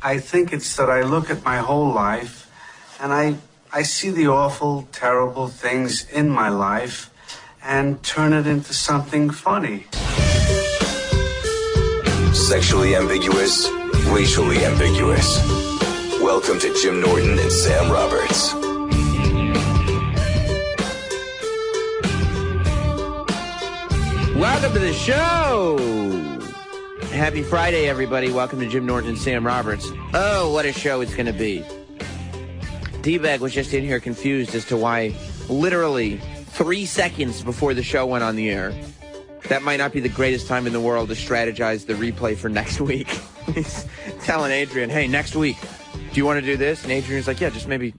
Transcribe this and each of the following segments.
I think it's that I look at my whole life and I see the awful, terrible things in my life and turn it into something funny. Sexually ambiguous, racially ambiguous. Welcome to Jim Norton and Sam Roberts. Welcome to the show. Happy Friday, everybody. Welcome to Jim Norton and Sam Roberts. Oh, what a show it's going to be. D-Bag was just in here confused as to why literally 3 seconds before the show went on the air, that might not be the greatest time in the world to strategize the replay for next week. He's telling Adrian, hey, next week, do you want to do this? And Adrian's like, yeah, just maybe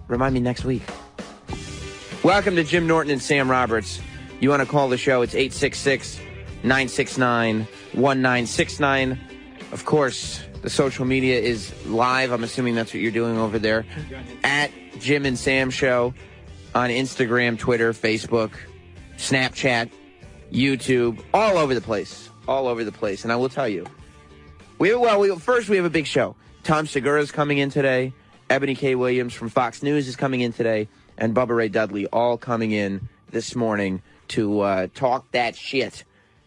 remind me next week. Welcome to Jim Norton and Sam Roberts. You want to call the show, it's 866-969-1969. Of course, the social media is live. I'm assuming that's what you're doing over there. At Jim and Sam Show on Instagram, Twitter, Facebook, Snapchat, YouTube, all over the place. All over the place. And I will tell you, first we have a big show. Tom Segura is coming in today. Eboni K. Williams from Fox News is coming in today. And Bubba Ray Dudley all coming in this morning to talk that shit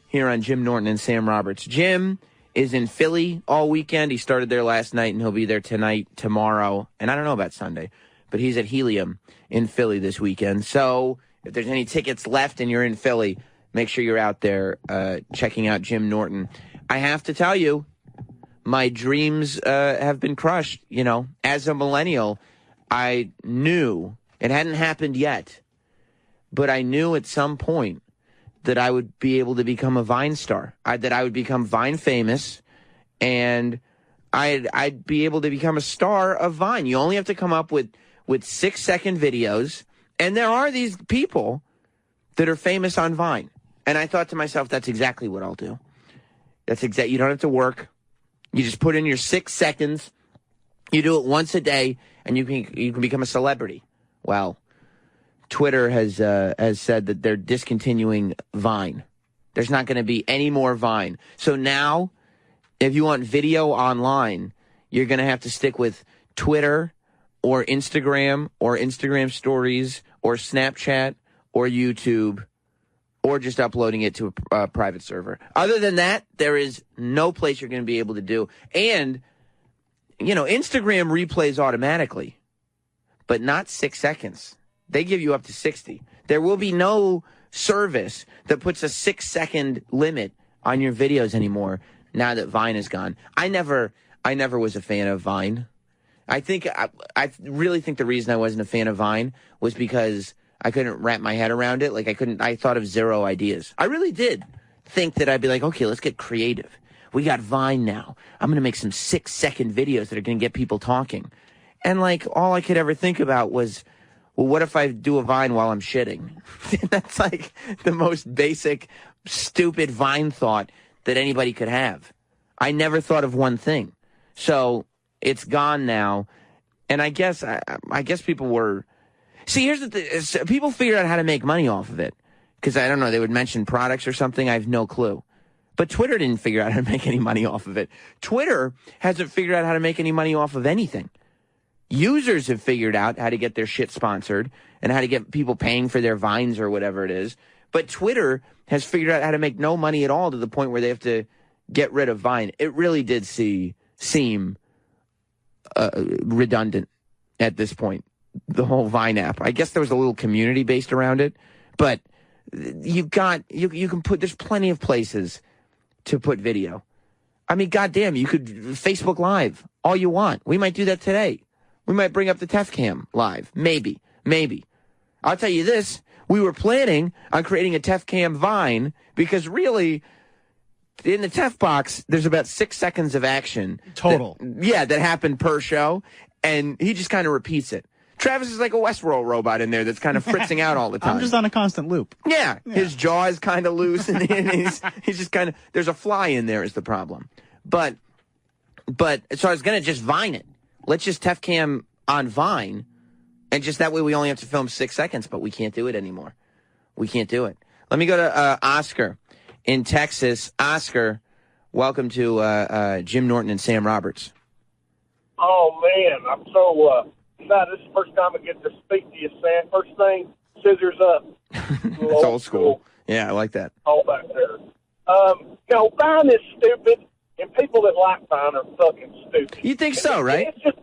here on Jim Norton and Sam Roberts. Jim is in Philly all weekend. He started there last night, and he'll be there tonight, tomorrow, and I don't know about Sunday, but he's at Helium in Philly this weekend. So if there's any tickets left and you're in Philly, make sure you're out there checking out Jim Norton. I have to tell you, my dreams have been crushed. You know, as a millennial, I knew it hadn't happened yet, but I knew at some point that I would be able to become a Vine star, that I would become Vine famous, and I'd be able to become a star of Vine. You only have to come up with 6-second videos, and there are these people that are famous on Vine. And I thought to myself, that's exactly what I'll do. You don't have to work. You just put in your 6 seconds. You do it once a day, and you can become a celebrity. Well, Twitter has said that they're discontinuing Vine. There's not going to be any more Vine. So now, if you want video online, you're going to have to stick with Twitter or Instagram stories or Snapchat or YouTube or just uploading it to a private server. Other than that, there is no place you're going to be able to do. And, you know, Instagram replays automatically, but not 6 seconds. They give you up to 60. There will be no service that puts a 6-second limit on your videos anymore now that Vine is gone. I never was a fan of Vine. I really think the reason I wasn't a fan of Vine was because I couldn't wrap my head around it. Like I thought of zero ideas. I really did think that I'd be like, okay, let's get creative. We got Vine now. I'm going to make some 6-second videos that are going to get people talking. And like all I could ever think about was, well, what if I do a Vine while I'm shitting? That's like the most basic, stupid Vine thought that anybody could have. I never thought of one thing. So it's gone now. And I guess people were... See, here's the thing. People figured out how to make money off of it. Because, I don't know, they would mention products or something. I have no clue. But Twitter didn't figure out how to make any money off of it. Twitter hasn't figured out how to make any money off of anything. Users have figured out how to get their shit sponsored and how to get people paying for their Vines or whatever it is. But Twitter has figured out how to make no money at all to the point where they have to get rid of Vine. It really did seem redundant at this point, the whole Vine app. I guess there was a little community based around it, but you can put, there's plenty of places to put video. I mean, goddamn, you could Facebook Live all you want. We might do that today. We might bring up the Tef Cam live. Maybe. I'll tell you this. We were planning on creating a Tef Cam Vine because really, in the Tef box, there's about 6 seconds of action. Total. That happened per show, and he just kind of repeats it. Travis is like a Westworld robot in there that's kind of fritzing out all the time. I'm just on a constant loop. Yeah. His jaw is kind of loose, and he's just kind of, there's a fly in there is the problem. But so I was going to just Vine it. Let's just Tef Cam on Vine, and just that way we only have to film 6 seconds, but we can't do it anymore. We can't do it. Let me go to Oscar in Texas. Oscar, welcome to Jim Norton and Sam Roberts. Oh, man, I'm so excited. This is the first time I get to speak to you, Sam. First thing, scissors up. It's old school. Yeah, I like that. All back there. Vine is stupid, and people that like Vine are fucking stupid. You think so, right? It's just,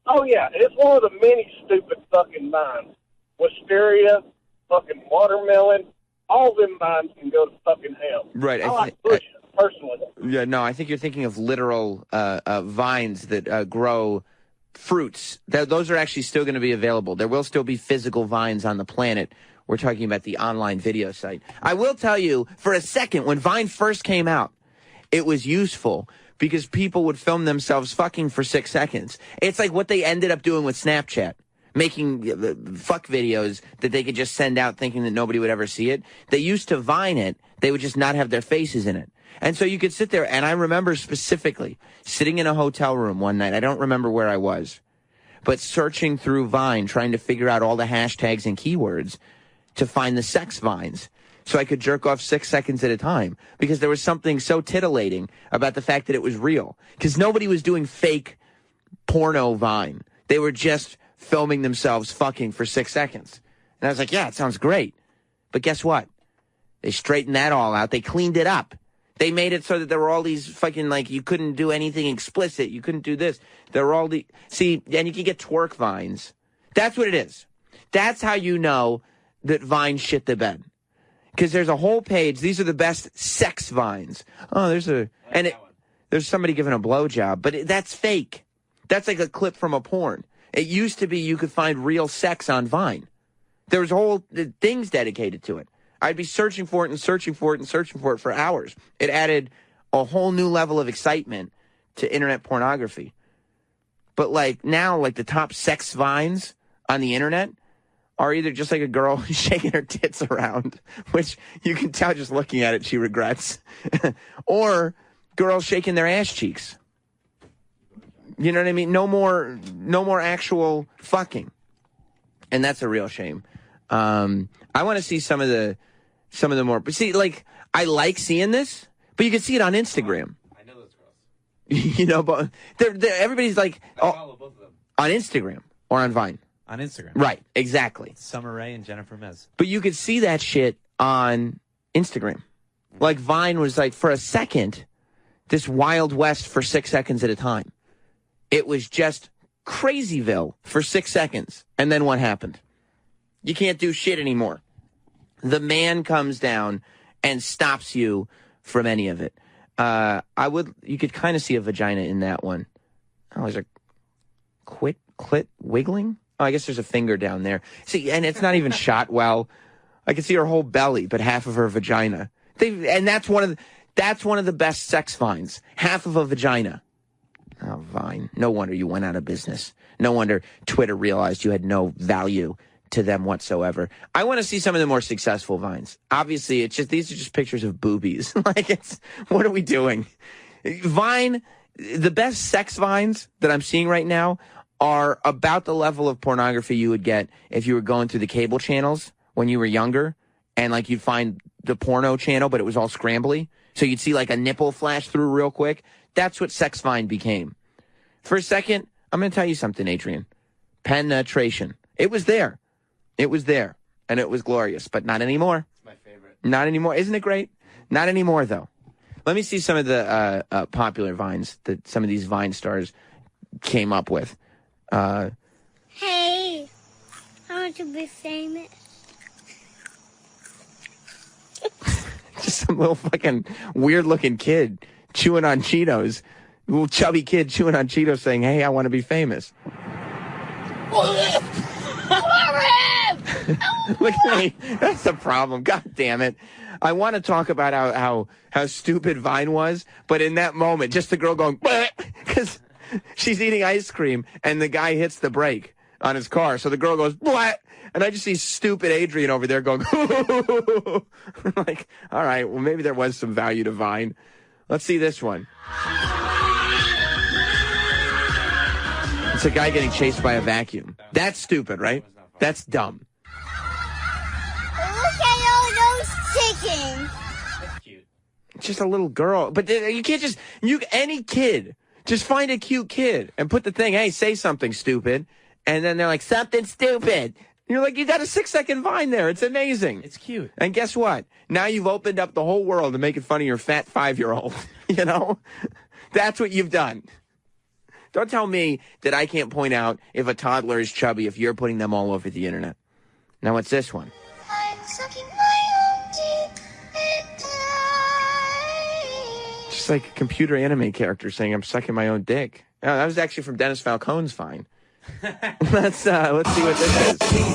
oh, yeah, it's one of the many stupid fucking vines. Wisteria, fucking watermelon, all them vines can go to fucking hell. Right. I like bushes, personally. Yeah, no, I think you're thinking of literal vines that grow fruits. Those are actually still going to be available. There will still be physical vines on the planet. We're talking about the online video site. I will tell you, for a second, when Vine first came out, it was useful because people would film themselves fucking for 6 seconds. It's like what they ended up doing with Snapchat, making fuck videos that they could just send out thinking that nobody would ever see it. They used to Vine it. They would just not have their faces in it. And so you could sit there, and I remember specifically sitting in a hotel room one night. I don't remember where I was, but searching through Vine, trying to figure out all the hashtags and keywords to find the sex vines so I could jerk off 6 seconds at a time, because there was something so titillating about the fact that it was real, because nobody was doing fake porno Vine. They were just filming themselves fucking for 6 seconds. And I was like, yeah, it sounds great. But guess what? They straightened that all out. They cleaned it up. They made it so that there were all these fucking, like, you couldn't do anything explicit. You couldn't do this. There were all the, see, and you could get twerk vines. That's what it is. That's how you know that Vine shit the bed. Because there's a whole page. These are the best sex vines. Oh, there's somebody giving a blowjob, but that's fake. That's like a clip from a porn. It used to be you could find real sex on Vine. There was whole things dedicated to it. I'd be searching for it and searching for it and searching for it for hours. It added a whole new level of excitement to internet pornography. But like now, like the top sex vines on the internet are either just like a girl shaking her tits around, which you can tell just looking at it she regrets, or girls shaking their ass cheeks. You know what I mean? No more actual fucking. And that's a real shame. I want to see some of the more, but see, like, I like seeing this, but you can see it on Instagram. I know those girls. You know, but everybody's like, I follow both of them. On Instagram or on Vine. On Instagram. Right, exactly. Summer Rae and Jennifer Mez. But you could see that shit on Instagram. Like, Vine was like, for a second, this Wild West for 6 seconds at a time. It was just Crazyville for 6 seconds. And then what happened? You can't do shit anymore. The man comes down and stops you from any of it. You could kind of see a vagina in that one. Oh, there's a clit wiggling? Oh, I guess there's a finger down there. See, and it's not even shot well. I can see her whole belly, but half of her vagina. And that's one of the best sex vines. Half of a vagina. Oh, Vine. No wonder you went out of business. No wonder Twitter realized you had no value to them whatsoever. I want to see some of the more successful vines. Obviously, these are just pictures of boobies. What are we doing? Vine, the best sex vines that I'm seeing right now are about the level of pornography you would get if you were going through the cable channels when you were younger, and like you'd find the porno channel, but it was all scrambly. So you'd see like a nipple flash through real quick. That's what sex vine became. For a second, I'm going to tell you something, Adrian. Penetration. It was there. It was there. And it was glorious, but not anymore. It's my favorite. Not anymore. Isn't it great? Not anymore, though. Let me see some of the popular vines that some of these Vine stars came up with. Hey, I want to be famous. Just some little fucking weird-looking kid chewing on Cheetos. Little chubby kid chewing on Cheetos saying, hey, I want to be famous. Look at me. That's the problem. God damn it. I want to talk about how stupid Vine was, but in that moment, just the girl going, because she's eating ice cream, and the guy hits the brake on his car. So the girl goes, what? And I just see stupid Adrian over there going, like, all right, well, maybe there was some value to Vine. Let's see this one. It's a guy getting chased by a vacuum. That's stupid, right? That's dumb. Look at all those chickens. That's cute. Just a little girl. But you can't just, any kid Just find a cute kid and put the thing, hey, say something stupid. And then they're like, something stupid. You're like, you got a 6-second Vine there. It's amazing. It's cute. And guess what? Now you've opened up the whole world to making fun of your fat 5-year-old. You know? That's what you've done. Don't tell me that I can't point out if a toddler is chubby if you're putting them all over the internet. Now, what's this one? I'm sucking my own teeth and dying. Just like a computer anime character saying, I'm sucking my own dick. That was actually from Dennis Falcone's Vine. Let's see what this is.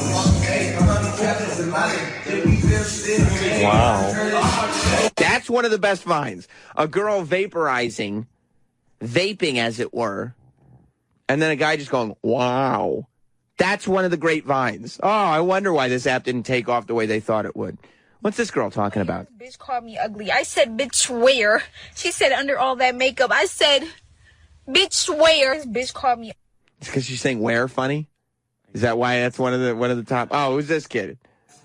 Wow. That's one of the best Vines. A girl vaping as it were, and then a guy just going, wow. That's one of the great Vines. Oh, I wonder why this app didn't take off the way they thought it would. What's this girl talking about? This bitch called me ugly. I said, bitch, where? She said, under all that makeup. I said, bitch, where? This bitch called me. It's because she's saying where funny? Is that why that's one of the top? Oh, who's this kid?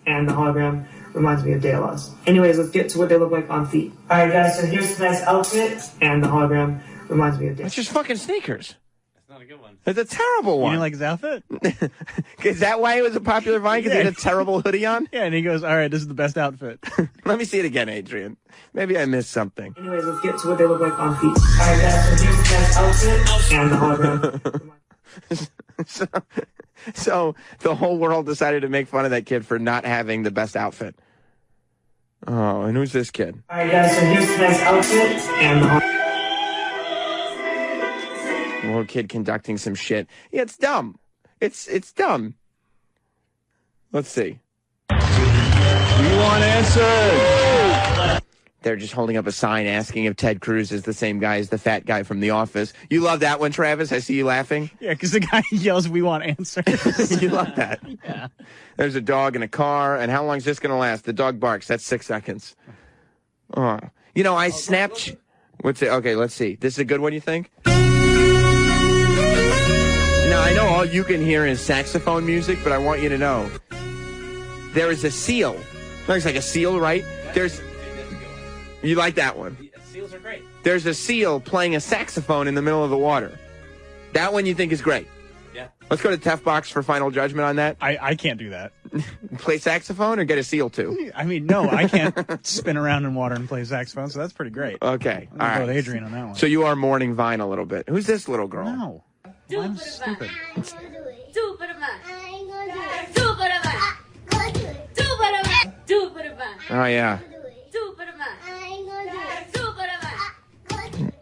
And the hologram reminds me of Daylos. Anyways, let's get to what they look like on feet. Alright guys, so here's the nice outfit, and the hologram reminds me of Daylos. It's just fucking sneakers. That's not a good one. It's a terrible You one. didn't like his outfit? Is that why it was a popular Vine? Because he had a terrible hoodie on? Yeah, and he goes, all right, this is the best outfit. Let me see it again, Adrian. Maybe I missed something. Anyways, let's get to what they look like on feet. Alright guys, so here's the nice outfit, and the hologram. So the whole world decided to make fun of that kid for not having the best outfit. Oh, and who's this kid? Alright guys, so here's the nice outfit, and the Little kid conducting some shit. Yeah, it's dumb. It's dumb. Let's see. We want answers. They're just holding up a sign asking if Ted Cruz is the same guy as the fat guy from The Office. You love that one, Travis? I see you laughing. Yeah, because the guy yells, we want answers. You love that. Yeah. There's a dog in a car, and how long is this going to last? The dog barks. That's 6 seconds. Oh. You know, I snapped... What's it? Okay, let's see. This is a good one, you think? Now, I know all you can hear is saxophone music, but I want you to know. There is a seal. Looks like a seal, right? There's... You like that one? Seals are great. There's a seal playing a saxophone in the middle of the water. That one you think is great. Yeah. Let's go to Tef Box for final judgment on that. I can't do that. Play saxophone or get a seal too? I mean, no, I can't spin around in water and play saxophone, so that's pretty great. Okay. I'm All gonna go right. with Adrian on that one. So you are mourning Vine a little bit. Who's this little girl? No. I'm stupid. Oh, yeah.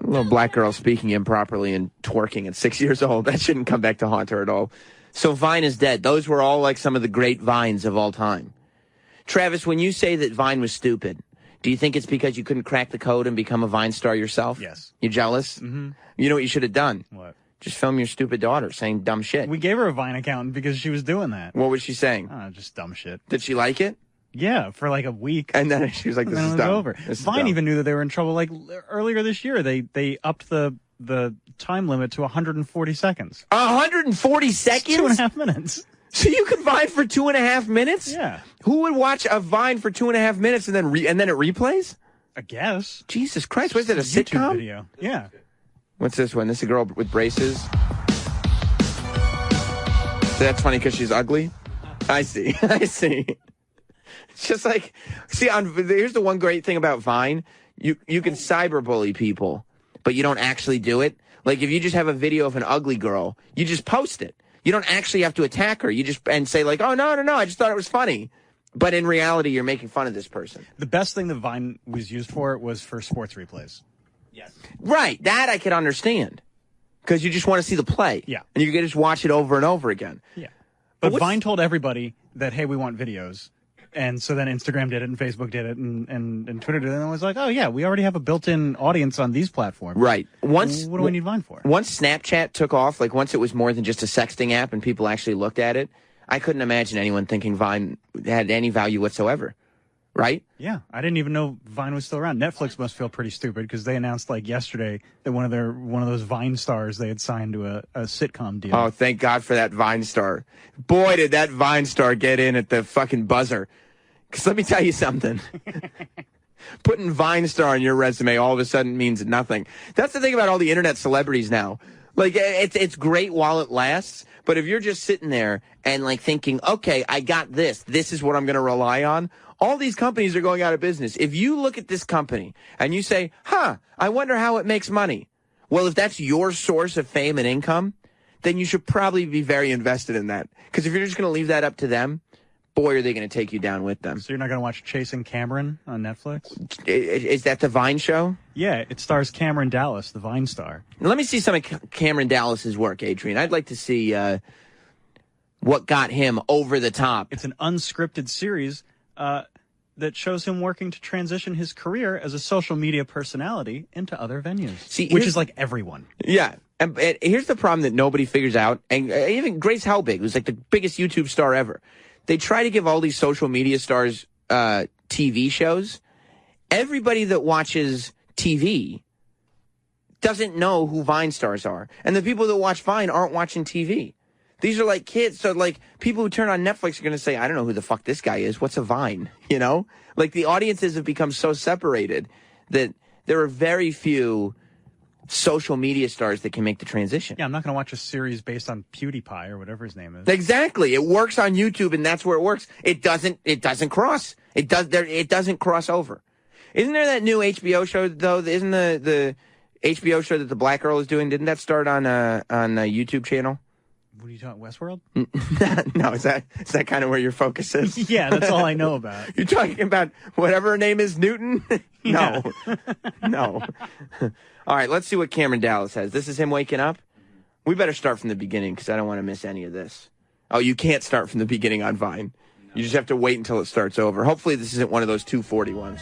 Little black girl speaking improperly and twerking at 6 years old. That shouldn't come back to haunt her at all. So Vine is dead. Those were all like some of the great Vines of all time. Travis, when you say that Vine was stupid, do you think it's because you couldn't crack the code and become a Vine star yourself? Yes. You jealous? Mm-hmm. You know what you should have done? What? Just film your stupid daughter saying dumb shit. We gave her a Vine account because she was doing that. What was she saying? Just dumb shit. Did she like it? Yeah, for like a week. And then she was like, this and is then it was dumb. over. This is Vine dumb. even knew that they were in trouble. Like earlier this year, they upped the time limit to 140 seconds. 140 seconds? 2.5 minutes. So you could Vine for 2.5 minutes? Yeah. Who would watch a Vine for 2.5 minutes and then it replays? I guess. Jesus Christ, was it a YouTube sitcom? video. Yeah. What's this one? This is a girl with braces. So that's funny because she's ugly? I see. I see. It's just like, see, here's the one great thing about Vine. You can cyberbully people, but you don't actually do it. Like, if you just have a video of an ugly girl, you just post it. You don't actually have to attack her. You just, and say like, oh, no, I just thought it was funny. But in reality, you're making fun of this person. The best thing that Vine was used for was for sports replays. Yes. Right. That I can understand. Because you just want to see the play. Yeah. And you can just watch it over and over again. Yeah. But what's- Vine told everybody that, hey, we want videos. And so then Instagram did it, and Facebook did it, and Twitter did it, and it was like, oh, yeah, we already have a built-in audience on these platforms. Right. What do we need Vine for? Once Snapchat took off, like once it was more than just a sexting app and people actually looked at it, I couldn't imagine anyone thinking Vine had any value whatsoever. Right? Yeah, I didn't even know Vine was still around. Netflix must feel pretty stupid because they announced like yesterday that one of those Vine stars they had signed to a sitcom deal. Oh, thank God for that Vine star. Boy, did that Vine star get in at the fucking buzzer. Because let me tell you something. Putting Vine star on your resume all of a sudden means nothing. That's the thing about all the internet celebrities now. Like, it's great while it lasts, but if you're just sitting there and, like, thinking, okay, I got this is what I'm going to rely on, all these companies are going out of business. If you look at this company and you say, I wonder how it makes money. Well, if that's your source of fame and income, then you should probably be very invested in that. Because if you're just going to leave that up to them, boy, are they going to take you down with them. So you're not going to watch Chasing Cameron on Netflix? Is that the Vine show? Yeah, it stars Cameron Dallas, the Vine star. Let me see some of Cameron Dallas's work, Adrian. I'd like to see what got him over the top. It's an unscripted series that shows him working to transition his career as a social media personality into other venues, which is like everyone. Yeah. And here's the problem that nobody figures out. And even Grace Helbig, who's like the biggest YouTube star ever. They try to give all these social media stars TV shows. Everybody that watches TV doesn't know who Vine stars are. And the people that watch Vine aren't watching TV. These are like kids. So, like, people who turn on Netflix are going to say, I don't know who the fuck this guy is. What's a Vine? You know? Like, the audiences have become so separated that there are very few social media stars that can make the transition. Yeah, I'm not going to watch a series based on PewDiePie or whatever his name is. Exactly. It works on YouTube, and that's where it works. It doesn't cross. It doesn't cross over. Isn't there that new HBO show, though? Isn't the HBO show that the black girl is doing, didn't that start on a YouTube channel? What are you talking, Westworld? No, is that kind of where your focus is? Yeah, that's all I know about. You're talking about whatever her name is, Newton? No. No. All right, let's see what Cameron Dallas has. This is him waking up? We better start from the beginning because I don't want to miss any of this. Oh, you can't start from the beginning on Vine. You just have to wait until it starts over. Hopefully this isn't one of those 240 ones.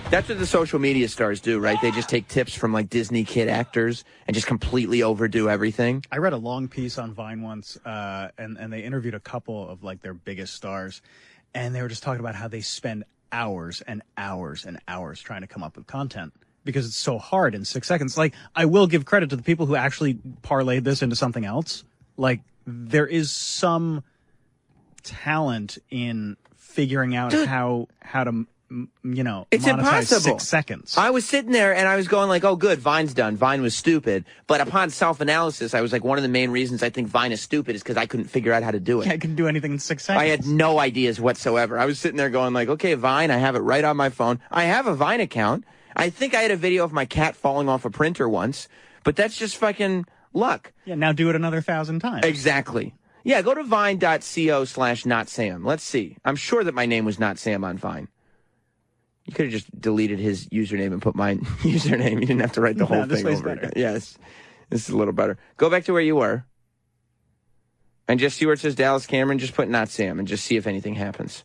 That's what the social media stars do, right? They just take tips from, like, Disney kid actors and just completely overdo everything. I read a long piece on Vine once, and they interviewed a couple of, like, their biggest stars, and they were just talking about how they spend hours and hours and hours trying to come up with content because it's so hard in 6 seconds. Like, I will give credit to the people who actually parlayed this into something else. Like, there is some talent in figuring out how to, you know, it's monetize impossible. 6 seconds. I was sitting there and I was going like, oh, good, Vine's done. Vine was stupid. But upon self-analysis, I was like, one of the main reasons I think Vine is stupid is because I couldn't figure out how to do it. Yeah, I couldn't do anything in 6 seconds. I had no ideas whatsoever. I was sitting there going like, okay, Vine, I have it right on my phone. I have a Vine account. I think I had a video of my cat falling off a printer once, but that's just fucking luck. Yeah, now do it another 1,000 times. Exactly. Yeah, go to vine.co/notsam. Let's see. I'm sure that my name was not Sam on Vine. You could have just deleted his username and put my username. You didn't have to write the whole thing over again. Yes. This is a little better. Go back to where you were. And just see where it says Dallas Cameron. Just put not Sam and just see if anything happens.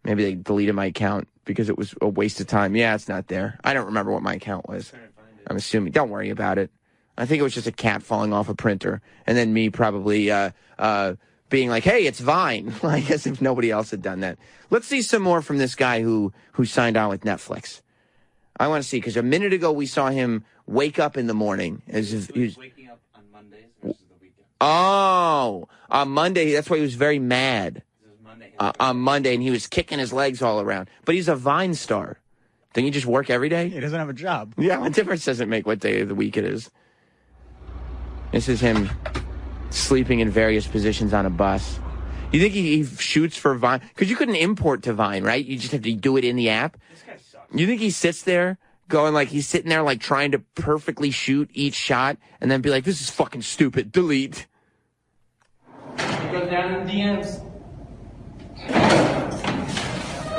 Maybe they deleted my account because it was a waste of time. Yeah, it's not there. I don't remember what my account was. I'm assuming. Don't worry about it. I think it was just a cat falling off a printer. And then me probably being like, hey, it's Vine. Like, as if nobody else had done that. Let's see some more from this guy who signed on with Netflix. I want to see, because a minute ago we saw him wake up in the morning. As if he was waking up on Mondays versus the weekend. Oh, on Monday, that's why he was very mad. On Monday, and he was kicking his legs all around. But he's a Vine star. Don't you just work every day? He doesn't have a job. Yeah, what difference does it make what day of the week it is? This is him sleeping in various positions on a bus. You think he shoots for Vine? Because you couldn't import to Vine, right? You just have to do it in the app. This guy sucks. You think he sits there going like he's sitting there like trying to perfectly shoot each shot and then be like, this is fucking stupid. Delete. He goes down in the DMs.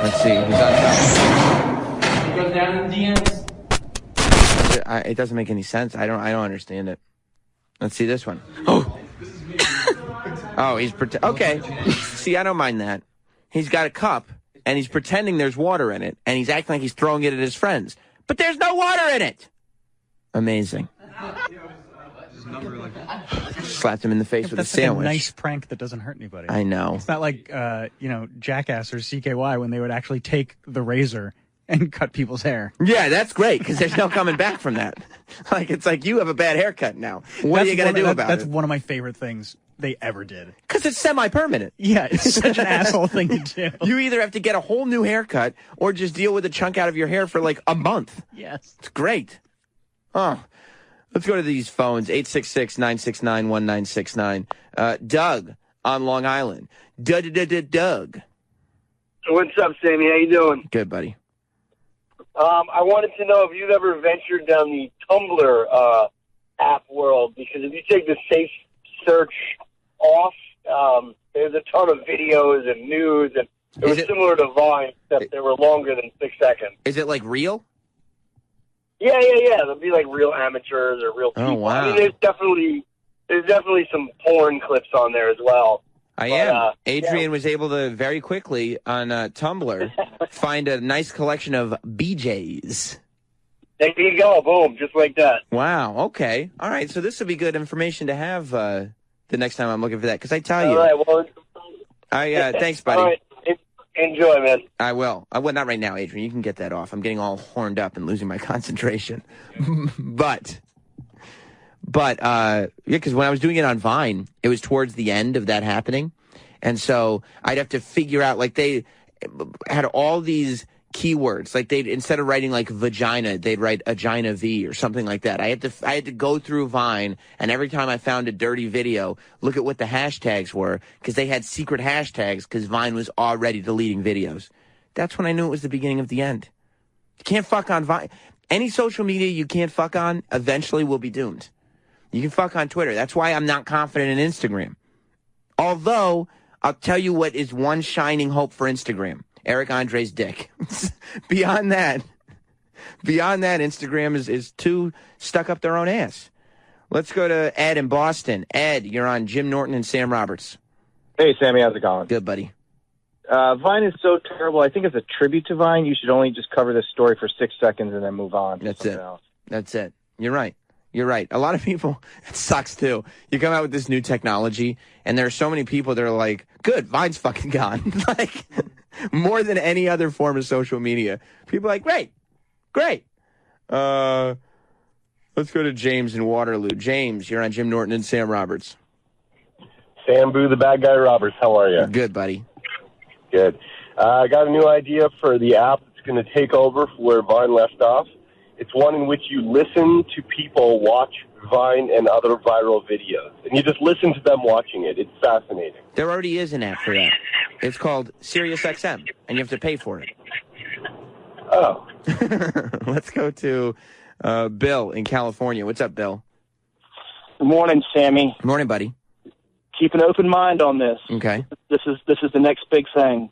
Let's see. He's on top. He goes down in the DMs. It doesn't make any sense. I don't understand it. Let's see this one. Oh. Oh, he's okay. See, I don't mind that. He's got a cup, and he's pretending there's water in it, and he's acting like he's throwing it at his friends. But there's no water in it! Amazing. Slapped him in the face with a sandwich. Like a nice prank that doesn't hurt anybody. I know. It's not like, Jackass or CKY when they would actually take the razor and cut people's hair. Yeah, that's great, because there's no coming back from that. Like, it's like, you have a bad haircut now. What are you going to do about it? That's one of my favorite things they ever did. Because it's semi-permanent. Yeah, it's such an asshole thing to do. You either have to get a whole new haircut or just deal with a chunk out of your hair for like a month. Yes. It's great. Oh, let's go to these phones. 866-969-1969. Doug on Long Island. Doug. What's up, Sammy? How you doing? Good, buddy. I wanted to know if you've ever ventured down the Tumblr app world, because if you take the safe search off, there's a ton of videos and news, and it was similar to Vine, except they were longer than 6 seconds. Is it like real? Yeah. There'll be like real amateurs or real people. Oh, wow. I mean, there's definitely some porn clips on there as well. Adrian was able to very quickly on Tumblr find a nice collection of BJs. There you go. Boom. Just like that. Wow. Okay. All right. So this will be good information to have the next time I'm looking for that. Because I tell you. All right. Well, thanks, buddy. All right. Enjoy, man. I will. Well, not right now, Adrian. You can get that off. I'm getting all horned up and losing my concentration. But because when I was doing it on Vine, it was towards the end of that happening. And so I'd have to figure out, like, they had all these keywords. Like, instead of writing, like, vagina, they'd write agina V or something like that. I had to go through Vine, and every time I found a dirty video, look at what the hashtags were, because they had secret hashtags, because Vine was already deleting videos. That's when I knew it was the beginning of the end. You can't fuck on Vine. Any social media you can't fuck on eventually will be doomed. You can fuck on Twitter. That's why I'm not confident in Instagram. Although, I'll tell you what is one shining hope for Instagram. Eric Andre's dick. Beyond that, Instagram is too stuck up their own ass. Let's go to Ed in Boston. Ed, you're on Jim Norton and Sam Roberts. Hey, Sammy, how's it going? Good, buddy. Vine is so terrible. I think as a tribute to Vine, you should only just cover this story for 6 seconds and then move on. That's it. That's it. You're right. You're right. A lot of people, it sucks too. You come out with this new technology, and there are so many people that are like, good, Vine's fucking gone. Like, more than any other form of social media. People are like, great. Let's go to James in Waterloo. James, you're on Jim Norton and Sam Roberts. Sam Boo, the bad guy Roberts. How are you? Good, buddy. Good. I got a new idea for the app that's going to take over where Vine left off. It's one in which you listen to people watch Vine and other viral videos. And you just listen to them watching it. It's fascinating. There already is an app for that. It's called SiriusXM, and you have to pay for it. Oh. Let's go to Bill in California. What's up, Bill? Good morning, Sammy. Good morning, buddy. Keep an open mind on this. Okay. This is the next big thing.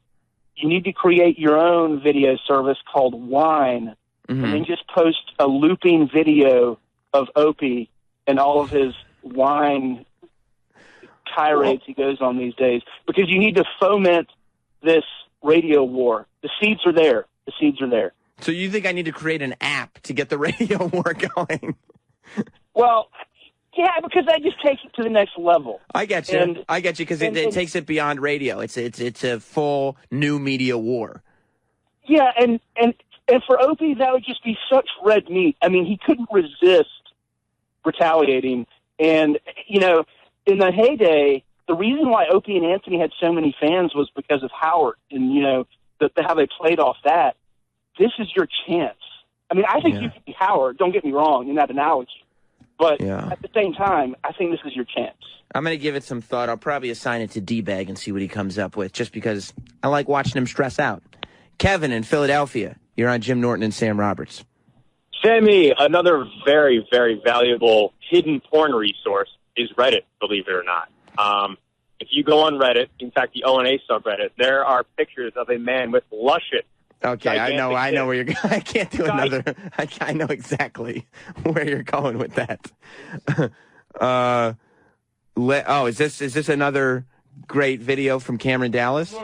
You need to create your own video service called Wine, and then just post a looping video of Opie and all of his wine tirades he goes on these days, because you need to foment this radio war. The seeds are there. The seeds are there. So you think I need to create an app to get the radio war going? Well, yeah, because that just takes it to the next level. I get you. I get you, because it takes it beyond radio. It's a full new media war. Yeah, and for Opie, that would just be such red meat. I mean, he couldn't resist retaliating. And, you know, in the heyday, the reason why Opie and Anthony had so many fans was because of Howard and, you know, how they played off that. This is your chance. I mean, I think you could be Howard, don't get me wrong, in that analogy. But at the same time, I think this is your chance. I'm going to give it some thought. I'll probably assign it to D-Bag and see what he comes up with, just because I like watching him stress out. Kevin in Philadelphia, you're on Jim Norton and Sam Roberts. Sammy, another very, very valuable hidden porn resource is Reddit, believe it or not. If you go on Reddit, in fact, the O&A subreddit, there are pictures of a man with luscious. Okay, I know where you're going. I can't do another. I know exactly where you're going with that. Is this another great video from Cameron Dallas?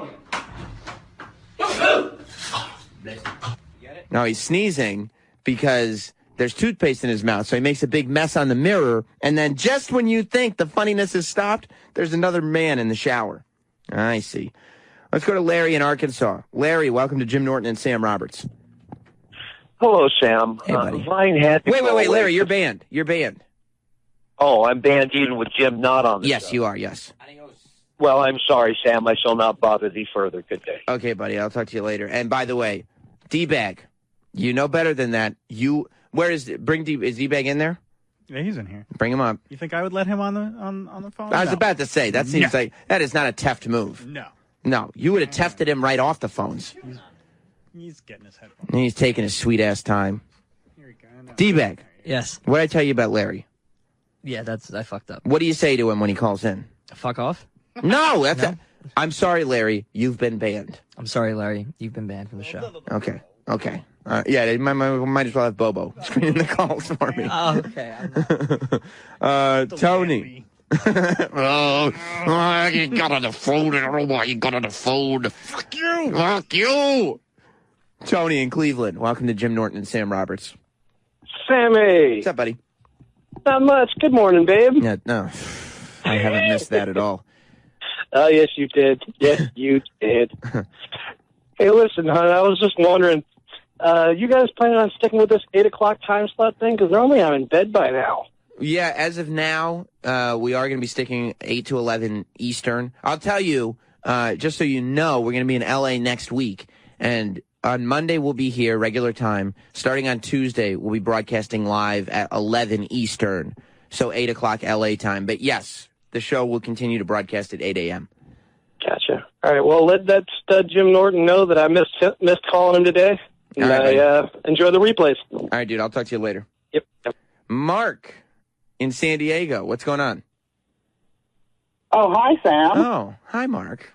No, he's sneezing because there's toothpaste in his mouth, so he makes a big mess on the mirror, and then just when you think the funniness has stopped, there's another man in the shower. I see. Let's go to Larry in Arkansas. Larry, welcome to Jim Norton and Sam Roberts. Hello, Sam. Hey, buddy. Vine had to wait, Larry, you're banned. You're banned. Oh, I'm banned even with Jim not on the Yes, show. you are, yes. Well, I'm sorry, Sam. I shall not bother thee further. Good day. Okay, buddy. I'll talk to you later. And by the way, D-Bag, you know better than that. Is D-Bag in there? Yeah, he's in here. Bring him up. You think I would let him on the phone? I was about to say, that seems like, that is not a Teft move. No. No, you would have Tefted him right off the phones. He's getting his headphones. And he's taking his sweet-ass time. D-Bag. Yes. What did I tell you about Larry? Yeah, I fucked up. What do you say to him when he calls in? Fuck off? No, I'm sorry, Larry. You've been banned. I'm sorry, Larry. You've been banned from the show. Okay. Yeah, they might as well have Bobo screening the calls for me. Oh, okay. Tony. You got on the phone. I don't know why you got on the phone. Fuck you. Fuck you. Tony in Cleveland. Welcome to Jim Norton and Sam Roberts. Sammy. What's up, buddy? Not much. Good morning, babe. Yeah, no. I haven't missed that at all. Oh, yes, you did. Yes, you did. Hey, listen, hon, I was just wondering, you guys planning on sticking with this 8 o'clock time slot thing? Because normally I'm in bed by now. Yeah, as of now, we are going to be sticking 8 to 11 Eastern. I'll tell you, just so you know, we're going to be in L.A. next week. And on Monday, we'll be here, regular time. Starting on Tuesday, we'll be broadcasting live at 11 Eastern. So 8 o'clock L.A. time. But yes, the show will continue to broadcast at 8 a.m. Gotcha. All right, well, let that stud Jim Norton know that I missed calling him today. And I enjoy the replays. All right, dude, I'll talk to you later. Yep. Mark in San Diego, what's going on? Oh, hi, Sam. Oh, hi, Mark.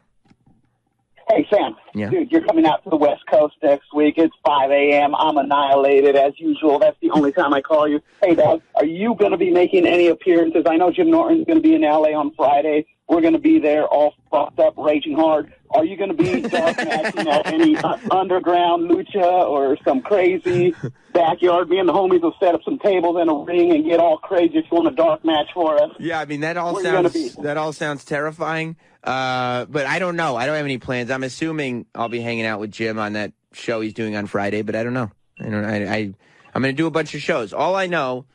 Hey, Sam. Yeah. Dude, you're coming out to the West Coast next week. It's 5 a.m. I'm annihilated as usual. That's the only time I call you. Hey, Doug, are you going to be making any appearances? I know Jim Norton's going to be in L.A. on Friday. We're going to be there all fucked up, raging hard. Are you going to be dark matching at any underground lucha or some crazy backyard? Me and the homies will set up some tables and a ring and get all crazy if you want a dark match for us. Yeah, I mean, that all sounds terrifying. But I don't know. I don't have any plans. I'm assuming I'll be hanging out with Jim on that show he's doing on Friday, but I don't know. I'm going to do a bunch of shows. All I know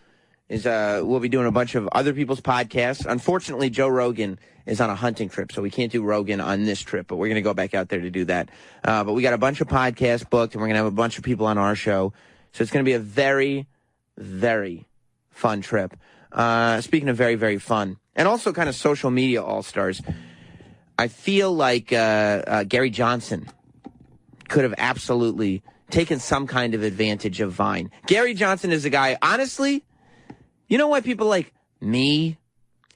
is we'll be doing a bunch of other people's podcasts. Unfortunately, Joe Rogan is on a hunting trip, so we can't do Rogan on this trip, but we're going to go back out there to do that. But we got a bunch of podcasts booked, and we're going to have a bunch of people on our show. So it's going to be a very, very fun trip. Speaking of very, very fun, and also kind of social media all-stars, I feel like Gary Johnson could have absolutely taken some kind of advantage of Vine. Gary Johnson is a guy, honestly, you know why people like me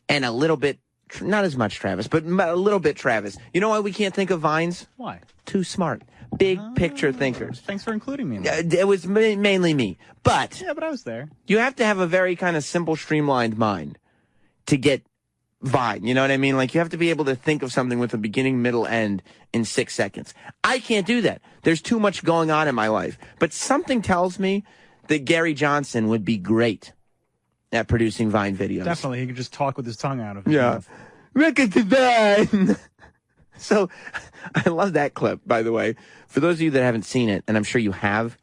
and a little bit, not as much Travis, but a little bit Travis. You know why we can't think of Vines? Why? Too smart. Big picture thinkers. Thanks for including me in that. It was mainly me. But yeah, but I was there. You have to have a very kind of simple, streamlined mind to get Vine. You know what I mean? Like, you have to be able to think of something with a beginning, middle, end in 6 seconds. I can't do that. There's too much going on in my life. But something tells me that Gary Johnson would be great at producing Vine videos. Definitely. He could just talk with his tongue out of his Yeah. mouth. Record to Vine. So, I love that clip, by the way. For those of you that haven't seen it, and I'm sure you have,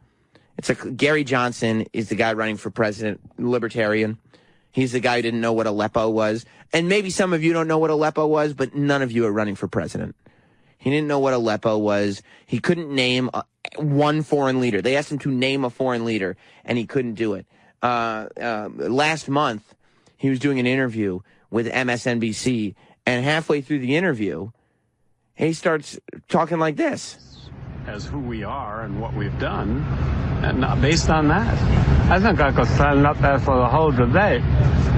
it's Gary Johnson is the guy running for president, libertarian. He's the guy who didn't know what Aleppo was. And maybe some of you don't know what Aleppo was, but none of you are running for president. He didn't know what Aleppo was. He couldn't name one foreign leader. They asked him to name a foreign leader, and he couldn't do it. Last month, he was doing an interview with MSNBC, and halfway through the interview, he starts talking like this. As who we are and what we've done, and not based on that. I think I could stand up there for the whole debate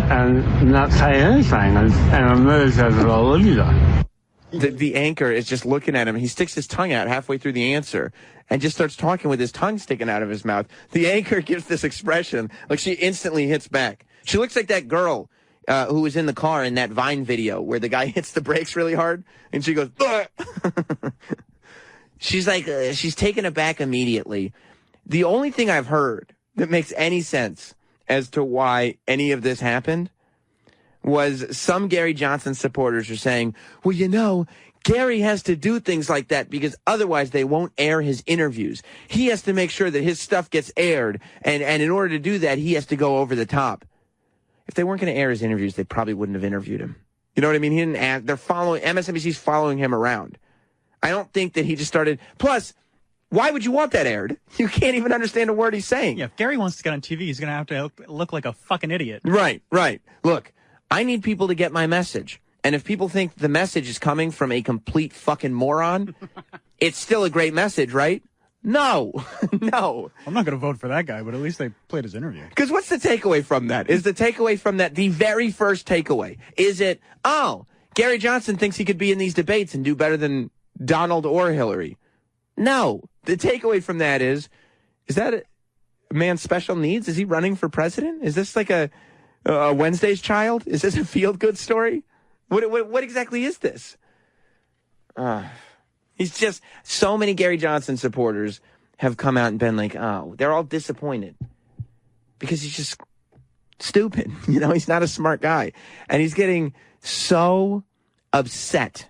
and not say anything and emerge as a leader. The anchor is just looking at him. He sticks his tongue out halfway through the answer and just starts talking with his tongue sticking out of his mouth. The anchor gives this expression, like she instantly hits back. She looks like that girl who was in the car in that Vine video where the guy hits the brakes really hard, and she goes, she's like, she's taken aback immediately. The only thing I've heard that makes any sense as to why any of this happened was some Gary Johnson supporters are saying, well, you know, Gary has to do things like that because otherwise they won't air his interviews. He has to make sure that his stuff gets aired, and in order to do that, he has to go over the top. if they weren't going to air his interviews, they probably wouldn't have interviewed him. You know what I mean? He didn't ask. They're following, MSNBC's following him around. I don't think that he just started. Plus, why would you want that aired? You can't even understand a word he's saying. Yeah, if Gary wants to get on TV, he's going to have to look like a fucking idiot. Right. Look, I need people to get my message. And if people think the message is coming from a complete fucking moron, it's still a great message, right? No. No. I'm not going to vote for that guy, but at least they played his interview. Because what's the takeaway from that? Is the takeaway from that the very first takeaway? Is it, oh, Gary Johnson thinks he could be in these debates and do better than Donald or Hillary? No. The takeaway from that is that a man's special needs? Is he running for president? Is this like a Wednesday's Child? Is this a feel-good story? What exactly is this? He's just, so many Gary Johnson supporters have come out and been like, oh, they're all disappointed because he's just stupid. You know, he's not a smart guy. And he's getting so upset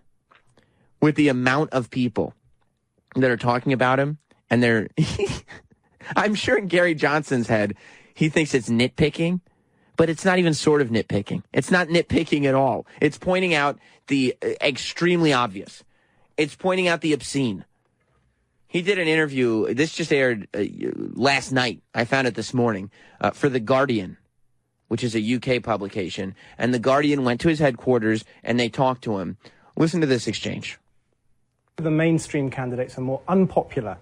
with the amount of people that are talking about him. And they're, I'm sure in Gary Johnson's head, he thinks it's nitpicking. But it's not even sort of nitpicking. It's not nitpicking at all. It's pointing out the extremely obvious. It's pointing out the obscene. He did an interview. This just aired last night. I found it this morning for The Guardian, which is a UK publication. And The Guardian went to his headquarters and they talked to him. Listen to this exchange. The mainstream candidates are more unpopular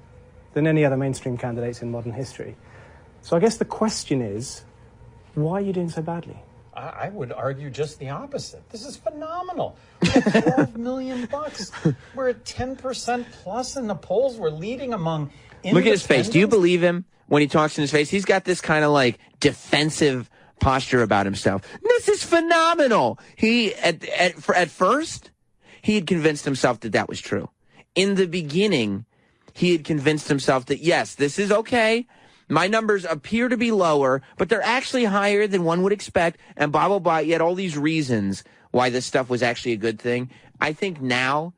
than any other mainstream candidates in modern history. So I guess the question is, why are you doing so badly? I would argue just the opposite. This is phenomenal. We're at $12 million. We're at 10% plus in the polls. We're leading among independents. Look at his face. Do you believe him when he talks in his face? He's got this kind of like defensive posture about himself. This is phenomenal. He, at first, he had convinced himself that that was true. In the beginning, he had convinced himself that, yes, this is okay. My numbers appear to be lower, but they're actually higher than one would expect, and blah, blah, blah. He had all these reasons why this stuff was actually a good thing. I think now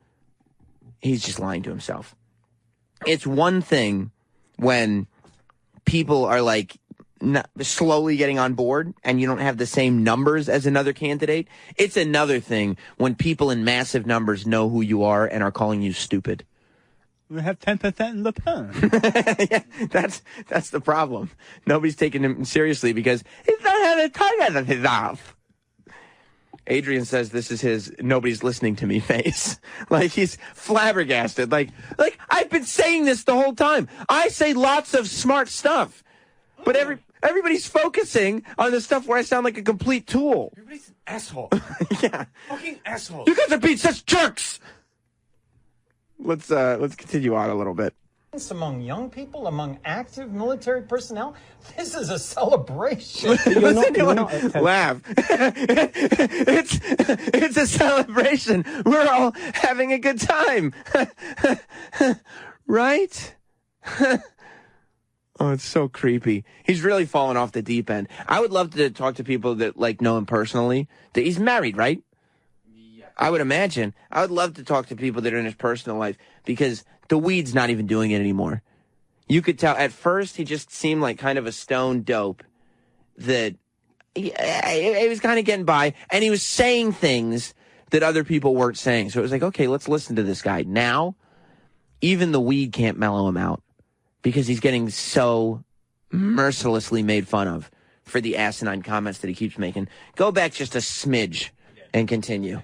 he's just lying to himself. It's one thing when people are like slowly getting on board and you don't have the same numbers as another candidate. It's another thing when people in massive numbers know who you are and are calling you stupid. We have 10% in Le Pen. Yeah, that's the problem. Nobody's taking him seriously because he's not having a tongue out of his mouth. Adrian says this is his nobody's listening to me face. Like he's flabbergasted. Like I've been saying this the whole time. I say lots of smart stuff, but everybody's focusing on the stuff where I sound like a complete tool. Everybody's an asshole. Yeah. Fucking asshole. You guys are being such jerks. Let's continue on a little bit. Among young people, among active military personnel, this is a celebration. Listen to him laugh. It's a celebration. We're all having a good time. Right? Oh, it's so creepy. He's really fallen off the deep end. I would love to talk to people that like know him personally. He's married, right? I would imagine. I would love to talk to people that are in his personal life because the weed's not even doing it anymore. You could tell at first he just seemed like kind of a stone dope that he was kind of getting by and he was saying things that other people weren't saying. So it was like, okay, let's listen to this guy. Now, even the weed can't mellow him out because he's getting so mercilessly made fun of for the asinine comments that he keeps making. Go back just a smidge and continue.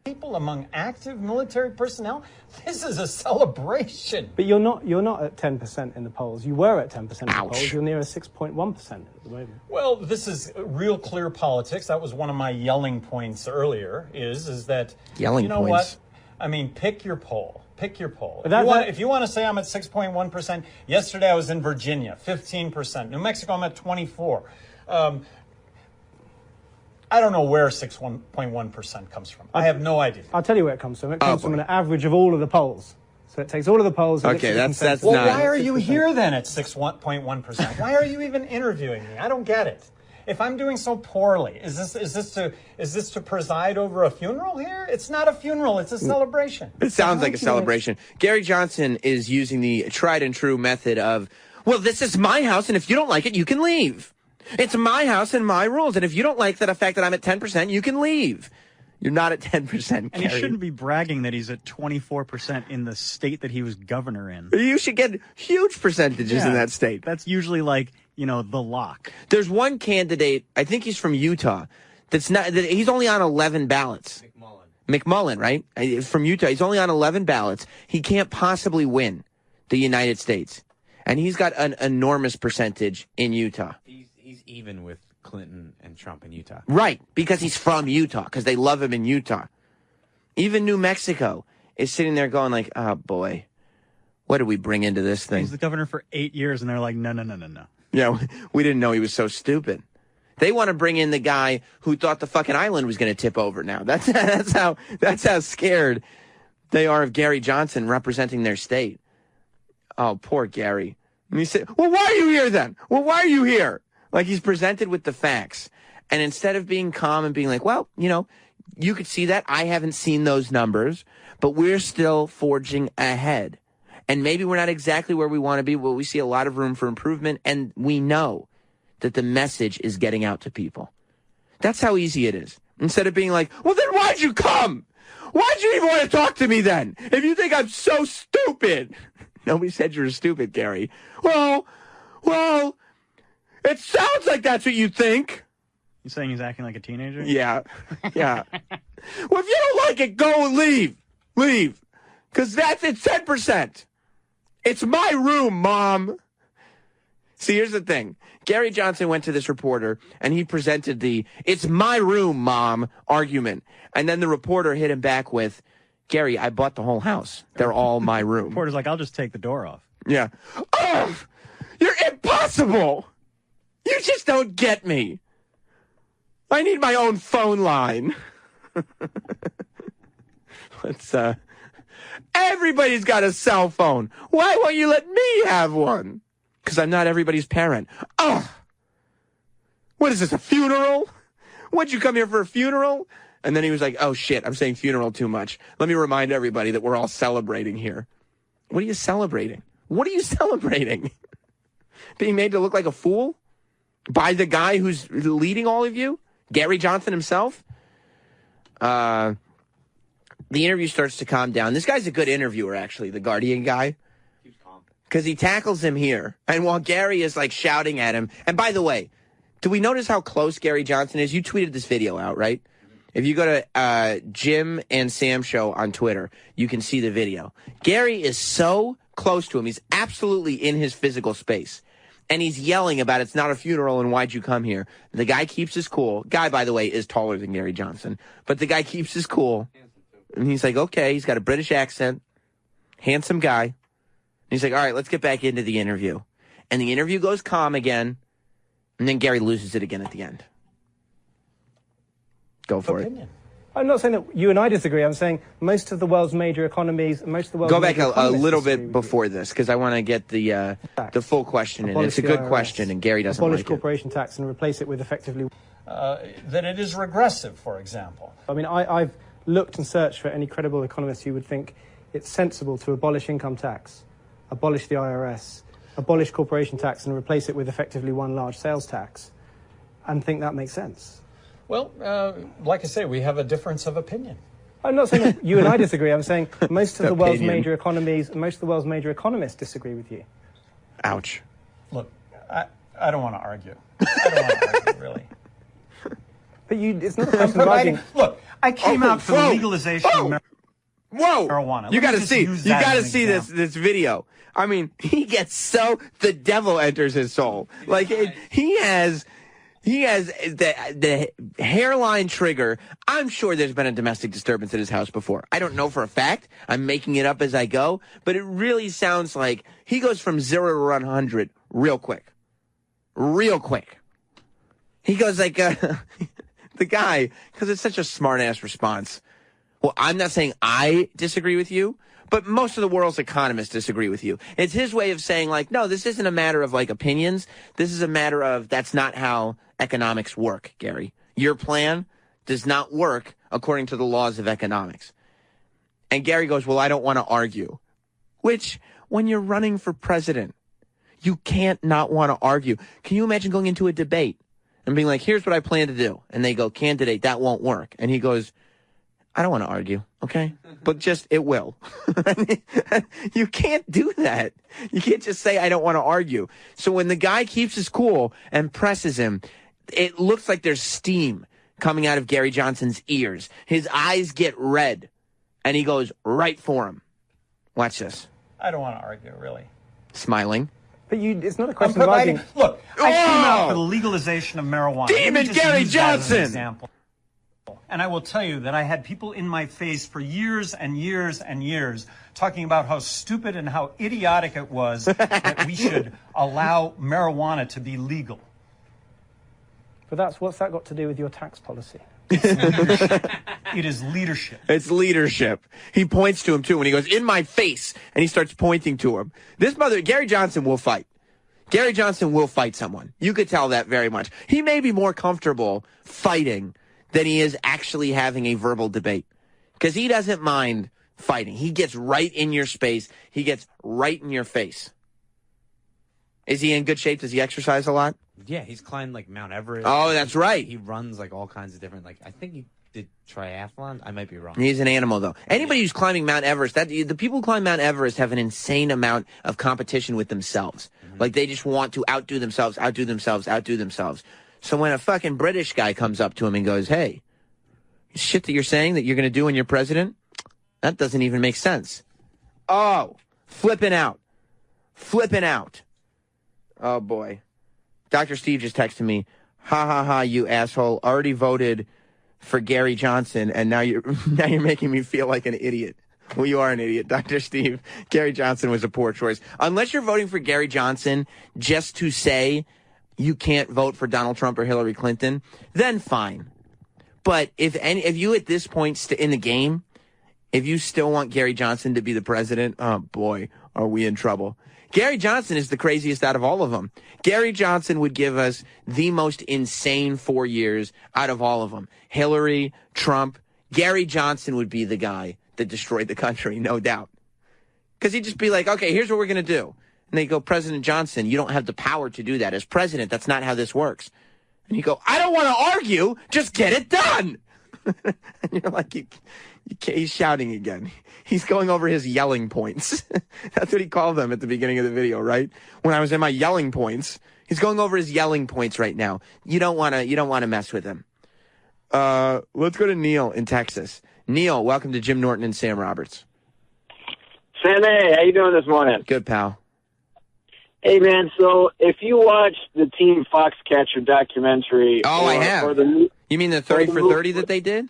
People among active military personnel, this is a celebration. But you're not at 10% in the polls. You were at 10% in the polls. You're near a 6.1% at the moment. Well, this is real clear politics. That was one of my yelling points earlier, is that, yelling you know points. What? I mean, pick your poll. Pick your poll. If you want to say I'm at 6.1%, yesterday I was in Virginia, 15%. New Mexico, I'm at 24%. I don't know where 6.1% comes from. I have no idea. I'll tell you where it comes from. It comes from an average of all of the polls. So it takes all of the polls. Okay, that's well, not. Why are you here then at 6.1%? Why are you even interviewing me? I don't get it. If I'm doing so poorly, is this to preside over a funeral here? It's not a funeral. It's a celebration. It sounds like a celebration. Gary Johnson is using the tried and true method of, well, this is my house, and if you don't like it, you can leave. It's my house and my rules. And if you don't like the fact that I'm at 10%, you can leave. You're not at 10%, And he Gary. shouldn't be bragging that he's at 24% in the state that he was governor in. You should get huge percentages in that state. That's usually like, the lock. There's one candidate, I think he's from Utah, he's only on 11 ballots. McMullen, right? From Utah. He's only on 11 ballots. He can't possibly win the United States. And he's got an enormous percentage in Utah. He's even with Clinton and Trump in Utah. Right, because he's from Utah, because they love him in Utah. Even New Mexico is sitting there going like, oh, boy, what did we bring into this thing? He's the governor for 8 years, and they're like, no. Yeah, we didn't know he was so stupid. They want to bring in the guy who thought the fucking island was going to tip over now. That's how scared they are of Gary Johnson representing their state. Oh, poor Gary. And he said, well, why are you here then? Well, why are you here? Like, he's presented with the facts. And instead of being calm and being like, well, you could see that. I haven't seen those numbers, but we're still forging ahead. And maybe we're not exactly where we want to be, but we see a lot of room for improvement. And we know that the message is getting out to people. That's how easy it is. Instead of being like, well, then why'd you come? Why'd you even want to talk to me then? If you think I'm so stupid. Nobody said you were stupid, Gary. Well, it sounds like that's what you think. You saying he's acting like a teenager? Yeah. Well, if you don't like it, go and leave. Leave. Because it's 10%. It's my room, Mom. See, here's the thing. Gary Johnson went to this reporter, and he presented the "it's my room, Mom" argument. And then the reporter hit him back with, Gary, I bought the whole house. They're all my room. The reporter's like, I'll just take the door off. Yeah. Oh, you're impossible. You just don't get me. I need my own phone line. Everybody's got a cell phone. Why won't you let me have one? Because I'm not everybody's parent. Oh, what is this, a funeral? What'd you come here for, a funeral? And then he was like, oh, shit, I'm saying funeral too much. Let me remind everybody that we're all celebrating here. What are you celebrating? What are you celebrating? Being made to look like a fool? By the guy who's leading all of you? Gary Johnson himself? The interview starts to calm down. This guy's a good interviewer, actually, the Guardian guy. Because he tackles him here. And while Gary is, like, shouting at him. And by the way, do we notice how close Gary Johnson is? You tweeted this video out, right? If you go to Jim and Sam Show on Twitter, you can see the video. Gary is so close to him. He's absolutely in his physical space. And he's yelling about it's not a funeral and why'd you come here? The guy keeps his cool. Guy, by the way, is taller than Gary Johnson. But the guy keeps his cool. And he's like, okay, he's got a British accent. Handsome guy. And he's like, all right, let's get back into the interview. And the interview goes calm again. And then Gary loses it again at the end. Go for it. I'm not saying that you and I disagree. I'm saying most of the world's major economies, most of the world's Go back major a little disagree bit before this, because I want to get the full question in. It's a good question, and Gary doesn't abolish like it. corporation tax and replace it with effectively... That it is regressive, for example. I mean, I've looked and searched for any credible economist who would think it's sensible to abolish income tax, abolish the IRS, abolish corporation tax and replace it with effectively one large sales tax, and think that makes sense. Well, like I say, we have a difference of opinion. I'm not saying that you and I disagree. I'm saying most of the world's Opinion. major economies, most of the world's major economists disagree with you. Ouch. Look, I don't want to argue. I don't want to argue, really. But it's not a question of arguing. Look, I came out for the legalization of marijuana. You Let got me to just see. use You that got to as an see example. this video. I mean, he gets so the devil enters his soul. Like he has the hairline trigger. I'm sure there's been a domestic disturbance at his house before. I don't know for a fact. I'm making it up as I go, but it really sounds like he goes from 0 to 100 real quick. Real quick. He goes like the guy, because it's such a smart-ass response. Well, I'm not saying I disagree with you, but most of the world's economists disagree with you. It's his way of saying, like, no, this isn't a matter of, like, opinions. This is a matter of that's not how economics work, Gary. Your plan does not work according to the laws of economics. And Gary goes, well, I don't want to argue. Which, when you're running for president, You can't not want to argue. Can you imagine going into a debate and being like, here's what I plan to do? And they go, candidate, that won't work. And he goes, I don't want to argue, okay? But just, it will. You can't do that. You can't just say, I don't want to argue. So when the guy keeps his cool and presses him, it looks like there's steam coming out of Gary Johnson's ears. His eyes get red, and he goes right for him. Watch this. I don't want to argue, really. Smiling. But it's not a question of arguing. Look, I came out for the legalization of marijuana. Demon Let me just Gary use that as an Johnson! example. And I will tell you that I had people in my face for years and years and years talking about how stupid and how idiotic it was that we should allow marijuana to be legal. But what's that got to do with your tax policy? It is leadership. It's leadership. He points to him, too, when he goes, in my face, and he starts pointing to him. Gary Johnson will fight. Gary Johnson will fight someone. You could tell that very much. He may be more comfortable fighting than he is actually having a verbal debate. Because he doesn't mind fighting. He gets right in your space. He gets right in your face. Is he in good shape? Does he exercise a lot? Yeah, he's climbed like Mount Everest. Oh, that's right. He runs like all kinds of different, like, I think he did triathlon. I might be wrong. He's an animal, though. Anybody who's climbing Mount Everest, the people who climb Mount Everest have an insane amount of competition with themselves. Like, they just want to outdo themselves, outdo themselves, outdo themselves. So when a fucking British guy comes up to him and goes, hey, shit that you're saying that you're going to do when you're president, that doesn't even make sense. Oh, flipping out. Flipping out. Oh, boy. Dr. Steve just texted me, ha, ha, ha, you asshole. Already voted for Gary Johnson, and now you're making me feel like an idiot. Well, you are an idiot, Dr. Steve. Gary Johnson was a poor choice. Unless you're voting for Gary Johnson just to say you can't vote for Donald Trump or Hillary Clinton, then fine. But if you at this point in the game, if you still want Gary Johnson to be the president, oh boy, are we in trouble. Gary Johnson is the craziest out of all of them. Gary Johnson would give us the most insane 4 years out of all of them. Hillary, Trump, Gary Johnson would be the guy that destroyed the country, no doubt. Because he'd just be like, okay, here's what we're going to do. And they go, President Johnson, you don't have the power to do that. As president, that's not how this works. And you go, I don't want to argue, just get it done. And you're like, he's shouting again. He's going over his yelling points. That's what he called them at the beginning of the video, right? When I was in my yelling points, he's going over his yelling points right now. You don't want to mess with him. Let's go to Neil in Texas. Neil, welcome to Jim Norton and Sam Roberts. Sam, hey, how you doing this morning? Good, pal. Hey, man, so if you watch the Team Foxcatcher documentary... Oh, I have. You mean the 30 for 30 that they did?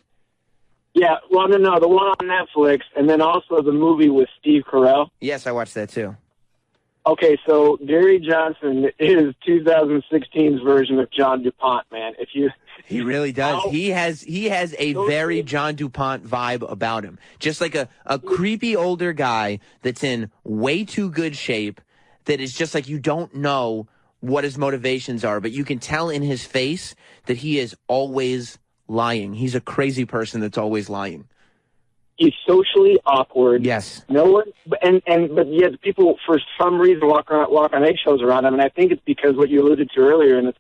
Yeah, well, no, the one on Netflix, and then also the movie with Steve Carell. Yes, I watched that too. Okay, so Gary Johnson is 2016's version of John DuPont, man. He really does. He has a very John DuPont vibe about him. Just like a creepy older guy that's in way too good shape, that is just like you don't know what his motivations are, but you can tell in his face that he is always lying. He's a crazy person that's always lying. He's socially awkward. Yes. No one, but yet people for some reason walk on eggshells around him, and I think it's because what you alluded to earlier, and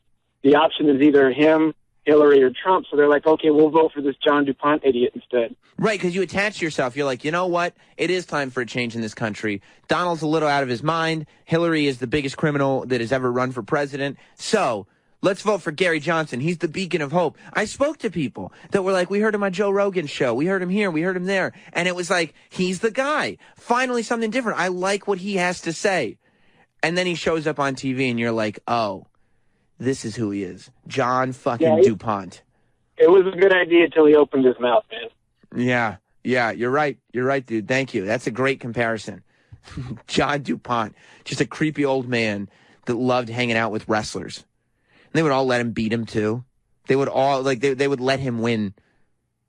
the option is either him, Hillary, or Trump. So they're like, okay, we'll vote for this John DuPont idiot instead. Right, because you attach yourself. You're like, you know what? It is time for a change in this country. Donald's a little out of his mind. Hillary is the biggest criminal that has ever run for president. So let's vote for Gary Johnson. He's the beacon of hope. I spoke to people that were like, we heard him on Joe Rogan's show. We heard him here. We heard him there. And it was like, he's the guy. Finally something different. I like what he has to say. And then he shows up on TV and you're like, oh, this is who he is. John fucking DuPont. It was a good idea until he opened his mouth, man. Yeah, you're right. You're right, dude. Thank you. That's a great comparison. John DuPont, just a creepy old man that loved hanging out with wrestlers. And they would all let him beat him, too. They would all, like, they would let him win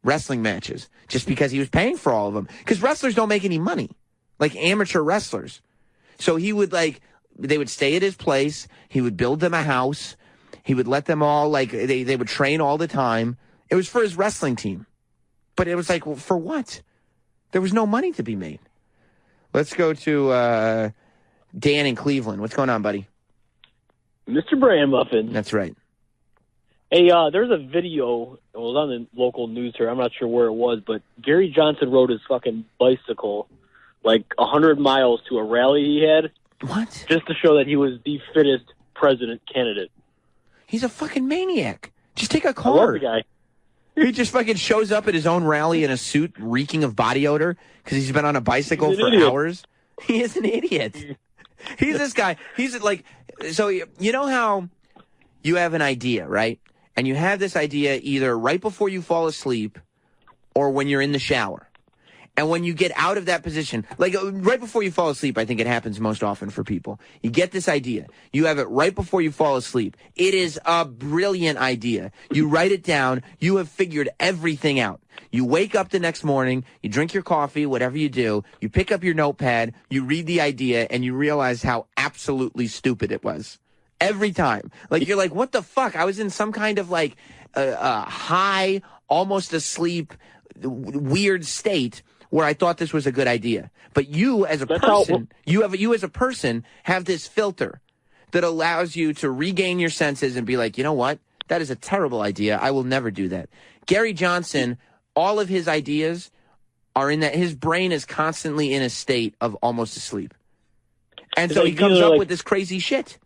wrestling matches just because he was paying for all of them. Because wrestlers don't make any money, like amateur wrestlers. So he would, like, they would stay at his place. He would build them a house. He would let them all, like, they would train all the time. It was for his wrestling team. But it was like, well, for what? There was no money to be made. Let's go to Dan in Cleveland. What's going on, buddy? Mr. Bran Muffin. That's right. Hey, there's a video. It was on the local news here. I'm not sure where it was, but Gary Johnson rode his fucking bicycle like 100 miles to a rally he had. What? Just to show that he was the fittest president candidate. He's a fucking maniac. Just take a I love car. the guy. He just fucking shows up at his own rally in a suit reeking of body odor because he's been on a bicycle He's an for idiot. hours. He is an idiot. He's this guy. He's like, so you know how you have an idea, right? And you have this idea either right before you fall asleep or when you're in the shower. And when you get out of that position, like right before you fall asleep, I think it happens most often for people. You get this idea. You have it right before you fall asleep. It is a brilliant idea. You write it down. You have figured everything out. You wake up the next morning, you drink your coffee, whatever you do, you pick up your notepad, you read the idea, and you realize how absolutely stupid it was. Every time. Like, you're like, what the fuck? I was in some kind of like high, almost asleep, weird state where I thought this was a good idea. But you as a person, you as a person have this filter that allows you to regain your senses and be like, you know what? That is a terrible idea. I will never do that. Gary Johnson, all of his ideas are in that his brain is constantly in a state of almost asleep. And so he comes up with this crazy shit.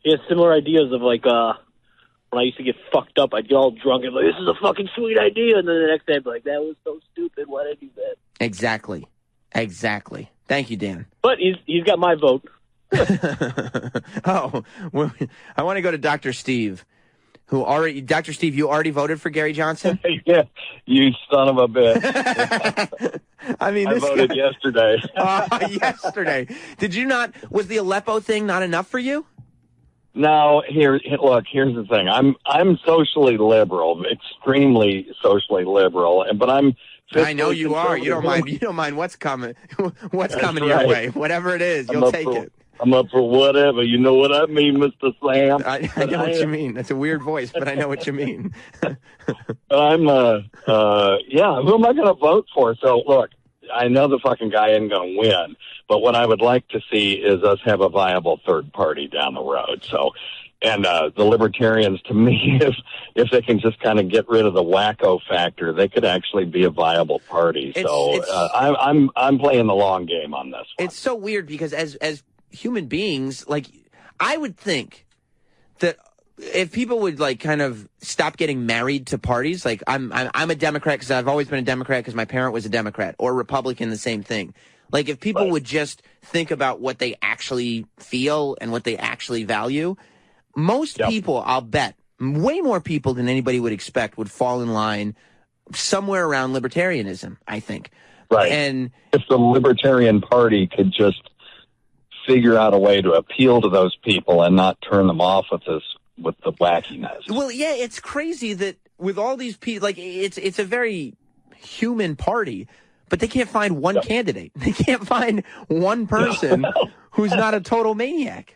He has similar ideas of like when I used to get fucked up, I'd get all drunk and like, this is a fucking sweet idea, and then the next day I'd be like, that was so stupid. Why did I do that? Exactly. Thank you, Dan. But he's got my vote. Oh, well, I want to go to Dr. Steve, Dr. Steve, you already voted for Gary Johnson? Yeah, you son of a bitch. I mean, I voted yesterday. Yesterday. Did you not, was the Aleppo thing not enough for you? No, look, here's the thing. I'm socially liberal, extremely socially liberal, but I'm. I know you are. You don't mind what's coming. What's coming your way. Whatever it is, you'll take it. I'm up for whatever. You know what I mean, Mr. Sam? I know what you mean. That's a weird voice, but I know what you mean. I'm, who am I going to vote for? So, look, I know the fucking guy isn't going to win, but what I would like to see is us have a viable third party down the road. So, and the Libertarians, to me, if they can just kind of get rid of the wacko factor, they could actually be a viable party. I'm playing the long game on this one. It's so weird because as human beings, like, I would think that if people would like kind of stop getting married to parties, like I'm a Democrat because I've always been a Democrat because my parent was a Democrat, or Republican, the same thing. Like if people would just think about what they actually feel and what they actually value, most people, I'll bet, way more people than anybody would expect would fall in line somewhere around libertarianism, I think. Right. And if the Libertarian Party could just figure out a way to appeal to those people and not turn them off with the wackiness. Well, yeah, it's crazy that with all these people, like it's a very human party, but they can't find one candidate. They can't find one person who's not a total maniac.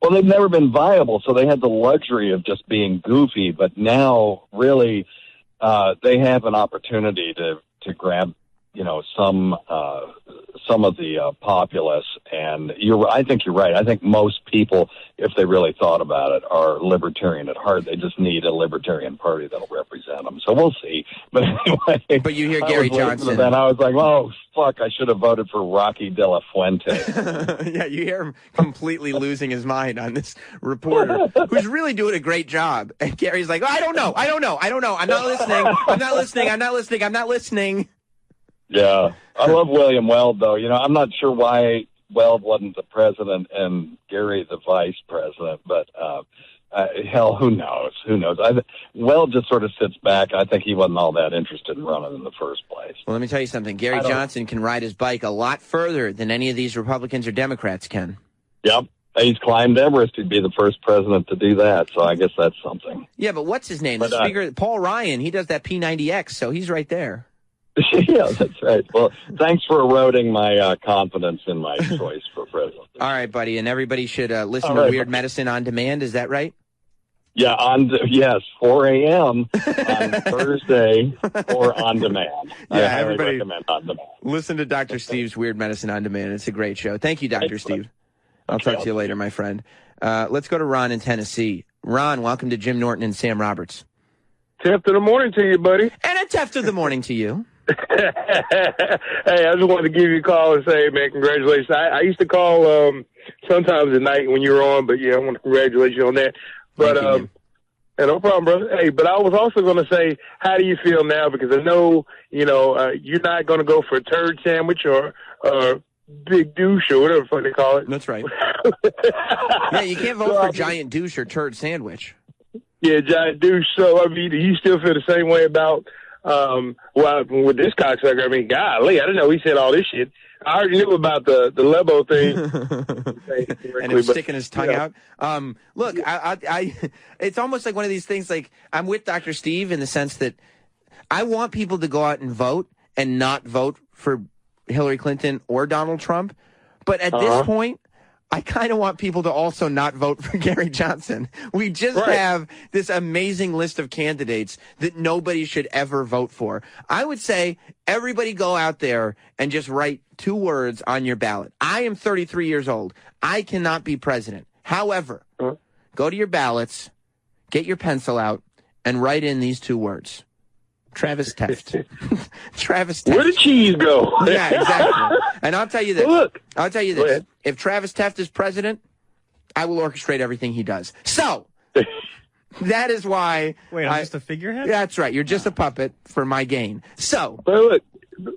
Well, they've never been viable, so they had the luxury of just being goofy. But now, really, they have an opportunity to grab, some of the populace. And I think you're right. I think most people, if they really thought about it, are libertarian at heart. They just need a Libertarian Party that'll represent them. So we'll see. But anyway, but you hear Gary Johnson, then I was like, oh fuck, I should have voted for Rocky De La Fuente. Yeah, you hear him completely losing his mind on this reporter who's really doing a great job. And Gary's like, oh, I don't know. I'm not listening. Yeah, I love William Weld, though. I'm not sure why Weld wasn't the president and Gary the vice president, but hell, who knows? Weld just sort of sits back. I think he wasn't all that interested in running in the first place. Well, let me tell you something. Gary Johnson can ride his bike a lot further than any of these Republicans or Democrats can. Yep. He's climbed Everest. He'd be the first president to do that, so I guess that's something. Yeah, but what's his name? The speaker, Paul Ryan, he does that P90X, so he's right there. Yeah, that's right. Well, thanks for eroding my confidence in my choice for president. All right, buddy, and everybody should listen to Weird Medicine on Demand. Is that right? Yeah, 4 a.m. on Thursday or on demand. I highly everybody recommend on demand. listen to Dr. Steve's Weird Medicine on Demand. It's a great show. Thank you, Dr. Steve. I'll talk to you later, my friend. Let's go to Ron in Tennessee. Ron, welcome to Jim Norton and Sam Roberts. Teft of the morning to you, buddy. And a teft of the morning to you. Hey, I just wanted to give you a call and say, man, congratulations. I used to call sometimes at night when you were on, but yeah, I want to congratulate you on that. But yeah, no problem, brother. Hey, but I was also going to say, how do you feel now? Because I know, you're not going to go for a turd sandwich or big douche or whatever the fuck they call it. That's right. Yeah, you can't vote for giant douche or turd sandwich. Yeah, giant douche. So, I mean, do you still feel the same way about, with this cocksucker? I mean, golly, I didn't know he said all this shit. I already knew about the Lebo thing. And him sticking his tongue out. Look, I it's almost like one of these things, like, I'm with Dr. Steve in the sense that I want people to go out and vote and not vote for Hillary Clinton or Donald Trump. But at this point, I kind of want people to also not vote for Gary Johnson. We just have this amazing list of candidates that nobody should ever vote for. I would say everybody go out there and just write 2 words on your ballot. I am 33 years old. I cannot be president. However, go to your ballots, get your pencil out, and write in these 2 words. Travis Teft. Travis Teft. Where did cheese go? Yeah, exactly. And I'll tell you this. Look. I'll tell you this. If Travis Teft is president, I will orchestrate everything he does. So, that is why... Wait, I'm just a figurehead? That's right. You're just a puppet for my gain. So... But look,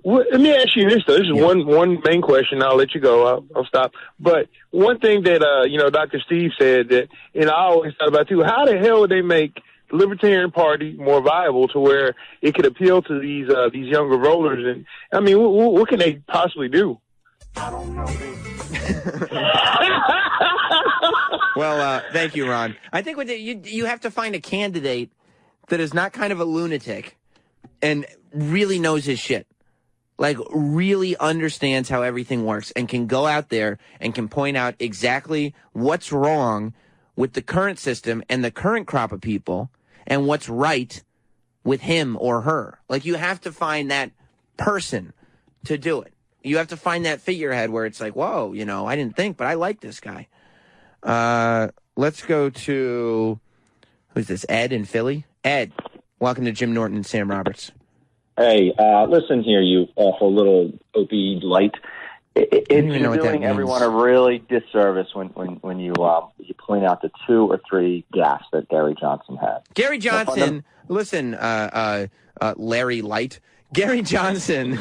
let me ask you this, though. This is one main question. I'll let you go. I'll stop. But one thing that, Dr. Steve said that, I always thought about, too, how the hell would they make the Libertarian Party more viable to where it could appeal to these younger voters? And, I mean, what can they possibly do? I don't know. Well, thank you, Ron. I think you have to find a candidate that is not kind of a lunatic and really knows his shit. Like, really understands how everything works and can go out there and can point out exactly what's wrong with the current system and the current crop of people and what's right with him or her. Like, you have to find that person to do it. You have to find that figurehead where it's like, whoa, I didn't think, but I like this guy. Let's go to, who's this, Ed in Philly? Ed, welcome to Jim Norton and Sam Roberts. Hey, listen here, you awful little opie light. You're doing everyone a really disservice when you point out the 2 or 3 gaffes that Gary Johnson had. Gary Johnson, listen, Larry Light. Gary Johnson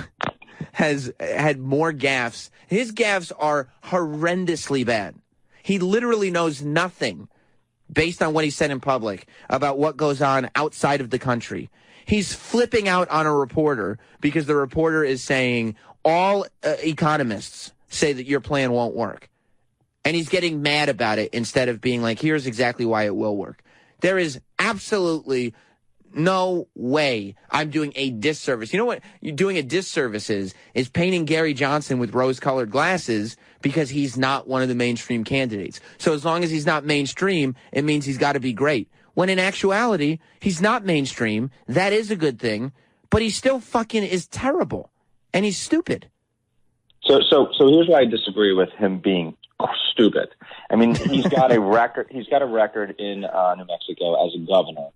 has had more gaffes. His gaffes are horrendously bad. He literally knows nothing based on what he said in public about what goes on outside of the country. He's flipping out on a reporter because the reporter is saying all economists say that your plan won't work. And he's getting mad about it instead of being like, here's exactly why it will work. There is absolutely no way I'm doing a disservice. You know what you're doing a disservice is painting Gary Johnson with rose-colored glasses because he's not one of the mainstream candidates. So as long as he's not mainstream, it means he's got to be great. When in actuality, he's not mainstream. That is a good thing, but he still fucking is terrible, and he's stupid. So here's why I disagree with him being stupid. I mean, he's got a record. He's got a record in New Mexico as a governor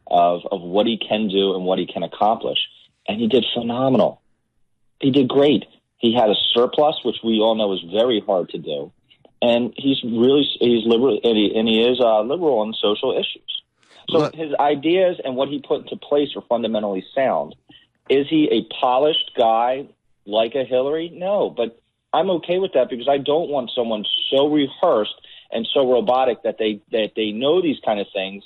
of what he can do and what he can accomplish, and he did phenomenal. He did great. He had a surplus, which we all know is very hard to do, and he's liberal, and he is liberal on social issues. So his ideas and what he put into place are fundamentally sound. Is he a polished guy like a Hillary? No, but I'm okay with that because I don't want someone so rehearsed and so robotic that they know these kind of things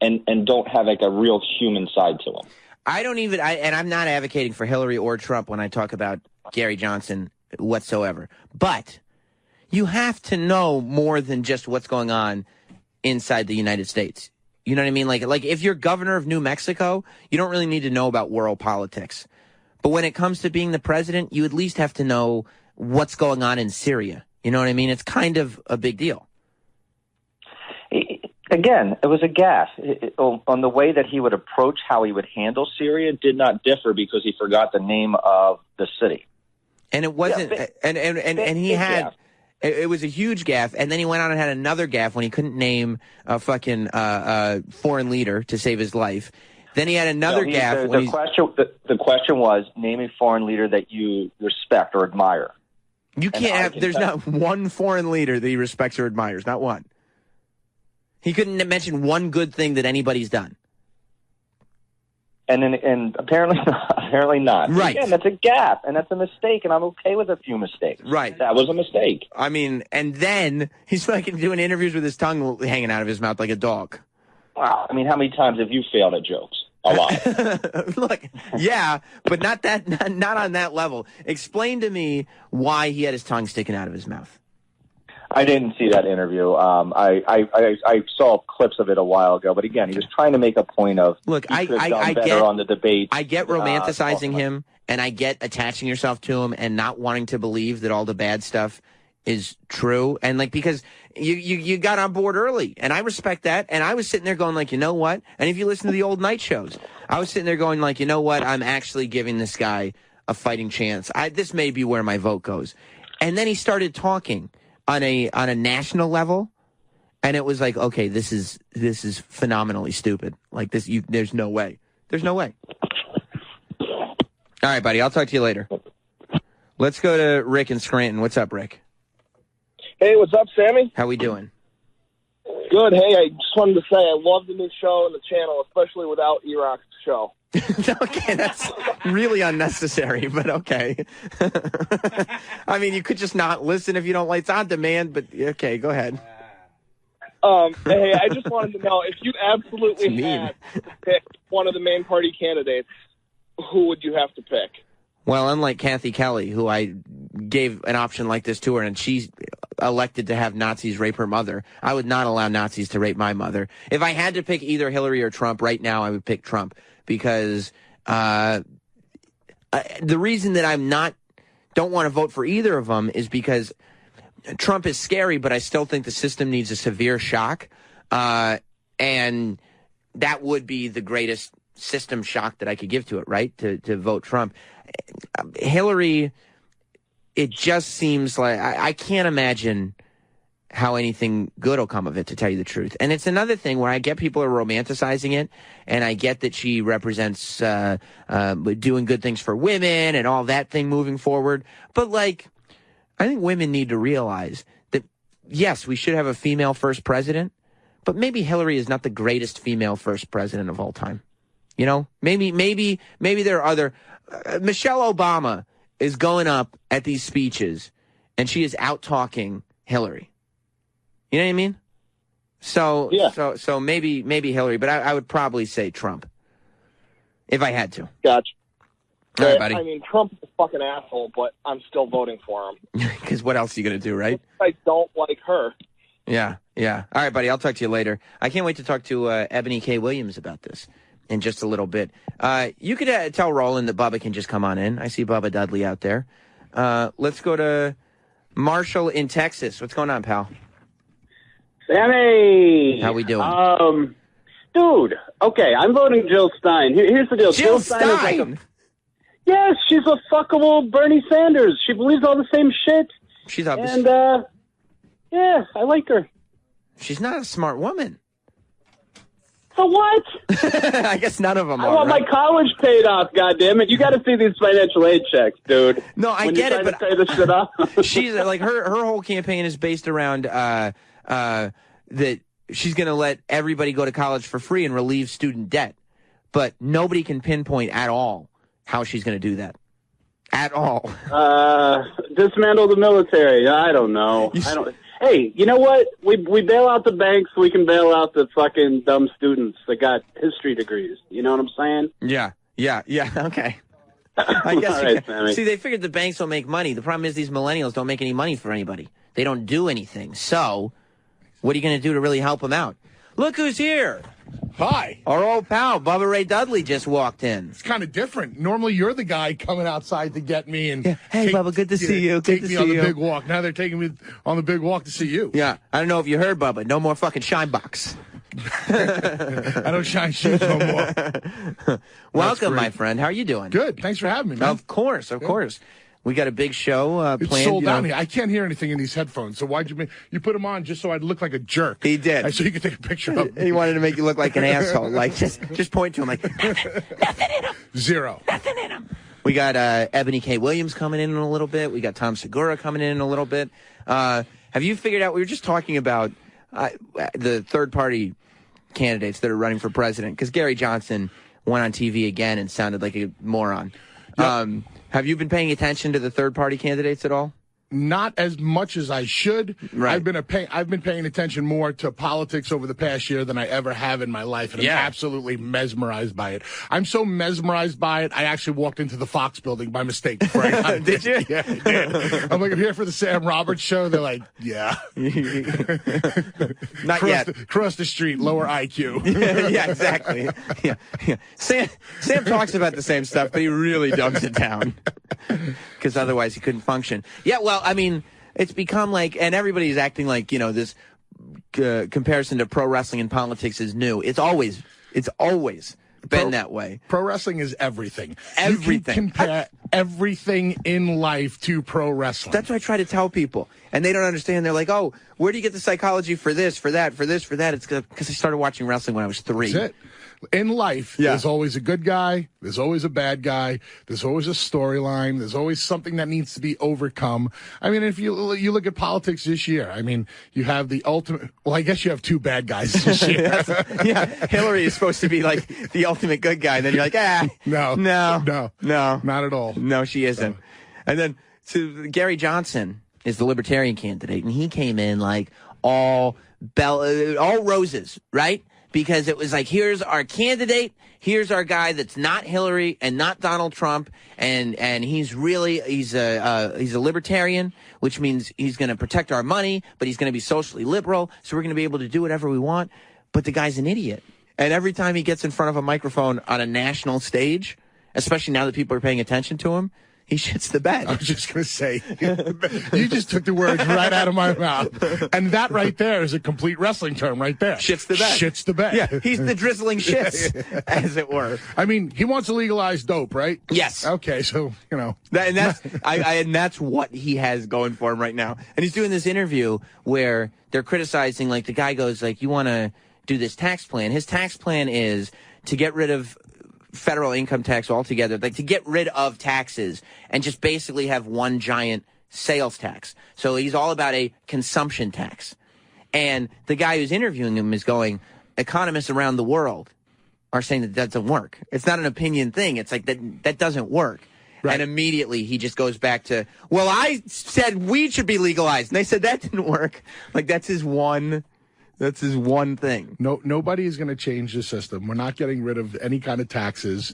and don't have like a real human side to them. And I'm not advocating for Hillary or Trump when I talk about Gary Johnson whatsoever. But you have to know more than just what's going on inside the United States. You know what I mean? Like if you're governor of New Mexico, you don't really need to know about world politics. But when it comes to being the president, you at least have to know what's going on in Syria. You know what I mean? It's kind of a big deal. Again, it was a gaffe. On the way that he would approach how he would handle Syria did not differ because he forgot the name of the city. And it wasn't, and he had, it was a huge gaffe, and then he went on and had another gaffe when he couldn't name a fucking foreign leader to save his life. Then he had another gaffe. The question was, name a foreign leader that you respect or admire. You can't have, there's not one foreign leader that he respects or admires, not one. He couldn't mention one good thing that anybody's done. And apparently not. Right. Again, that's a gaffe, and that's a mistake, and I'm okay with a few mistakes. Right. That was a mistake. I mean, and then he's fucking doing interviews with his tongue hanging out of his mouth like a dog. Wow. I mean, how many times have you failed at jokes? A lot. Look, yeah, but not on that level. Explain to me why he had his tongue sticking out of his mouth. I didn't see that interview. I saw clips of it a while ago, but again, he was trying to make a point of. Look, I get on the debate. I get romanticizing him, and I get attaching yourself to him, and not wanting to believe that all the bad stuff is true, and like because you got on board early, and I respect that. And I was sitting there going like, you know what? And if you listen to the old night shows, I was sitting there going like, you know what? I'm actually giving this guy a fighting chance. This may be where my vote goes. And then he started talking on a national level, and it was like, okay, this is phenomenally stupid. Like this, there's no way. There's no way. All right, buddy. I'll talk to you later. Let's go to Rick in Scranton. What's up, Rick? Hey, what's up, Sammy? How we doing? Good. Hey, I just wanted to say I love the new show and the channel, especially without E-Rock's show. Okay, that's really unnecessary, but okay. I mean, you could just not listen if you don't like it's on demand, but okay, go ahead. Hey, I just wanted to know if you absolutely had to pick one of the main party candidates, who would you have to pick? Well, unlike Kathy Kelly, who I gave an option like this to her, and she elected to have Nazis rape her mother, I would not allow Nazis to rape my mother. If I had to pick either Hillary or Trump right now, I would pick Trump, because the reason that don't want to vote for either of them is because Trump is scary, but I still think the system needs a severe shock, and that would be the greatest system shock that I could give to it, right? To vote Trump. Hillary, it just seems like I can't imagine how anything good will come of it, to tell you the truth. And it's another thing where I get people are romanticizing it, and I get that she represents doing good things for women and all that thing moving forward. But, like, I think women need to realize that, yes, we should have a female first president, but maybe Hillary is not the greatest female first president of all time. You know, maybe there are other. Michelle Obama is going up at these speeches, and she is out talking Hillary. You know what I mean? So yeah. So maybe Hillary, but I would probably say Trump if I had to. Gotcha. All right, buddy. I mean, Trump is a fucking asshole, but I'm still voting for him. Because what else are you going to do, right? I don't like her. Yeah. All right, buddy. I'll talk to you later. I can't wait to talk to Eboni K. Williams about this in just a little bit. You could tell Roland that Bubba can just come on in. I see Bubba Dudley out there. Let's go to Marshall in Texas. What's going on, pal? Sammy! How we doing? Dude, okay, I'm voting Jill Stein. Here's the deal. Jill Stein? Is like yes, she's a fuckable Bernie Sanders. She believes all the same shit. She's obvious. And, yeah, I like her. She's not a smart woman. So what? I guess none of them I are. want my college paid off, goddammit. You got to see these financial aid checks, dude. No, I when get you it, but pay this shit off. She's like her whole campaign is based around that she's going to let everybody go to college for free and relieve student debt, but nobody can pinpoint at all how she's going to do that. At all. Dismantle the military. I don't know. Hey, you know what? We bail out the banks. We can bail out the fucking dumb students that got history degrees. You know what I'm saying? Yeah. Okay. I guess. All right, Sammy. See, they figured the banks will make money. The problem is these millennials don't make any money for anybody. They don't do anything. So, what are you going to do to really help them out? Look who's here. Hi. Our old pal, Bubba Ray Dudley, just walked in. It's kind of different. Normally, you're the guy coming outside to get me. And Hey, Bubba, good to see you. Good Take to me see on the you. big walk. Now they're taking me on the big walk to see you. Yeah. I don't know if you heard, Bubba. No more fucking shine box. I don't shine shoes no more. Welcome, my friend. How are you doing? Good. Thanks for having me, man. Of course. We got a big show It's planned. sold out here. I can't hear anything in these headphones. So why'd you put them on just so I'd look like a jerk? He did. So you could take a picture of me. He wanted to make you look like an asshole. Like just point to him like nothing in him. Zero. Nothing in him. We got Eboni K. Williams coming in a little bit. We got Tom Segura coming in a little bit. Have you figured out? We were just talking about the third-party candidates that are running for president because Gary Johnson went on TV again and sounded like a moron. Yep. Have you been paying attention to the third-party candidates at all? Not as much as I should. Right. I've been paying attention more to politics over the past year than I ever have in my life, and I'm absolutely mesmerized by it. I'm so mesmerized by it, I actually walked into the Fox building by mistake. Before I got Did you? Yeah, I did. I'm like, I'm here for the Sam Roberts show. They're like, yeah. Not yet. Cross the street, lower IQ. Yeah, exactly. Yeah. Sam talks about the same stuff, but he really dumps it down because otherwise he couldn't function. Yeah, well, I mean, it's become like, and everybody's acting like, this comparison to pro wrestling and politics is new. It's always been that way. Pro wrestling is everything. Everything. You can compare everything in life to pro wrestling. That's what I try to tell people, and they don't understand. They're like, "Oh, where do you get the psychology for this, for that, for this, for that?" It's because I started watching wrestling when I was 3. That's it. In life, there's always a good guy, there's always a bad guy, there's always a storyline, there's always something that needs to be overcome. I mean, if you look at politics this year, I mean, you have the ultimate, well, I guess you have 2 bad guys this year. Hillary is supposed to be like the ultimate good guy, and then you're like, no, not at all. No, she isn't. And then, so Gary Johnson is the Libertarian candidate, and he came in like all roses, right? Because it was like, here's our candidate, here's our guy that's not Hillary and not Donald Trump, and he's a libertarian, which means he's going to protect our money, but he's going to be socially liberal, so we're going to be able to do whatever we want. But the guy's an idiot. And every time he gets in front of a microphone on a national stage, especially now that people are paying attention to him, he shits the bed. I was just going to say, you just took the words right out of my mouth. And that right there is a complete wrestling term right there. Shits the bed. Shits the bed. Yeah, he's the drizzling shits, as it were. I mean, he wants to legalize dope, right? Yes. Okay, so, and that's what he has going for him right now. And he's doing this interview where they're criticizing, like, the guy goes, like, you want to do this tax plan. His tax plan is to get rid of federal income tax altogether, like to get rid of taxes and just basically have one giant sales tax. So he's all about a consumption tax. And the guy who's interviewing him is going, economists around the world are saying that doesn't work. It's not an opinion thing. It's like that doesn't work. Right. And immediately he just goes back to, well, I said weed should be legalized. And they said that didn't work. Like that's his one thing. No, nobody is going to change the system. We're not getting rid of any kind of taxes.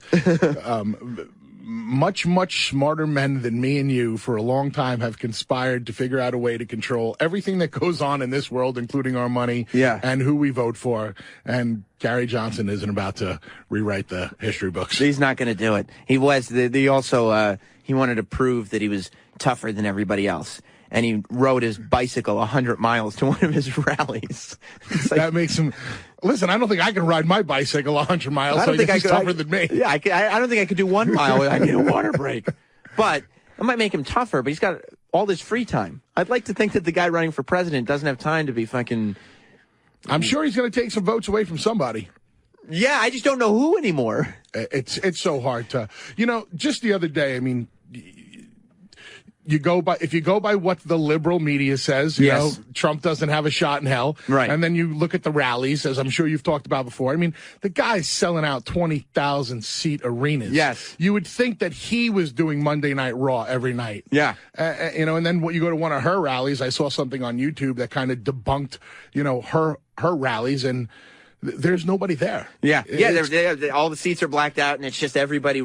Much smarter men than me and you for a long time have conspired to figure out a way to control everything that goes on in this world, including our money and who we vote for. And Gary Johnson isn't about to rewrite the history books. He's not going to do it. He wanted to prove that he was tougher than everybody else. And he rode his bicycle 100 miles to one of his rallies. That makes him... Listen, I don't think I can ride my bicycle 100 miles, so he's tougher than me. Yeah, I don't think I could do 1 mile without getting a water break. But it might make him tougher, but he's got all this free time. I'd like to think that the guy running for president doesn't have time to be fucking... I'm sure he's going to take some votes away from somebody. Yeah, I just don't know who anymore. It's so hard to... just the other day, I mean... If you go by what the liberal media says, you know, Trump doesn't have a shot in hell. Right. And then you look at the rallies, as I'm sure you've talked about before. I mean, the guy's selling out 20,000 seat arenas. Yes. You would think that he was doing Monday Night Raw every night. Yeah. And then when you go to one of her rallies, I saw something on YouTube that kind of debunked, her rallies, and there's nobody there. Yeah. All the seats are blacked out, and it's just everybody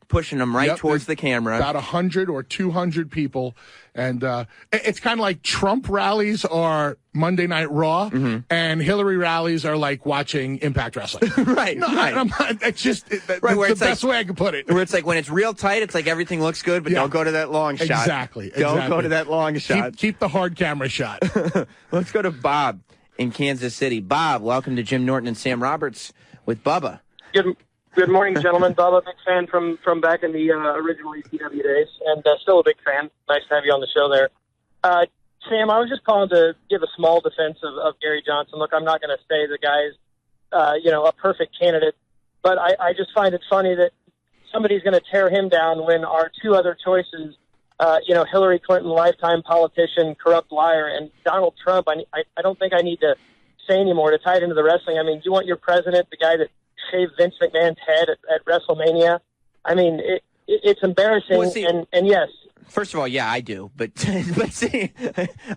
pushing them towards the camera. About 100 or 200 people. And it's kind of like Trump rallies are Monday Night Raw, and Hillary rallies are like watching Impact Wrestling. Right. It's just that's the best way I can put it. Where it's like when it's real tight, it's like everything looks good, but don't go to that long shot. Exactly. Don't go to that long shot. Keep the hard camera shot. Let's go to Bob in Kansas City. Bob, welcome to Jim Norton and Sam Roberts with Bubba. Good morning, gentlemen. Bubba, big fan from back in the original ECW days, and still a big fan. Nice to have you on the show there. Sam, I was just calling to give a small defense of Gary Johnson. Look, I'm not going to say the guy's, a perfect candidate, but I just find it funny that somebody's going to tear him down when our two other choices, Hillary Clinton, lifetime politician, corrupt liar, and Donald Trump. I don't think I need to say anymore to tie it into the wrestling. I mean, do you want your president, the guy that shaved Vince McMahon's head at WrestleMania? I mean, it's embarrassing. Well, see, and yes. First of all, yeah, I do. But see,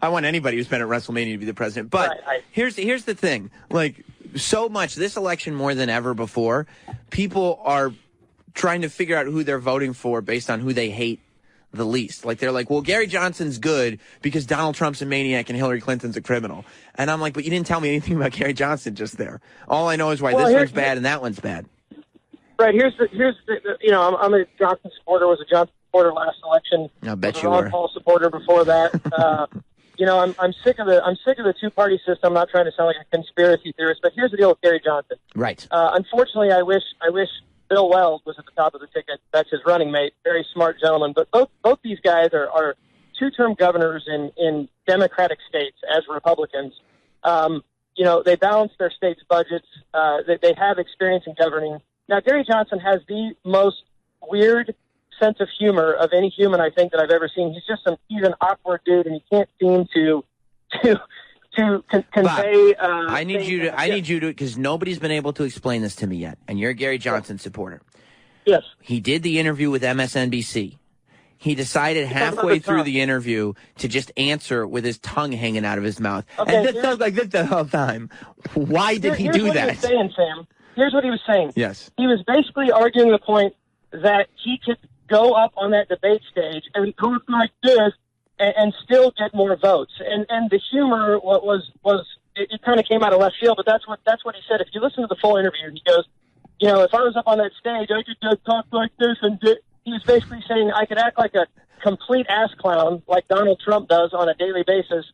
I want anybody who's been at WrestleMania to be the president. But here's the thing. Like, so much, this election more than ever before, people are trying to figure out who they're voting for based on who they hate the least. Like, they're like, well, Gary Johnson's good because Donald Trump's a maniac and Hillary Clinton's a criminal. And I'm like, but you didn't tell me anything about Gary Johnson just there. All I know is why this one's bad and that one's bad. Right, here's the I'm a Johnson supporter, was a Johnson supporter last election. I bet you were. Ron Paul supporter before that. I'm sick of the two-party system. I'm not trying to sound like a conspiracy theorist, but here's the deal with Gary Johnson. Right. Unfortunately, I wish Bill Weld was at the top of the ticket. That's his running mate. Very smart gentleman. But both these guys are two-term governors in Democratic states as Republicans. They balance their states' budgets. They have experience in governing. Now, Gary Johnson has the most weird sense of humor of any human I think that I've ever seen. He's an awkward dude, and he can't seem to convey. I need you to, because nobody's been able to explain this to me yet, and you're a Gary Johnson supporter. Yes. He did the interview with MSNBC. He decided halfway through the interview to just answer with his tongue hanging out of his mouth. Okay, and that sounds like this the whole time. Why did he do that? Here's what he was saying, Sam. Here's what he was saying. Yes. He was basically arguing the point that he could go up on that debate stage and talk like this and still get more votes. And the humor was it kind of came out of left field, but that's what he said. If you listen to the full interview, he goes, if I was up on that stage, I could just talk like this, and he was basically saying I could act like a complete ass clown like Donald Trump does on a daily basis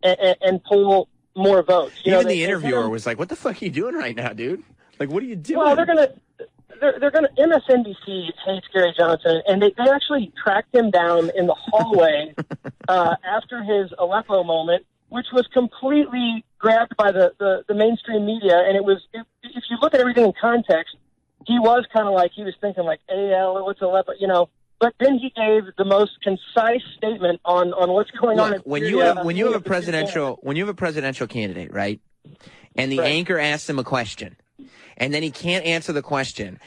and pull more votes. Even the interviewer was like, "What the fuck are you doing right now, dude? Like, what are you doing?" Well, they're gonna MSNBC hates Gary Johnson, and they actually tracked him down in the hallway after his Aleppo moment, which was completely grabbed by the mainstream media. And if you look at everything in context, he was kind of like, he was thinking like, what's Aleppo, But then he gave the most concise statement on what's going on. When you have a presidential candidate, right, and the anchor asks him a question, and then he can't answer the question.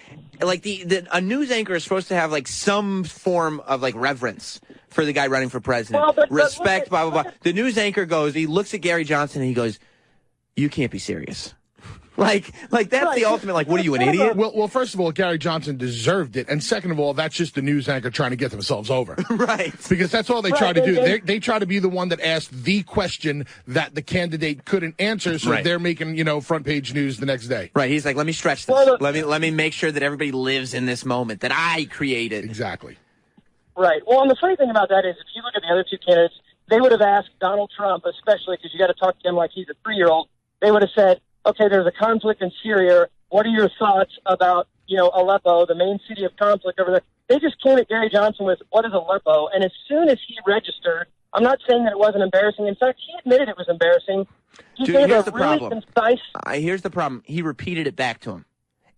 Like a news anchor is supposed to have like some form of like reverence for the guy running for president. Respect, blah, blah, blah. The news anchor he looks at Gary Johnson and he goes, "You can't be serious." Like that's the ultimate, like, what are you, an idiot? Well, first of all, Gary Johnson deserved it. And second of all, that's just the news anchor trying to get themselves over. Right. Because that's all they try to do. They try to be the one that asked the question that the candidate couldn't answer, so they're making, front page news the next day. Right. He's like, let me stretch this. Let me make sure that everybody lives in this moment that I created. Exactly. Right. Well, and the funny thing about that is if you look at the other two candidates, they would have asked Donald Trump, especially because you got to talk to him like he's a 3-year-old, they would have said, okay, there's a conflict in Syria. What are your thoughts about, Aleppo, the main city of conflict over there? They just came at Gary Johnson with, what is Aleppo? And as soon as he registered, I'm not saying that it wasn't embarrassing. In fact, he admitted it was embarrassing. Here's the problem. Here's the problem. He repeated it back to him.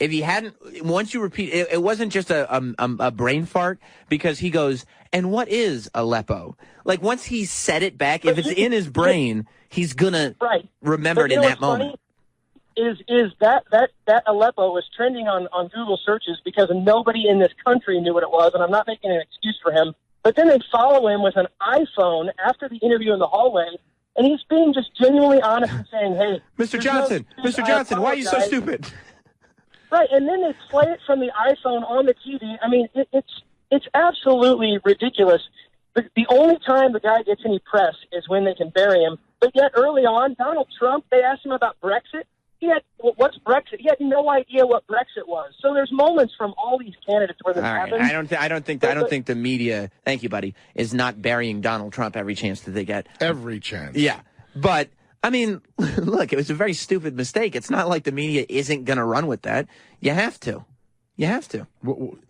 If he hadn't, once you repeat, it wasn't just a brain fart, because he goes, and what is Aleppo? Like, once he said it back, if it's in his brain, he's gonna remember it in that moment. Is that Aleppo was trending on Google searches because nobody in this country knew what it was, and I'm not making an excuse for him. But then they follow him with an iPhone after the interview in the hallway, and he's being just genuinely honest and saying, "Hey, Mr. Johnson, why are you so stupid?" Right, and then they play it from the iPhone on the TV. I mean, it's absolutely ridiculous. The only time the guy gets any press is when they can bury him. But yet early on, Donald Trump, they asked him about Brexit. What's Brexit? He had no idea what Brexit was. So there's moments from all these candidates where this happens. I don't think the media, thank you, buddy, is not burying Donald Trump every chance that they get. Every chance. Yeah, but I mean, look, it was a very stupid mistake. It's not like the media isn't going to run with that. You have to. You have to.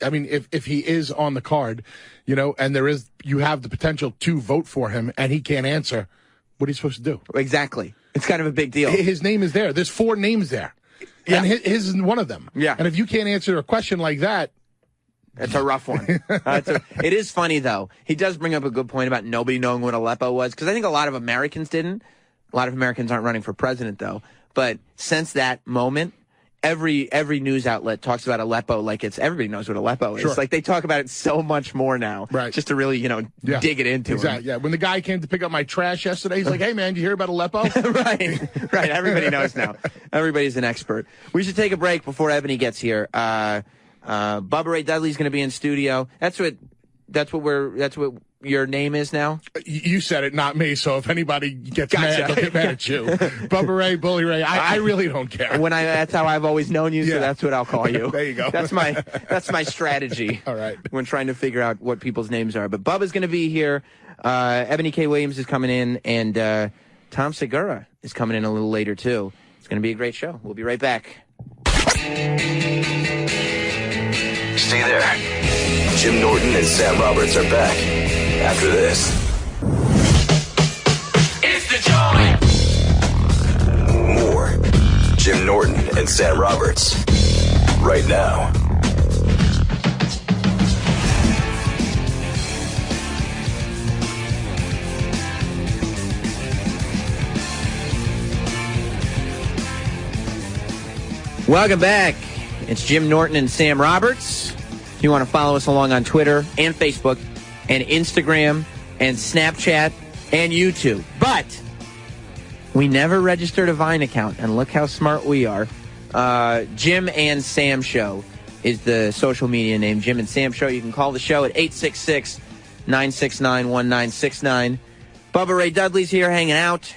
I mean, if he is on the card, and you have the potential to vote for him and he can't answer, what are you supposed to do? Exactly. It's kind of a big deal. His name is there. There's 4 names there. Yeah. And his is one of them. Yeah. And if you can't answer a question like that, it's a rough one. It is funny, though. He does bring up a good point about nobody knowing what Aleppo was, because I think a lot of Americans didn't. A lot of Americans aren't running for president, though. But since that moment, every news outlet talks about Aleppo like everybody knows what Aleppo is. Sure. Like they talk about it so much more now, right? Just to really, dig it into exactly. him. Yeah. When the guy came to pick up my trash yesterday, he's like, "Hey, man, did you hear about Aleppo?" Right. Everybody knows now. Everybody's an expert. We should take a break before Ebony gets here. Bubba Ray Dudley's going to be in studio. That's what your name is now? You said it, not me. So if anybody gets mad, they'll get mad at you. Bubba Ray, Bully Ray. I really don't care. That's how I've always known you, so that's what I'll call you. There you go. That's my strategy. All right. When trying to figure out what people's names are. But Bubba's going to be here. Ebony K. Williams is coming in, and Tom Segura is coming in a little later too. It's going to be a great show. We'll be right back. Stay there. Jim Norton and Sam Roberts are back after this. It's the joint. More Jim Norton and Sam Roberts right now. Welcome back. It's Jim Norton and Sam Roberts. If you want to follow us along on Twitter and Facebook and Instagram and Snapchat and YouTube. But we never registered a Vine account, and look how smart we are. Jim and Sam Show is the social media name, Jim and Sam Show. You can call the show at 866-969-1969. Bubba Ray Dudley's here hanging out,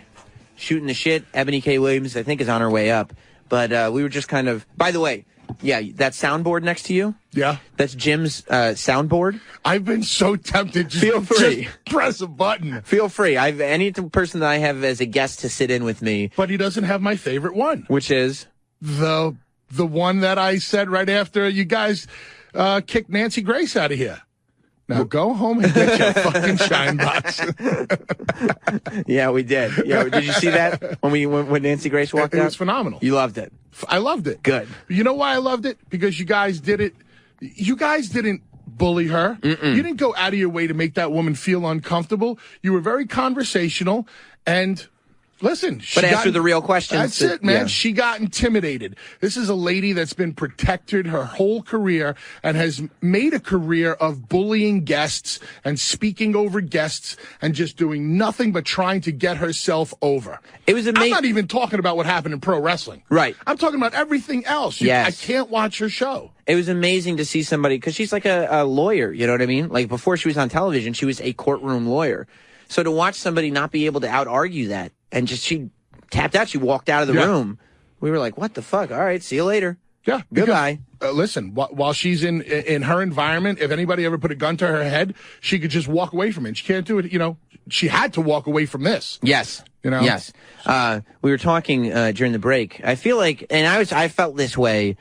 shooting the shit. Ebony K. Williams, I think, is on her way up. But we were just kind of... By the way, yeah, that soundboard next to you? Yeah. That's Jim's soundboard. I've been so tempted. Feel free. Just press a button. Feel free. Any person that I have as a guest to sit in with me. But he doesn't have my favorite one. Which is? The one that I said right after you guys kicked Nancy Grace out of here. Now go home and get your fucking shine box. Yeah, we did. Yeah, did you see that when Nancy Grace walked out? It was phenomenal. You loved it. I loved it. Good. You know why I loved it? Because you guys did it. You guys didn't bully her. Mm-mm. You didn't go out of your way to make that woman feel uncomfortable. You were very conversational and... Listen, but answer the real questions. That's it, man. Yeah. She got intimidated. This is a lady that's been protected her whole career and has made a career of bullying guests and speaking over guests and just doing nothing but trying to get herself over. It was amazing. I'm not even talking about what happened in pro wrestling. Right. I'm talking about everything else. Yes. I can't watch her show. It was amazing to see somebody, because she's like a lawyer, you know what I mean? Like before she was on television, she was a courtroom lawyer. So to watch somebody not be able to out-argue that, and she tapped out, she walked out of the room. We were like, what the fuck? All right, see you later. Yeah. Goodbye. Listen, while she's in her environment, if anybody ever put a gun to her head, she could just walk away from it. She can't do it, she had to walk away from this. Yes. Yes. We were talking during the break. I feel like, and I felt this way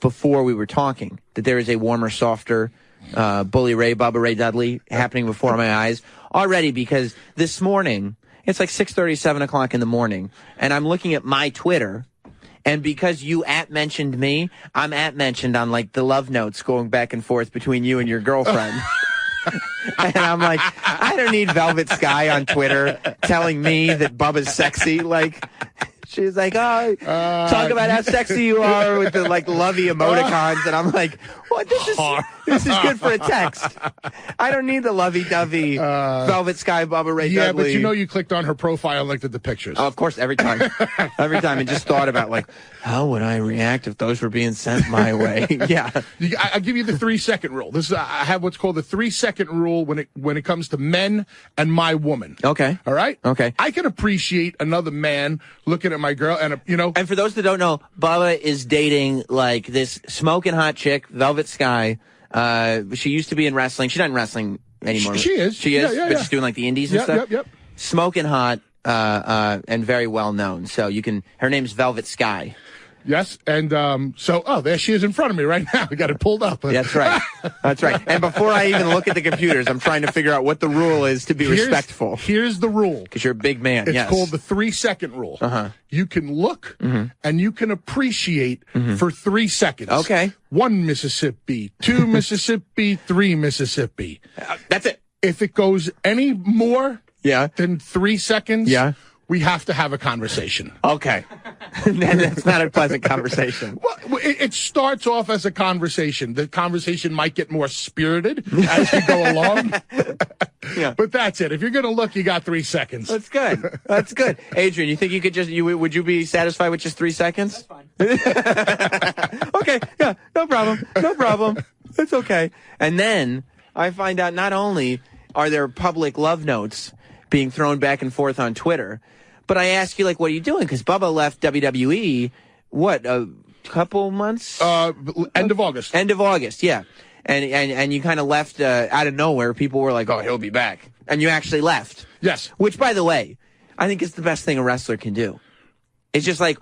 before we were talking, that there is a warmer, softer Bully Ray, Bubba Ray Dudley happening before my eyes already, because this morning, it's like 6:30, 7 o'clock in the morning, and I'm looking at my Twitter, and because you @mentioned me, I'm @mentioned on like the love notes going back and forth between you and your girlfriend. And I'm like, I don't need Velvet Sky on Twitter telling me that Bubba's sexy. Like, she's like, oh, talk about how sexy you are with the like lovey emoticons, and I'm like, what? This is good for a text. I don't need the lovey-dovey Velvet Sky Bubba Ray Dudley. Yeah, but you clicked on her profile and looked at the pictures. Oh, of course, every time, and just thought about like, how would I react if those were being sent my way? Yeah, I give you the 3-second rule. I have what's called the 3-second rule when it comes to men and my woman. Okay, all right, okay. I can appreciate another man looking at my girl, and And for those that don't know, Bubba is dating like this smoking hot chick, Velvet Sky. She used to be in wrestling. She's not in wrestling anymore. She is. She is, yeah, but she's doing like the indies and stuff. Yep. Smoking hot. and very well known. So you can. Her name's Velvet Sky. Yes, and there she is in front of me right now. We got it pulled up. That's right. That's right. And before I even look at the computers, I'm trying to figure out what the rule is to be respectful. Here's the rule. Because you're a big man. It's called the 3-second rule. You can look and you can appreciate for 3 seconds. Okay. 1 Mississippi, 2 Mississippi, 3 Mississippi. That's it. If it goes any more than 3 seconds, we have to have a conversation. Okay. That's not a pleasant conversation. Well, it starts off as a conversation. The conversation might get more spirited as we go along. But that's it. If you're going to look, you got 3 seconds. That's good. That's good. Adrian, you think you could just, would you be satisfied with just 3 seconds? That's fine. Okay. Yeah. No problem. No problem. It's okay. And then I find out not only are there public love notes being thrown back and forth on Twitter, but I ask you, like, what are you doing? Because Bubba left WWE, a couple months? End of August. End of August, yeah. And you kind of left out of nowhere. People were like, oh, he'll be back. And you actually left. Yes. Which, by the way, I think is the best thing a wrestler can do. It's just like,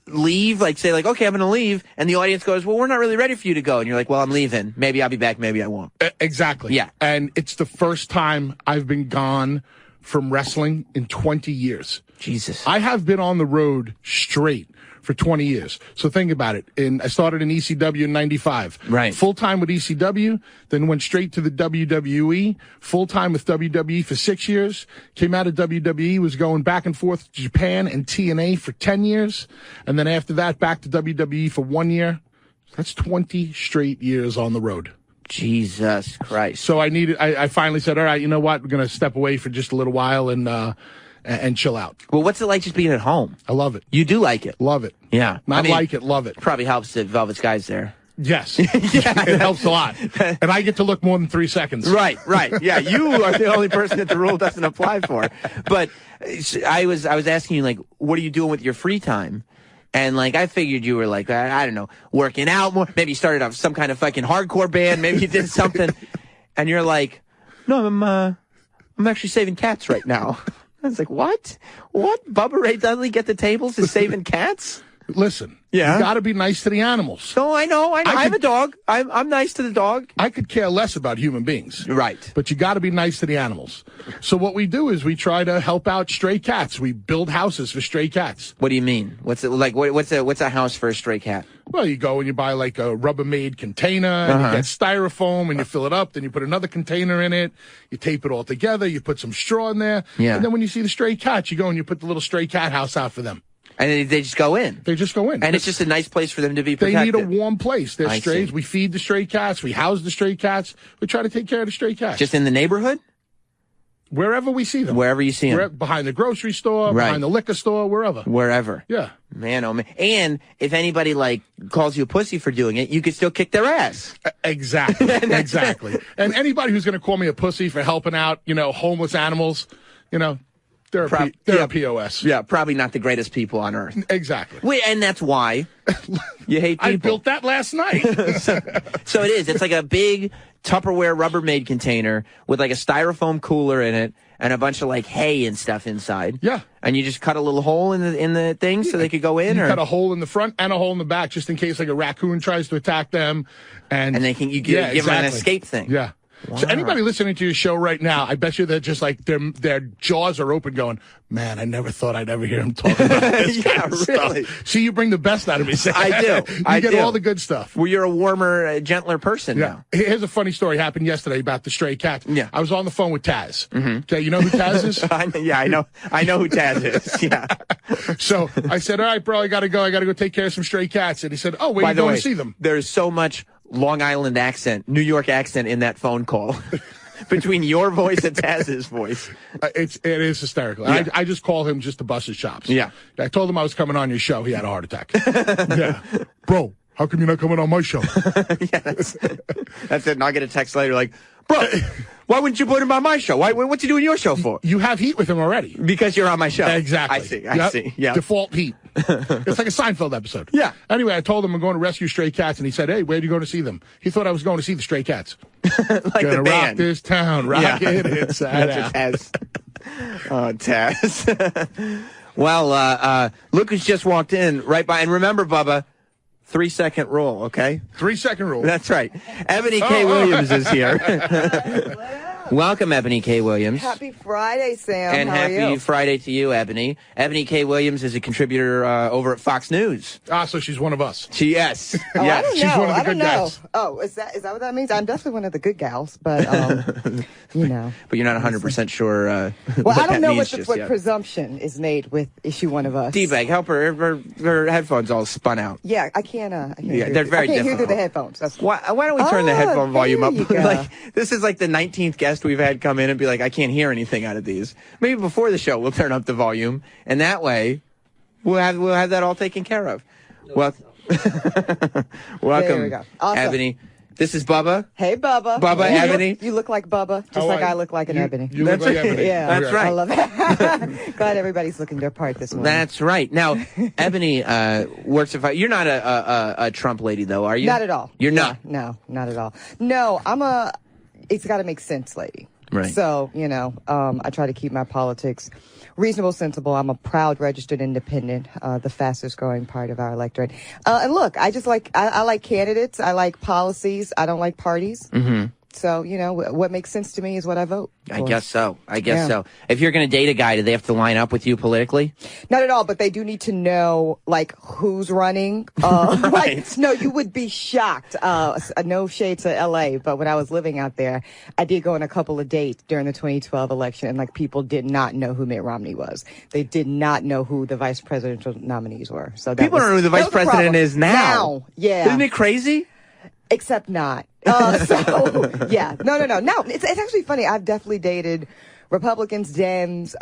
leave, like say like, okay, I'm going to leave. And the audience goes, well, we're not really ready for you to go. And you're like, well, I'm leaving. Maybe I'll be back. Maybe I won't. Exactly. Yeah. And it's the first time I've been gone from wrestling in 20 years. Jesus. I have been on the road straight for 20 years. So think about it. I started in ECW in 95. Right. Full-time with ECW, then went straight to the WWE, full-time with WWE for 6 years, came out of WWE, was going back and forth to Japan and TNA for 10 years, and then after that, back to WWE for 1 year. That's 20 straight years on the road. Jesus Christ. So I finally said, all right, you know what? We're going to step away for just a little while and chill out. Well, what's it like just being at home? I love it. You do like it? Love it. Yeah. Like it, love it. Probably helps that Velvet Sky's there. Yes. It helps a lot. And I get to look more than 3 seconds. Right. Yeah, you are the only person that the rule doesn't apply for. But I was asking you, like, what are you doing with your free time? And, like, I figured you were, like, I don't know, working out more. Maybe you started off some kind of fucking hardcore band. Maybe you did something. And you're like, no, I'm actually saving cats right now. I was like, what? What? Bubba Ray Dudley get the tables is saving cats? Listen, yeah. You got to be nice to the animals. No, I know. I have a dog. I'm nice to the dog. I could care less about human beings. Right. But you got to be nice to the animals. So what we do is we try to help out stray cats. We build houses for stray cats. What do you mean? What's it like? What's a house for a stray cat? Well, you go and you buy like a Rubbermaid container, and you get styrofoam, and you fill it up. Then you put another container in it. You tape it all together. You put some straw in there. Yeah. And then when you see the stray cats, you go and you put the little stray cat house out for them. And they just go in. They just go in. And it's just a nice place for them to be protected. They need a warm place. They're strays. See. We feed the stray cats. We house the stray cats. We try to take care of the stray cats. Just in the neighborhood? Wherever we see them. Wherever you see them. Behind the grocery store, behind the liquor store, wherever. Wherever. Yeah. Man, oh man. And if anybody, like, calls you a pussy for doing it, you could still kick their ass. Exactly. Exactly. And anybody who's going to call me a pussy for helping out, homeless animals, they're a POS. Yeah, probably not the greatest people on earth. Exactly. And that's why you hate people. I built that last night. So it is. It's like a big Tupperware Rubbermaid container with like a styrofoam cooler in it and a bunch of like hay and stuff inside. Yeah. And you just cut a little hole in the thing so they could go in. You cut a hole in the front and a hole in the back just in case like a raccoon tries to attack them. And you give them an escape thing. Yeah. Wow. So anybody listening to your show right now, I bet you they're just like their jaws are open going, man, I never thought I'd ever hear him talk about this kind of really. stuff. See, you bring the best out of me. I do. You get all the good stuff. Well, you're a warmer, gentler person now. Here's a funny story happened yesterday about the stray cats. Yeah. I was on the phone with Taz. Mm-hmm. Okay, you know who Taz is? I know who Taz is. Yeah. So I said, all right, bro, I got to go take care of some stray cats. And he said, oh, where are you going to see them? There's so much Long Island accent, New York accent in that phone call. Between your voice and Taz's voice. It is hysterical. Yeah. I just call him just to bust his chops. Yeah. I told him I was coming on your show. He had a heart attack. Yeah. Bro, how come you're not coming on my show? Yeah, that's it. And I'll get a text later like, bro, why wouldn't you put him on my show? What's he doing your show for? You have heat with him already. Because you're on my show. Exactly. I see. Yeah. Default heat. It's like a Seinfeld episode. Yeah. Anyway, I told him I'm going to rescue stray cats, and he said, hey, where are you going to see them? He thought I was going to see the stray cats. Like Gonna the band. rock this town. Rock it inside out. Oh, Taz. Well, Lucas just walked in right by, and remember, Bubba, 3-second rule, okay? 3-second rule. That's right. Ebony K. Williams is here. Welcome, Ebony K. Williams. Happy Friday, Sam. And How are happy you? Friday to you, Ebony. Ebony K. Williams is a contributor over at Fox News. So she's one of us. Yes. Oh, yes. I don't She's know. one of the I don't good know. guys. Oh, is that what that means? I'm definitely one of the good gals, but you know. But you're not 100% sure Well, what I don't that know means what just yet. presumption is made with is she one of us? D-Bag, help her. Her headphones all spun out. Yeah, I can't. Yeah, they're very I can't hear difficult. through the headphones. That's Why don't we turn the headphone volume up? there you go. Like, this is like the 19th guest we've had come in and be like, I can't hear anything out of these. Maybe before the show we'll turn up the volume, and that way we'll have that all taken care of. Well, welcome, There we go. Awesome. Ebony. This is Bubba. Hey, Bubba. Bubba, you Ebony. Look, you look like Bubba, just How like are I you? look like an Ebony. You look like Ebony. Yeah, That's right. I love it. Glad everybody's looking their part this morning. That's right. Now, Ebony works at. You're not a Trump lady, though, are you? Not at all. You're not. No, not at all. No, I'm a. It's got to make sense, lady. Right. So I try to keep my politics reasonable, sensible. I'm a proud registered independent, the fastest growing part of our electorate. And look, I just like I like candidates. I like policies. I don't like parties. Mm-hmm. So what makes sense to me is what I vote for. I guess so. Yeah. So. If you're going to date a guy, do they have to line up with you politically? Not at all, but they do need to know like who's running. Right. Like, no, you would be shocked. No shade to LA, but when I was living out there, I did go on a couple of dates during the 2012 election, and like people did not know who Mitt Romney was. They did not know who the vice presidential nominees were. So People don't know who the vice president is now. Now, yeah. Isn't it crazy? Except not. So, yeah. No. It's actually funny. I've definitely dated Republicans, Dems,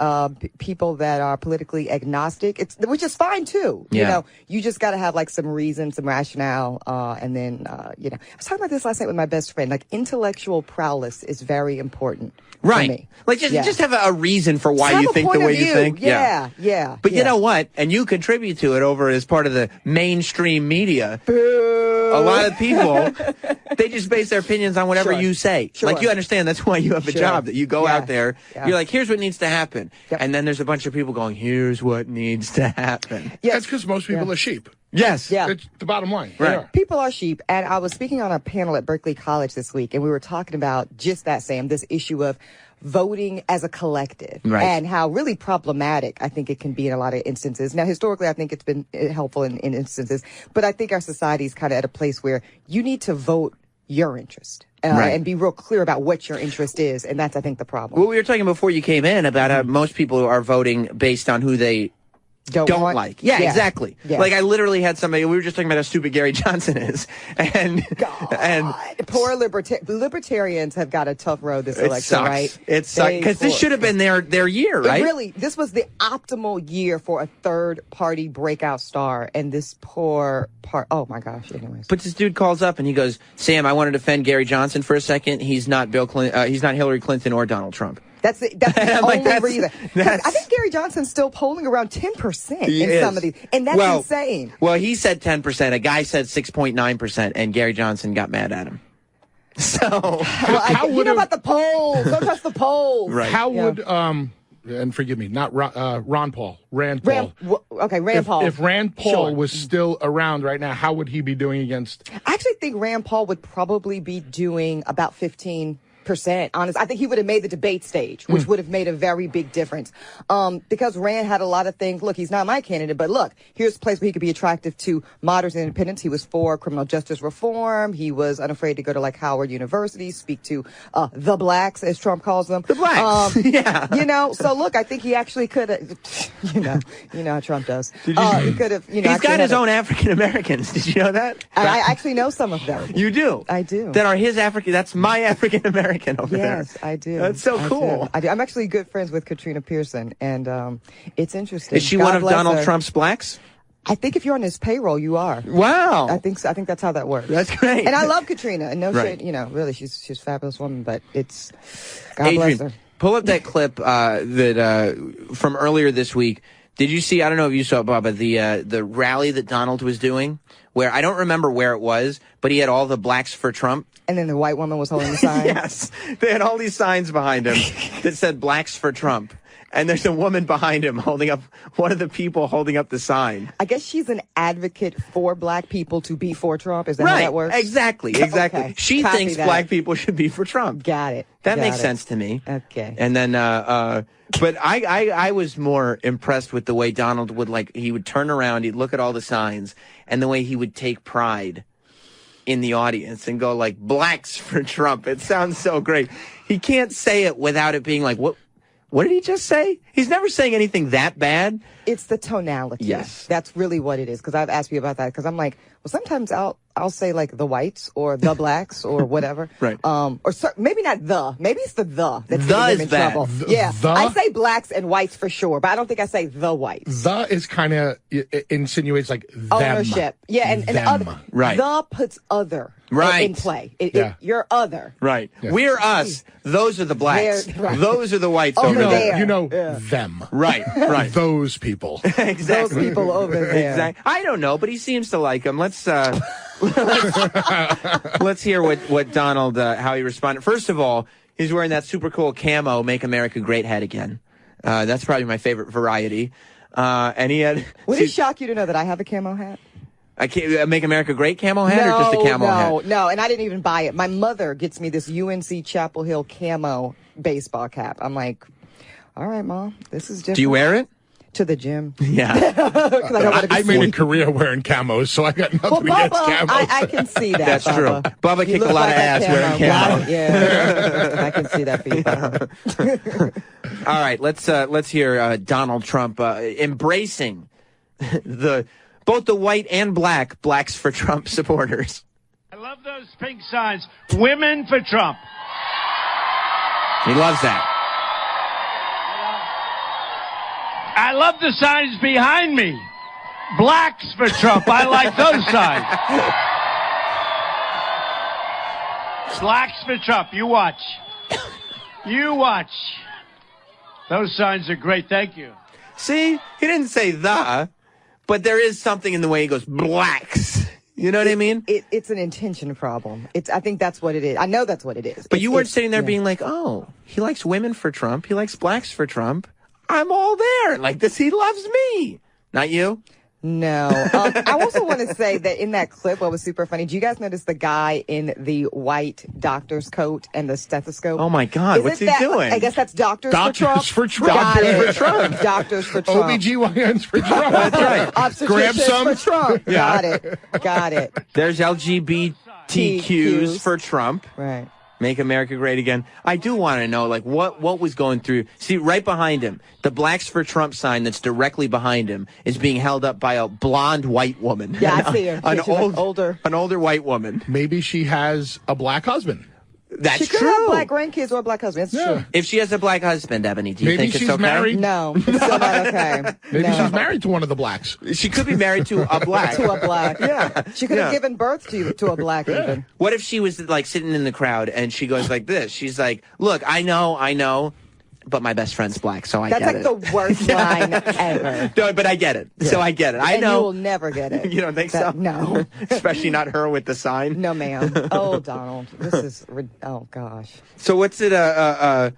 people that are politically agnostic, which is fine, too. Yeah. You know, you just got to have, like, some reason, some rationale, and then, I was talking about this last night with my best friend. Like, intellectual prowess is very important for me. Like, just have a reason for why Have you a think the point way of you view. think. Yeah. But you know what? And you contribute to it over as part of the mainstream media. A lot of people, they just base their opinions on whatever you say. Sure. Like, you understand that's why you have a job, that you go out there, Yeah. you're like, here's what needs to happen. And then there's a bunch of people going, here's what needs to happen. That's because most people are sheep. Yes. Yeah. It's the bottom line. Right. They are. People are sheep. And I was speaking on a panel at Berkeley College this week, and we were talking about just that, Sam, this issue of voting as a collective, Right. and how really problematic I think it can be in a lot of instances. Now, historically, I think it's been helpful in instances, but I think our society is kind of at a place where you need to vote your interest and be real clear about what your interest is, and that's, I think, the problem. Well, we were talking before you came in about how most people are voting based on who they don't like. Yeah, exactly. Yeah. Like, I literally had somebody, we were just talking about how stupid Gary Johnson is. And Poor libertarians have got a tough road this election, sucks. right? It sucks. Because this should have been their year, right? This was the optimal year for a third party breakout star, and this poor part. Oh my gosh! Anyways, But this dude calls up and he goes, Sam, I want to defend Gary Johnson for a second. He's not Bill Clinton. He's not Hillary Clinton or Donald Trump. that's the I'm like, only reason. 'Cause I think Gary Johnson's still polling around 10% He in is. some of these, and that's insane. Well, he said 10%. A guy said 6.9%, and Gary Johnson got mad at him. So, You know about the polls? Don't touch the polls. Right. How would and forgive me, not Rand Paul. Rand Paul. Rand Paul. If Rand Paul Sure. was still around right now, how would he be doing against? I actually think Rand Paul would probably be doing about 15%. Honest, I think he would have made the debate stage, which would have made a very big difference. Because Rand had a lot of things. Look, he's not my candidate, but look, here's a place where he could be attractive to moderates and independents. He was for criminal justice reform. He was unafraid to go to like Howard University, speak to the blacks, as Trump calls them. The blacks, yeah. So look, I think he actually could have. You know how Trump does. He could have. he's got his own African Americans. Did you know that? I actually know some of them. You do? I do. That are his African. That's my African American over there. Yes, I do. That's so cool. I do. I'm actually good friends with Katrina Pearson, and it's interesting. Is she one of Donald Trump's blacks? I think if you're on his payroll, you are. Wow. I think so. I think that's how that works. That's great. And I love Katrina. And no Right. shade, really, she's a fabulous woman, but it's God Adrian, bless her. pull up that clip from earlier this week. Did you see? I don't know if you saw it, Bubba, the rally that Donald was doing, where I don't remember where it was, but he had all the blacks for Trump. And then the white woman was holding the sign. Yes, they had all these signs behind him that said "Blacks for Trump," and there's a woman behind him holding up, one of the people holding up the sign. I guess she's an advocate for black people to be for Trump. Is that how that works? Exactly. Okay. She Copy thinks that. black people should be for Trump. Got it. That Got makes it. sense to me. Okay. And then, but I was more impressed with the way Donald would he would turn around, he'd look at all the signs, and the way he would take pride in the audience and go like, blacks for Trump. It sounds so great. He can't say it without it being like, what did he just say? He's never saying anything that bad. It's the tonality. Yes. That's really what it is. Because I've asked you about that. Because I'm like, well, sometimes I'll say like the whites or the blacks or whatever. Right. Maybe not the. Maybe it's the that's The getting is them in bad. trouble. The- Yeah. the? I say blacks and whites for sure, but I don't think I say the whites. The is kind of insinuates like them. Ownership. Yeah, and them. other. Right. The puts other Right. in play. Yeah. You're other. Right. We're us. Those are the blacks. They're- right. Those are the whites Over over there. there. You know Yeah. them. Right. Right. Those people. Exactly. Those people over there. Exactly. I don't know, but he seems to like him. Let's hear what Donald how he responded. First of all, he's wearing that super cool camo "Make America Great" hat again. That's probably my favorite variety. And he had. Would it shock you to know that I have a camo hat? I can't Make America Great camo hat or just a camo hat? No, and I didn't even buy it. My mother gets me this UNC Chapel Hill camo baseball cap. I'm like, all right, Mom, this is different. Do you wear it? To the gym. Yeah. I made a career wearing camos, so I got nothing against camos. I can see that. That's Bubba. true. Bubba You kicked a look lot like of ass wearing camo. Yeah, I can see that for you, Bubba. All right, let's hear Donald Trump embracing both the white and blacks for Trump supporters. I love those pink signs. Women for Trump. He loves that. I love the signs behind me. Blacks for Trump. I like those signs. Blacks for Trump. You watch. You watch. Those signs are great. Thank you. See, he didn't say but there is something in the way he goes, blacks. You know what I mean? It's an intention problem. I think that's what it is. I know that's what it is. But you weren't sitting there being like, oh, he likes women for Trump. He likes blacks for Trump. I'm all there. Like this, he loves me. Not you? No. I also want to say that in that clip, what was super funny, do you guys notice the guy in the white doctor's coat and the stethoscope? Oh, my God. What's he doing? I guess that's doctors for Trump. Doctors for Trump. Doctors for Trump. OBGYNs for Trump. That's right. Grab some. for Trump. Yeah. Got it. There's LGBTQs for Trump. Right. Make America Great Again. I do want to know, like, what was going through. See, right behind him, the Blacks for Trump sign that's directly behind him is being held up by a blonde white woman. Yeah, I see her. An She's older. An older white woman. Maybe she has a black husband. That's she could true. have black grandkids or a black husband. That's true. If she has a black husband, Ebony, do you Maybe think it's she's okay? married? No, it's still not okay. Maybe No. she's married to one of the blacks. She could be married to a black. To a black. Yeah. She could have Yeah. given birth to a black even. What if she was like sitting in the crowd and she goes like this? She's like, "Look, I know, but my best friend's black, so I That's get like it." the worst line ever. No, but I get it. So I get it. I And know. you will never get it. You don't think so? No. Especially not her with the sign. No, ma'am. Oh, Donald. This is, oh, gosh. So what's it, do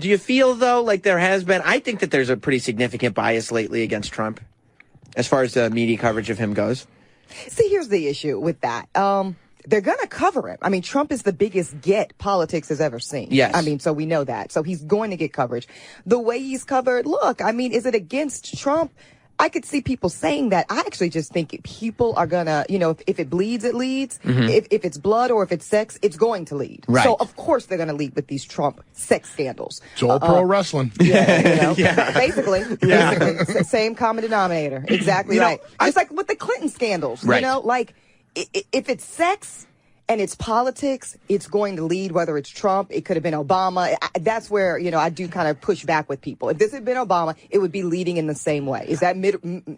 you feel, though, like there has been, I think that there's a pretty significant bias lately against Trump, as far as the media coverage of him goes? See, here's the issue with that. They're going to cover him. I mean, Trump is the biggest get politics has ever seen. Yes. I mean, so we know that. So he's going to get coverage. The way he's covered, look, I mean, is it against Trump? I could see people saying that. I actually just think people are going to, if it bleeds, it leads. Mhm. If it's blood or if it's sex, it's going to lead. Right. So, of course, they're going to lead with these Trump sex scandals. It's all pro wrestling. Yeah, Yeah. basically. Yeah. Basically, same common denominator. Exactly right. Just like with the Clinton scandals, Right. like if it's sex and it's politics, it's going to lead, whether it's Trump, it could have been Obama. That's where, I do kind of push back with people. If this had been Obama, it would be leading in the same way. Is that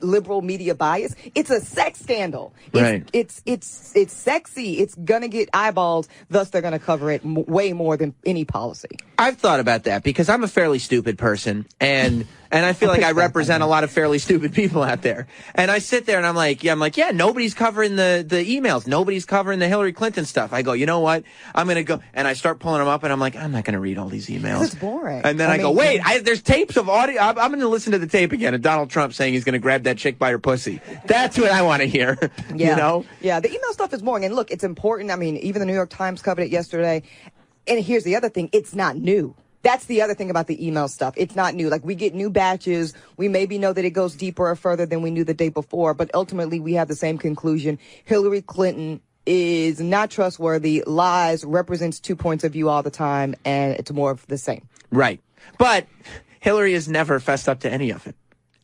liberal media bias? It's a sex scandal. Right. It's sexy. It's going to get eyeballs. Thus, they're going to cover it way more than any policy. I've thought about that because I'm a fairly stupid person, and And I feel like I represent a lot of fairly stupid people out there. And I sit there and I'm like, yeah, nobody's covering the emails. Nobody's covering the Hillary Clinton stuff. I go, you know what? I'm going to go. And I start pulling them up and I'm like, I'm not going to read all these emails. It's boring. And then I go, wait, there's tapes of audio. I'm going to listen to the tape again of Donald Trump saying he's going to grab that chick by her pussy. That's what I want to hear. Yeah. You know? Yeah, the email stuff is boring. And look, it's important. I mean, even the New York Times covered it yesterday. And here's the other thing. It's not new. That's the other thing about the email stuff. It's not new. Like, we get new batches. We maybe know that it goes deeper or further than we knew the day before, but ultimately we have the same conclusion. Hillary Clinton is not trustworthy, lies, represents 2 points of view all the time, and it's more of the same. Right. But Hillary has never fessed up to any of it.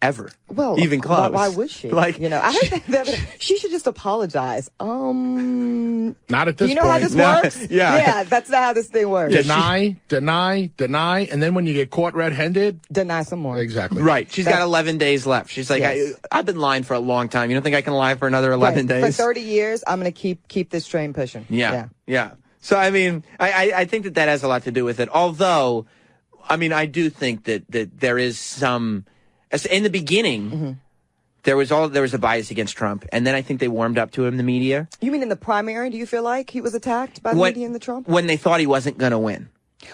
Ever. Well, even close. Why would she? Like, you know, I heard that she should just apologize. Not at this point. You know how this works? Yeah, that's not how this thing works. Deny, and then when you get caught red-handed, deny some more. Exactly. Right. She's got 11 days left. She's like, Yes. I've been lying for a long time. You don't think I can lie for another 11 days? For 30 years, I'm going to keep this train pushing. Yeah. So, I mean, I think that has a lot to do with it. Although, I mean, I do think that there is some... In the beginning, there was a bias against Trump, and then I think they warmed up to him, the media. You mean in the primary? Do you feel like he was attacked by the media and the Trump? When they thought he wasn't going to win.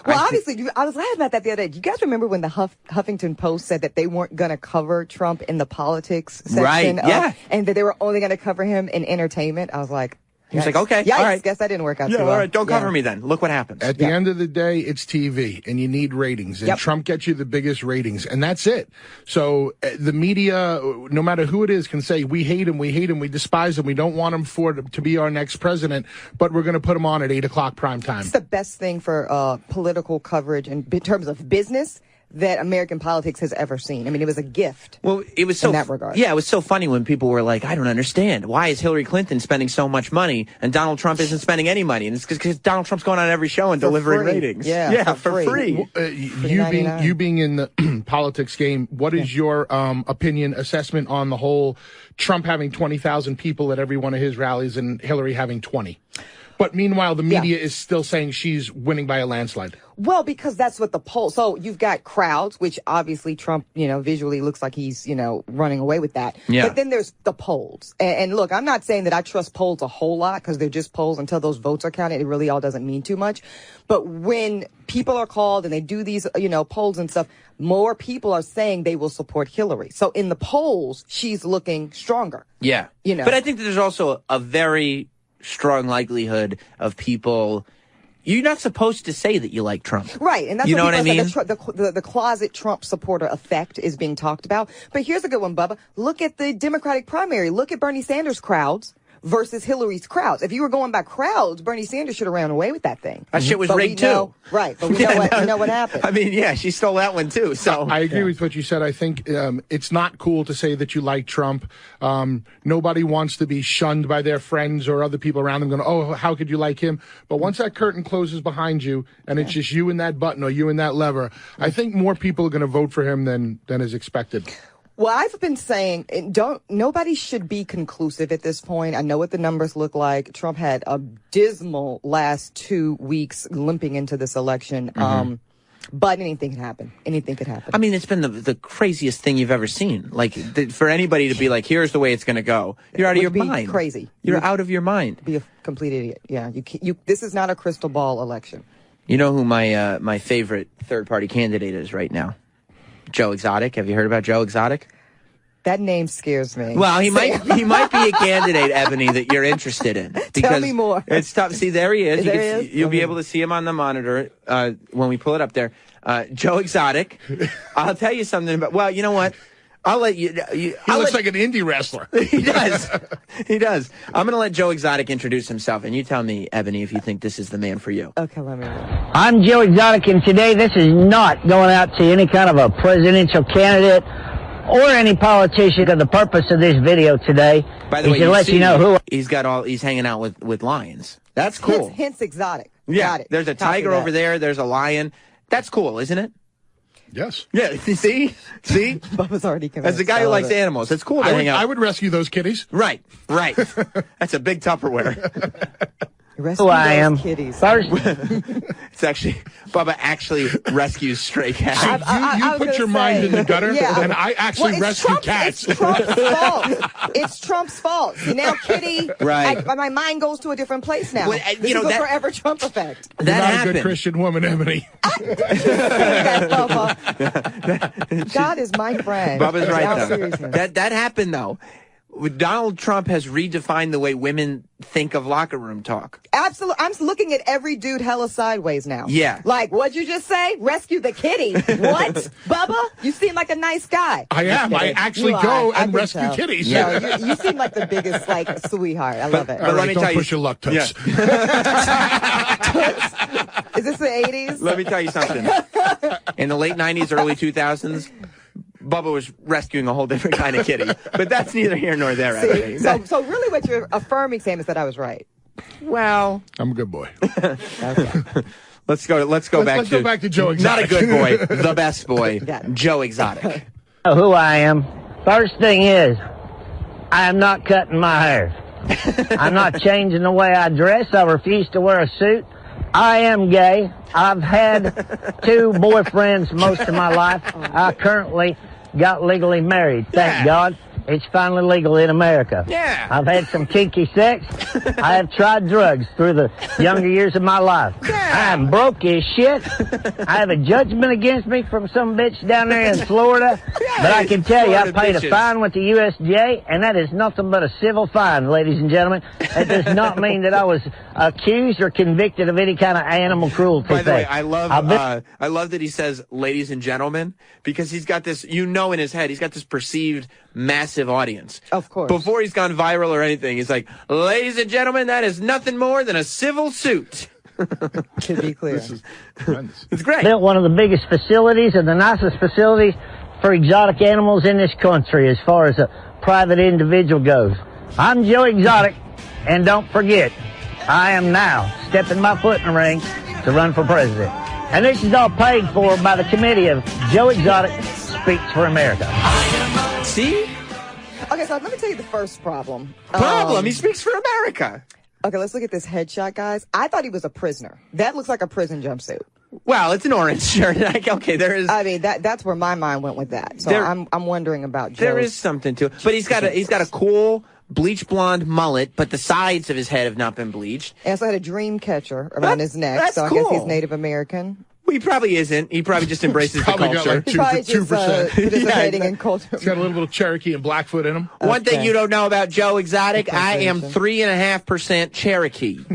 Well, obviously, I was laughing about that the other day. Do you guys remember when the Huffington Post said that they weren't going to cover Trump in the politics section? Right, yeah. And that they were only going to cover him in entertainment? I was like... He was like, okay, yikes, all right. Guess that didn't work out too well. All right, don't cover me then. Look what happens. At the end of the day, it's TV, and you need ratings. And Trump gets you the biggest ratings, and that's it. So the media, no matter who it is, can say, we hate him, we despise him, we don't want him to be our next president, but we're going to put him on at 8 o'clock prime time. It's the best thing for political coverage in terms of business that American politics has ever seen. I mean, it was a gift. Well, it was so in that regard. Yeah, it was so funny when people were like, I don't understand. Why is Hillary Clinton spending so much money and Donald Trump isn't spending any money? And it's because Donald Trump's going on every show and delivering ratings. Yeah, for free. You being in the politics game, what is your opinion, assessment on the whole Trump having 20,000 people at every one of his rallies and Hillary having 20? But meanwhile, the media is still saying she's winning by a landslide. Well, because that's what the poll. So you've got crowds, which obviously Trump, visually looks like he's, running away with that. Yeah. But then there's the polls. And look, I'm not saying that I trust polls a whole lot because they're just polls until those votes are counted. It really all doesn't mean too much. But when people are called and they do these, polls and stuff, more people are saying they will support Hillary. So in the polls, she's looking stronger. Yeah. But I think that there's also a very strong likelihood of people. You're not supposed to say that you like Trump. Right. And that's you know what I mean? The closet Trump supporter effect is being talked about. But here's a good one, Bubba. Look at the Democratic primary. Look at Bernie Sanders' crowds versus Hillary's crowds. If you were going by crowds, Bernie Sanders should have ran away with that thing. That shit was rigged too. Right. But we know what happened. I mean, yeah, she stole that one too. So I agree with what you said. I think it's not cool to say that you like Trump. Nobody wants to be shunned by their friends or other people around them going, oh, how could you like him? But once that curtain closes behind you and it's just you and that button or you and that lever, I think more people are going to vote for him than is expected. Well, I've been saying nobody should be conclusive at this point. I know what the numbers look like. Trump had a dismal last 2 weeks limping into this election. But anything can happen. Anything could happen. I mean, it's been the craziest thing you've ever seen. Like, for anybody to be like, here's the way it's going to go. You're out of your mind. Crazy. You're out of your mind. Be a complete idiot. Yeah. This is not a crystal ball election. You know who my favorite third-party candidate is right now? Joe Exotic. Have you heard about Joe Exotic? That name scares me. Well, he might be a candidate, Ebony, that you're interested in. Because tell me more. It's tough. See, there he is. There he is? You'll be able to see him on the monitor when we pull it up there. Joe Exotic. I'll tell you something about. Well, you know what? I'll let you. He looks like an indie wrestler. He does. He does. I'm going to let Joe Exotic introduce himself, and you tell me, Ebony, if you think this is the man for you. Okay, let me know. I'm Joe Exotic, and today this is not going out to any kind of a presidential candidate or any politician. Because the purpose of this video today By the way, is to let you know who. He's hanging out with lions. That's cool. Hence exotic. Yeah. Got it. There's a tiger over there. There's a lion. That's cool, isn't it? Yes. Yeah, see? Bubba's already convinced. As a guy who likes animals, it's cool to hang out. I would rescue those kitties. Right. That's a big Tupperware. Rescue Who I am. kitties. First, It's actually Bubba actually rescues stray cats. You put your mind in the gutter, and I actually rescue cats. It's Trump's fault. It's Trump's fault. See, now Kitty, Right. my mind goes to a different place now. Well, this you know, is the that- forever Trump effect. You're not a good Christian woman, Ebony. God is my friend. Bubba's How right, serious though. he is. That happened, though. Donald Trump has redefined the way women think of locker room talk. Absolutely. I'm looking at every dude hella sideways now. Yeah. Like, what'd you just say? Rescue the kitty. What? Bubba? You seem like a nice guy. I am. I actually go and rescue kitties. No, you seem like the biggest, sweetheart. I love it. But let me tell you. Don't push your luck, Toots. Is this the 80s? Let me tell you something. In the late 90s, early 2000s, Bubba was rescuing a whole different kind of kitty. But that's neither here nor there, Ebony. So really what you're affirming, Sam, is that I was right. Well, I'm a good boy. Let's go back to Joe Exotic. Not a good boy, the best boy, Joe Exotic. who I am. First thing is, I am not cutting my hair. I'm not changing the way I dress. I refuse to wear a suit. I am gay. I've had 2 boyfriends most of my life. I currently got legally married. Thank God. It's finally legal in America. Yeah. I've had some kinky sex. I have tried drugs through the younger years of my life. I am broke as shit. I have a judgment against me from some bitch down there in Florida. But I can tell you, I paid a fine with the USJ, and that is nothing but a civil fine, ladies and gentlemen. That does not mean that I was accused or convicted of any kind of animal cruelty. By the way, I love that he says "ladies and gentlemen" because he's got this, in his head, he's got this perceived massive audience. Of course. Before he's gone viral or anything, he's like, "Ladies and gentlemen, that is nothing more than a civil suit." To be clear. It's great. Built one of the biggest facilities and the nicest facilities for exotic animals in this country as far as a private individual goes. I'm Joe Exotic, and don't forget, I am now stepping my foot in the ring to run for president. And this is all paid for by the committee of Joe Exotic Speaks for America. See? Okay, so let me tell you the first problem. He speaks for America. Okay, let's look at this headshot, guys. I thought he was a prisoner. That looks like a prison jumpsuit. Well, it's an orange shirt. Okay, there is. I mean, that's where my mind went with that. So I'm wondering about Joe's. There is something to it, but he's got a cool bleach blonde mullet, but the sides of his head have not been bleached. And also had a dream catcher around his neck. That's so I cool. guess he's Native American. Well, he probably isn't. He probably just embraces the culture. Got like He's probably just 2%. participating in culture. He's got a little bit of Cherokee and Blackfoot in him. One thing you don't know about Joe Exotic, I am 3.5% Cherokee.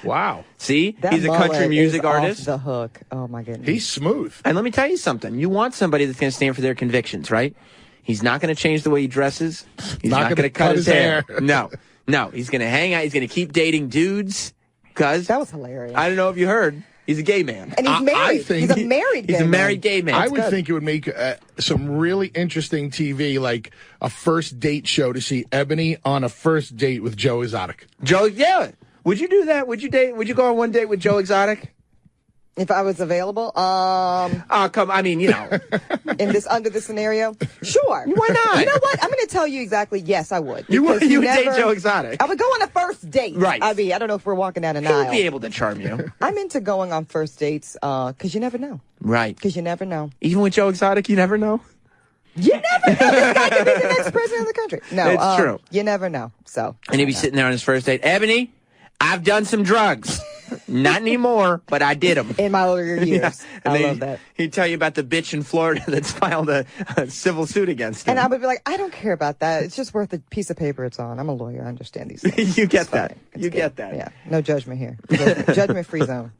Wow. See? That He's a country mullet music is artist. Off the hook. Oh, my goodness. He's smooth. And let me tell you something. You want somebody that's going to stand for their convictions, right? He's not going to change the way he dresses. He's not going to cut his hair. No. He's going to hang out. He's going to keep dating dudes. Because that was hilarious. I don't know if you heard. He's a gay man. And he's married. I think he's a married gay man. He's a married gay man. I would think it would make some really interesting TV, like a first date show to see Ebony on a first date with Joe Exotic. Yeah. Would you do that? Would you go on one date with Joe Exotic? If I was available, I mean, under this scenario, sure. Why not? You know what? I'm going to tell you exactly. Yes, I would. You would date Joe Exotic. I would go on a first date. Right. I mean, I don't know if we're walking down an He aisle. would be able to charm you. I'm into going on first dates because you never know. Right. Because you never know. Even with Joe Exotic, you never know. You never know. This guy could be the next president of the country. No, it's true. You never know. So. And he'd be sitting there on his first date. Ebony, I've done some drugs. Not anymore, but I did them. In my older years. Yeah. I love that. He'd tell you about the bitch in Florida that's filed a civil suit against him. And I would be like, I don't care about that. It's just worth the piece of paper it's on. I'm a lawyer. I understand these things. You get that. You get that. Yeah. No judgment here. Judgment-free zone.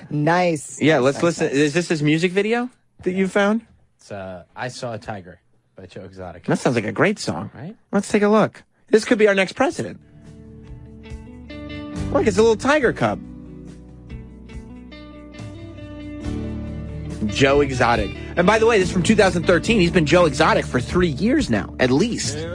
Nice. Yeah, let's listen. Is this his music video that you found? It's I Saw a Tiger by Joe Exotic. That sounds like a great song. Right? Let's take a look. This could be our next president. Look, it's a little tiger cub. Joe Exotic. And by the way, this is from 2013. He's been Joe Exotic for 3 years now, at least. He's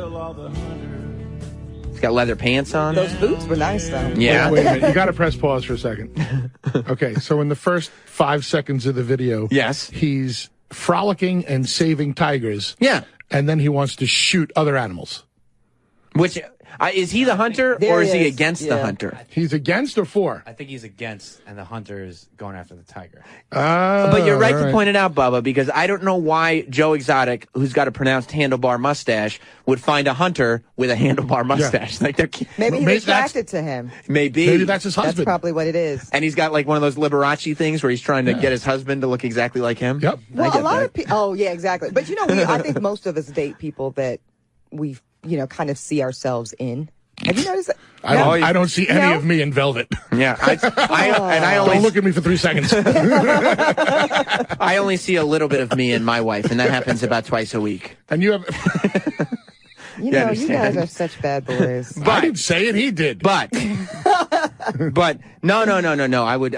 got leather pants on. Those boots were nice, though. Yeah. Wait a minute. You got to press pause for a second. Okay, so in the first 5 seconds of the video, yes, he's frolicking and saving tigers. Yeah. And then he wants to shoot other animals. Which is he the hunter or is he against the hunter? He's against or for? I think he's against, and the hunter is going after the tiger. But you're right to point it out, Bubba, because I don't know why Joe Exotic, who's got a pronounced handlebar mustache, would find a hunter with a handlebar mustache. Like maybe he's attracted to him. Maybe that's his husband. That's probably what it is. And he's got like one of those Liberace things where he's trying to get his husband to look exactly like him. Yep. Well, a lot of people. Oh, yeah, exactly. But I think most of us date people that we kind of see ourselves in. Have you noticed that? I don't see any of me in Velvet. Yeah. I only don't look at me for 3 seconds. I only see a little bit of me and my wife, and that happens about twice a week. And you have... you guys are such bad boys. But, I didn't say it, he did. But no.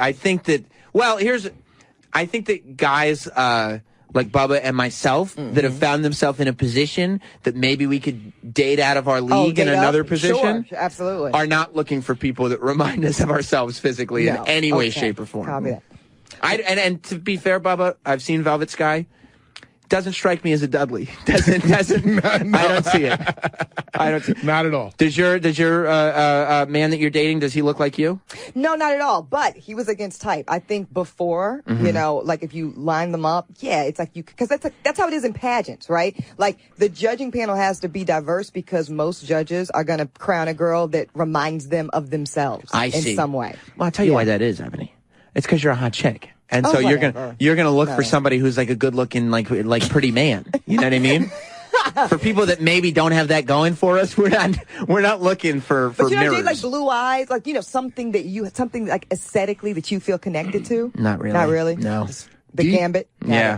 I think that guys like Bubba and myself that have found themselves in a position that maybe we could date out of our league in another position. Sure, absolutely. Are not looking for people that remind us of ourselves physically in any way, shape, or form. Copy that. And to be fair, Bubba, I've seen Velvet Sky. Doesn't strike me as a Dudley. Doesn't. No. I don't see it. Not at all. Does your man that you're dating, does he look like you? No, not at all. But he was against type. I think before, like if you line them up, it's like because that's how it is in pageants, right? Like the judging panel has to be diverse because most judges are going to crown a girl that reminds them of themselves in some way. Well, I'll tell you why that is, Ebony. It's because you're a hot chick. And so you're gonna look for somebody who's like a good looking like pretty man. You know what I mean? For people that maybe don't have that going for us, we're not looking for mirrors. Jay, like blue eyes, like something like aesthetically that you feel connected to. Not really. Not really. No. The gambit?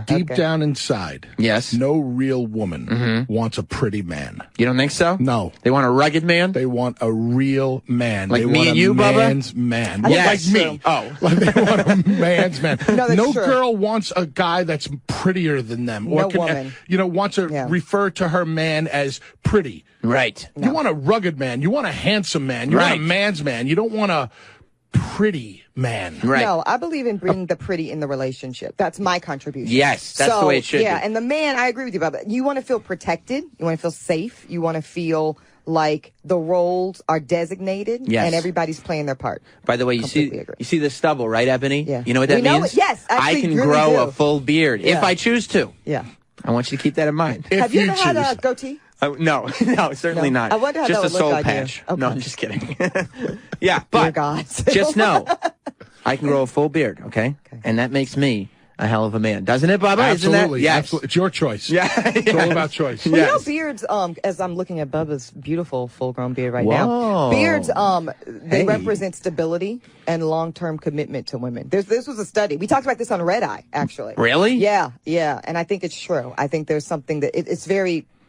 Deep down inside. Yes. No real woman wants a pretty man. You don't think so? No. They want a rugged man? They want a real man. Like they me want and you, Bubba? Man's man. Yes. Like me. Oh. Like they want a man's man. No girl wants a guy that's prettier than them. Or woman. Wants to refer to her man as pretty. Right. You want a rugged man. You want a handsome man. You want a man's man. You don't want a pretty man. Right. No, I believe in bringing the pretty in the relationship. That's my contribution. Yes, that's the way it should be. Yeah, and the man, I agree with you about that. You want to feel protected. You want to feel safe. You want to feel like the roles are designated and everybody's playing their part. By the way, you see the stubble, right, Ebony? Yeah. You know what that means? Yes, I can really grow do. a full beard if I choose to. Yeah. I want you to keep that in mind. Have you ever had a goatee? No, certainly not. I wonder how just that a would soul look on patch. you. Okay. No, I'm just kidding. Yeah, but gods. just know, I can grow a full beard, okay? And that makes me a hell of a man, doesn't it, Bubba? Absolutely. Yes. Absolutely. It's your choice. Yeah. It's all about choice. Well, you know, beards, as I'm looking at Bubba's beautiful full-grown beard right now, beards, they represent stability and long-term commitment to women. This was a study. We talked about this on Red Eye, actually. Really? Yeah. And I think it's true. I think there's something that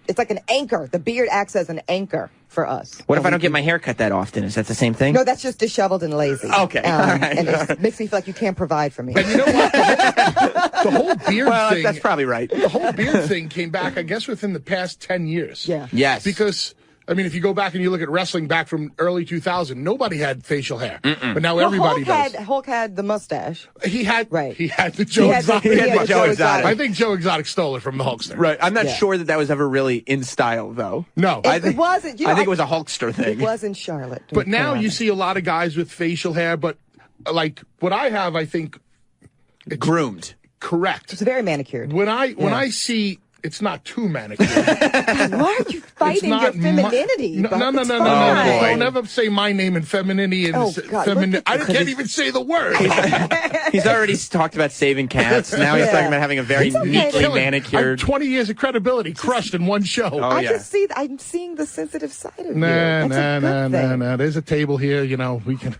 it's like an anchor. The beard acts as an anchor for us. What if I don't get my hair cut that often? Is that the same thing? No, that's just disheveled and lazy. Okay. All right. And it makes me feel like you can't provide for me. And you know what? The whole beard thing. That's probably right. The whole beard thing came back, I guess, within the past 10 years. Yeah. Yes. Because, I mean, if you go back and you look at wrestling back from early 2000, nobody had facial hair. But now everybody does. Hulk had the mustache. He had the He Joe had Exotic. Joe Exotic. I think Joe Exotic stole it from the Hulkster. Right. I'm not sure that was ever really in style, though. No. It wasn't. I think it was a Hulkster thing. It was in Charlotte. But now you see a lot of guys with facial hair, but like what I have, I think. Groomed. Correct. It's very manicured. When I see. It's not too manicured. Why are you fighting your femininity? No. Don't ever say my name in femininity and feminine. I can't even say the word. He's already talked about saving cats. Now he's talking about having a very neatly manicured. 20 years of credibility crushed in one show. Oh, I'm seeing the sensitive side of you. No. There's a table here. You know, we can.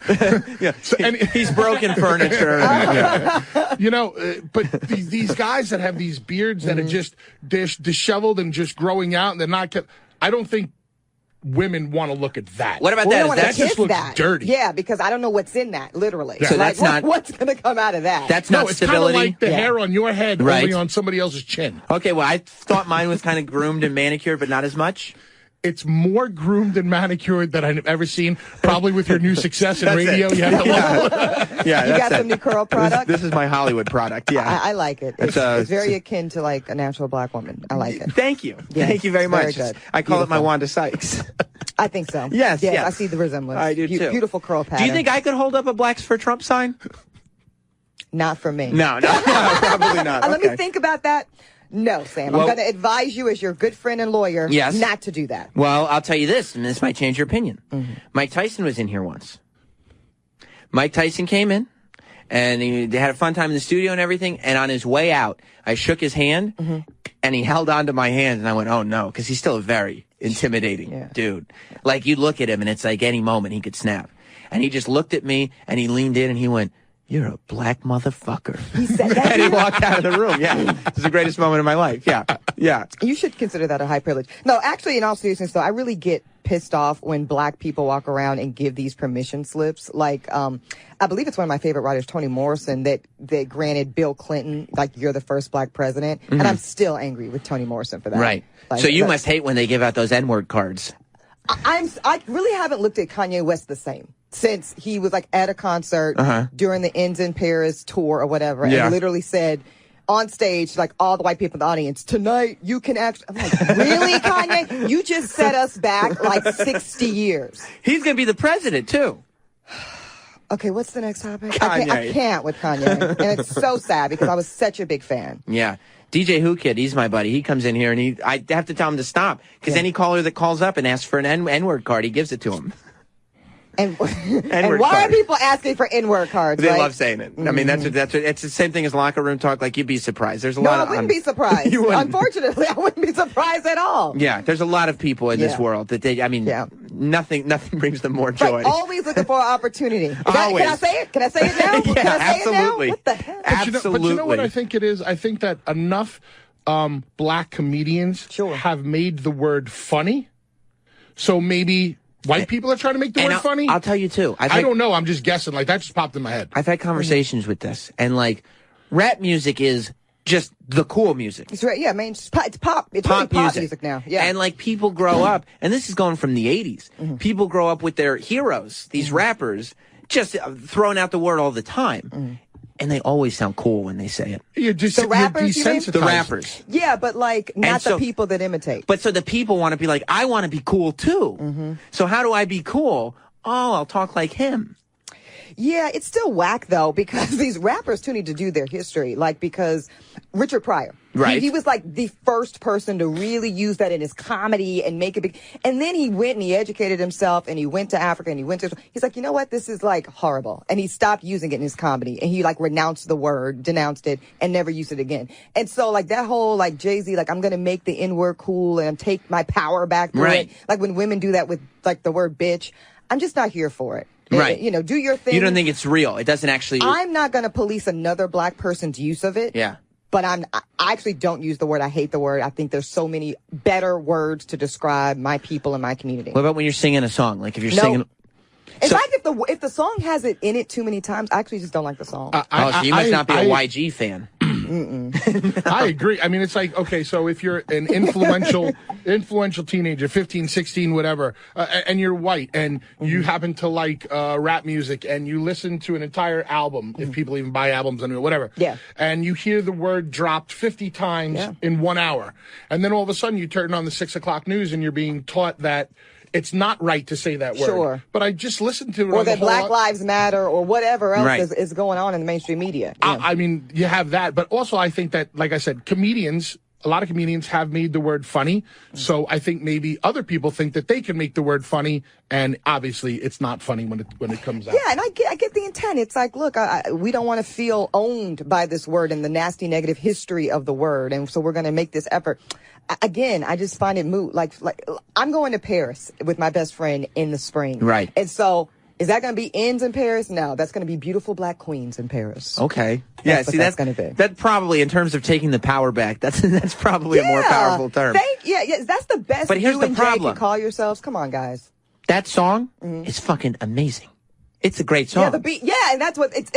He's broken furniture. You know, but these guys that have these beards that are just disheveled and just growing out, and they're not kept. I don't think women want to look at that. What about that? That just looks dirty. Yeah, because I don't know what's in that, literally. Yeah. So that's not what's going to come out of that. That's not it's stability. Kind of like the hair on your head, only on somebody else's chin. Okay, well, I thought mine was kind of groomed and manicured, but not as much. It's more groomed and manicured than I've ever seen. Probably with your new success in radio. You got some new curl product? This is my Hollywood product, yeah. I like it. It's very akin to like a natural black woman. I like it. Thank you. Yeah, Thank you very much. Very good. I call it my Wanda Sykes. I think so. Yes, yes. I see the resemblance. I do too. Beautiful curl pattern. Do you think I could hold up a Blacks for Trump sign? Not for me. No, probably not. Let me think about that. No, Sam. Well, I'm going to advise you as your good friend and lawyer not to do that. Well, I'll tell you this, and this might change your opinion. Mike Tyson was in here once. Mike Tyson came in, and they had a fun time in the studio and everything, and on his way out, I shook his hand, and he held onto my hand, and I went, oh, no, because he's still a very intimidating dude. Like, you look at him, and it's like any moment he could snap. And he just looked at me, and he leaned in, and he went, you're a black motherfucker. He said that. And he walked out of the room. Yeah. It's the greatest moment of my life. Yeah. Yeah. You should consider that a high privilege. No, actually, in all seriousness, though, I really get pissed off when black people walk around and give these permission slips. Like, I believe it's one of my favorite writers, Toni Morrison, that granted Bill Clinton, like, you're the first black president. And I'm still angry with Toni Morrison for that. Right. Like, so you must hate when they give out those N-word cards. I really haven't looked at Kanye West the same since he was like at a concert during the Ends in Paris tour or whatever, and literally said on stage, like all the white people in the audience, tonight you can actually. I'm like, really, Kanye? You just set us back like 60 years. He's going to be the president too. Okay, what's the next topic? Kanye. I can't with Kanye, and it's so sad because I was such a big fan. Yeah. DJ Who Kid, he's my buddy. He comes in here, and I have to tell him to stop, because any caller that calls up and asks for an N-word card, he gives it to him. And why are people asking for N-word cards? They love saying it. I mean, that's it's the same thing as locker room talk. Like, you'd be surprised. There's a lot of... I wouldn't be surprised. Unfortunately, I wouldn't be surprised at all. Yeah, there's a lot of people in this world that nothing brings them more joy. Right, always looking for an opportunity. Always. Can I say it? Can I say it now? Yeah, can I say absolutely. it now? What the hell? Absolutely. But you know what I think it is? I think that enough black comedians have made the word funny. So maybe white people are trying to make the word funny? I'll tell you, too. I don't know. I'm just guessing. Like, that just popped in my head. I've had conversations with this. And, like, rap music is just the cool music. It's right. Yeah, it's pop. It's really pop music now. Yeah. And, like, people grow up, and this is going from the 80s. People grow up with their heroes, these rappers, just throwing out the word all the time. And they always sound cool when they say it. The rappers, you mean? The rappers. Yeah, but like not the people that imitate. But so the people want to be like, I want to be cool too. So how do I be cool? Oh, I'll talk like him. Yeah, it's still whack though, because these rappers too need to do their history. Like, because Richard Pryor. Right. He was like the first person to really use that in his comedy and make it big. And then he went and he educated himself and he went to Africa and he's like, you know what? This is like horrible. And he stopped using it in his comedy and he like denounced it and never used it again. And so like that whole like Jay-Z, like I'm going to make the N-word cool and take my power back through it. Like when women do that with like the word bitch, I'm just not here for it. Right. You know, do your thing. You don't think it's real. It doesn't actually. I'm not going to police another black person's use of it. Yeah. But I actually don't use the word. I hate the word. I think there's so many better words to describe my people and my community. What about when you're singing a song? Like if you're singing. In fact, if the song has it in it too many times, I actually just don't like the song. So you must not be a YG fan. I agree. I mean, it's like, okay, so if you're an influential teenager, 15, 16, whatever, and you're white and you happen to like rap music and you listen to an entire album, if people even buy albums and whatever, and you hear the word dropped 50 times in 1 hour, and then all of a sudden you turn on the 6 o'clock news and you're being taught that it's not right to say that word. Sure. But I just listened to it. Or that Black Lives Matter or whatever else is going on in the mainstream media. Yeah. I mean, you have that. But also I think that, like I said, a lot of comedians have made the word funny. So I think maybe other people think that they can make the word funny. And obviously it's not funny when it comes out. Yeah, and I get the intent. It's like, look, we don't want to feel owned by this word and the nasty negative history of the word. And so we're going to make this effort. Again, I just find it moot. Like I'm going to Paris with my best friend in the spring. Right. And so is that going to be ends in Paris? No, that's going to be beautiful black queens in Paris. Okay. Yeah, that's going to be. That probably, in terms of taking the power back, that's probably a more powerful term. That's the best. But here's you the and problem. Jay can call yourselves. Come on, guys. That song is fucking amazing. It's a great song. Yeah, the beat. Yeah, and that's what it's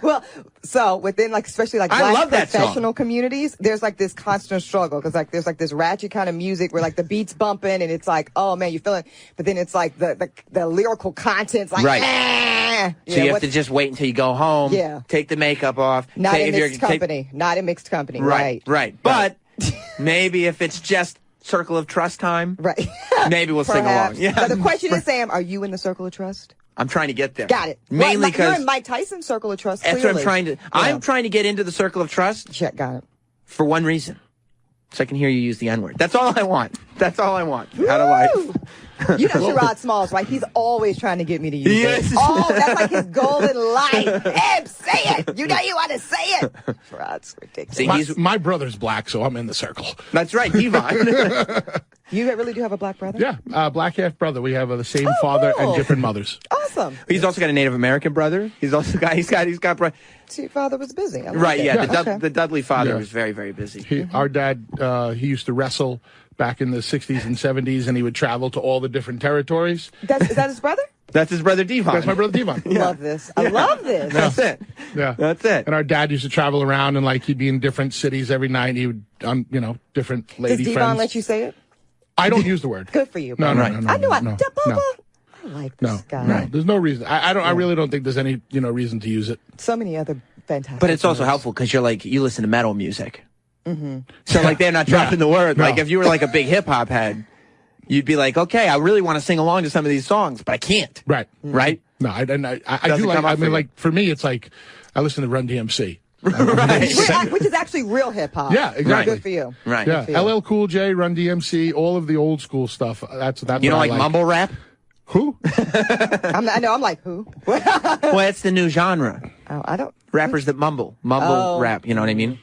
well. So within especially black professional communities, there's like this constant struggle because there's this ratchet kind of music where the beat's bumping and it's like, oh man, you feel it, but then it's like the lyrical content's like, right. So you have to just wait until you go home. Yeah. Take the makeup off. Not in mixed company. Not in mixed company. Right. Right. But maybe if it's just circle of trust time, right? Maybe we'll sing along. Yeah. But the question is, Sam, are you in the circle of trust? I'm trying to get there. Got it. Mainly you're because in Mike Tyson's circle of trust. That's Clearly. what I'm trying to. Yeah. I'm trying to get into the circle of trust. Got it. For one reason, so I can hear you use the N-word. That's all I want. That's all I want out of life. You know Sherrod Smalls, right? He's always trying to get me to use it. Oh, that's like his goal in life. Eb, say it. You know you want to say it. Sherrod's ridiculous. See, my brother's black, so I'm in the circle. That's right, Devon. You really do have a black brother? Yeah, black half brother. We have the same father and different mothers. Awesome. He's also got a Native American brother. He's also got. He's got. So your father was busy. I like Right. it. Yeah. The Dudley father was very, very busy. Our dad, he used to wrestle back in the 60s and 70s, and he would travel to all the different territories. Is that his brother? That's his brother Devon. That's my brother Devon. Love this. I love this. That's it. Yeah, that's it. And our dad used to travel around, and like he'd be in different cities every night. He would, different lady Does friends. Devon let you say it? I don't use the word. Good for you. No. I knew no. I like this guy. No, there's no reason. I really don't think there's any reason to use it. So many other fantastic. But it's also helpful because you're like you listen to metal music. Mm-hmm. So like they're not dropping the word. No. Like if you were like a big hip hop head, you'd be like, okay, I really want to sing along to some of these songs, but I can't. Right. Right. No, I do Doesn't like. come I up mean, for like for me, it's like I listen to Run DMC. Which is actually real hip hop. Yeah, exactly. Good for you. Right. Yeah, Good for you. LL Cool J, Run DMC, all of the old school stuff. That's You what don't I like mumble rap? Who? I'm like who? Well, it's the new genre. Oh, I don't. Rappers that mumble rap. You know what I mean?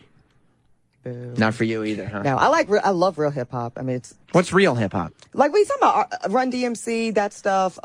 Not for you either, huh? No, I love real hip hop. I mean, it's What's real hip hop? like we talking about Run DMC, that stuff.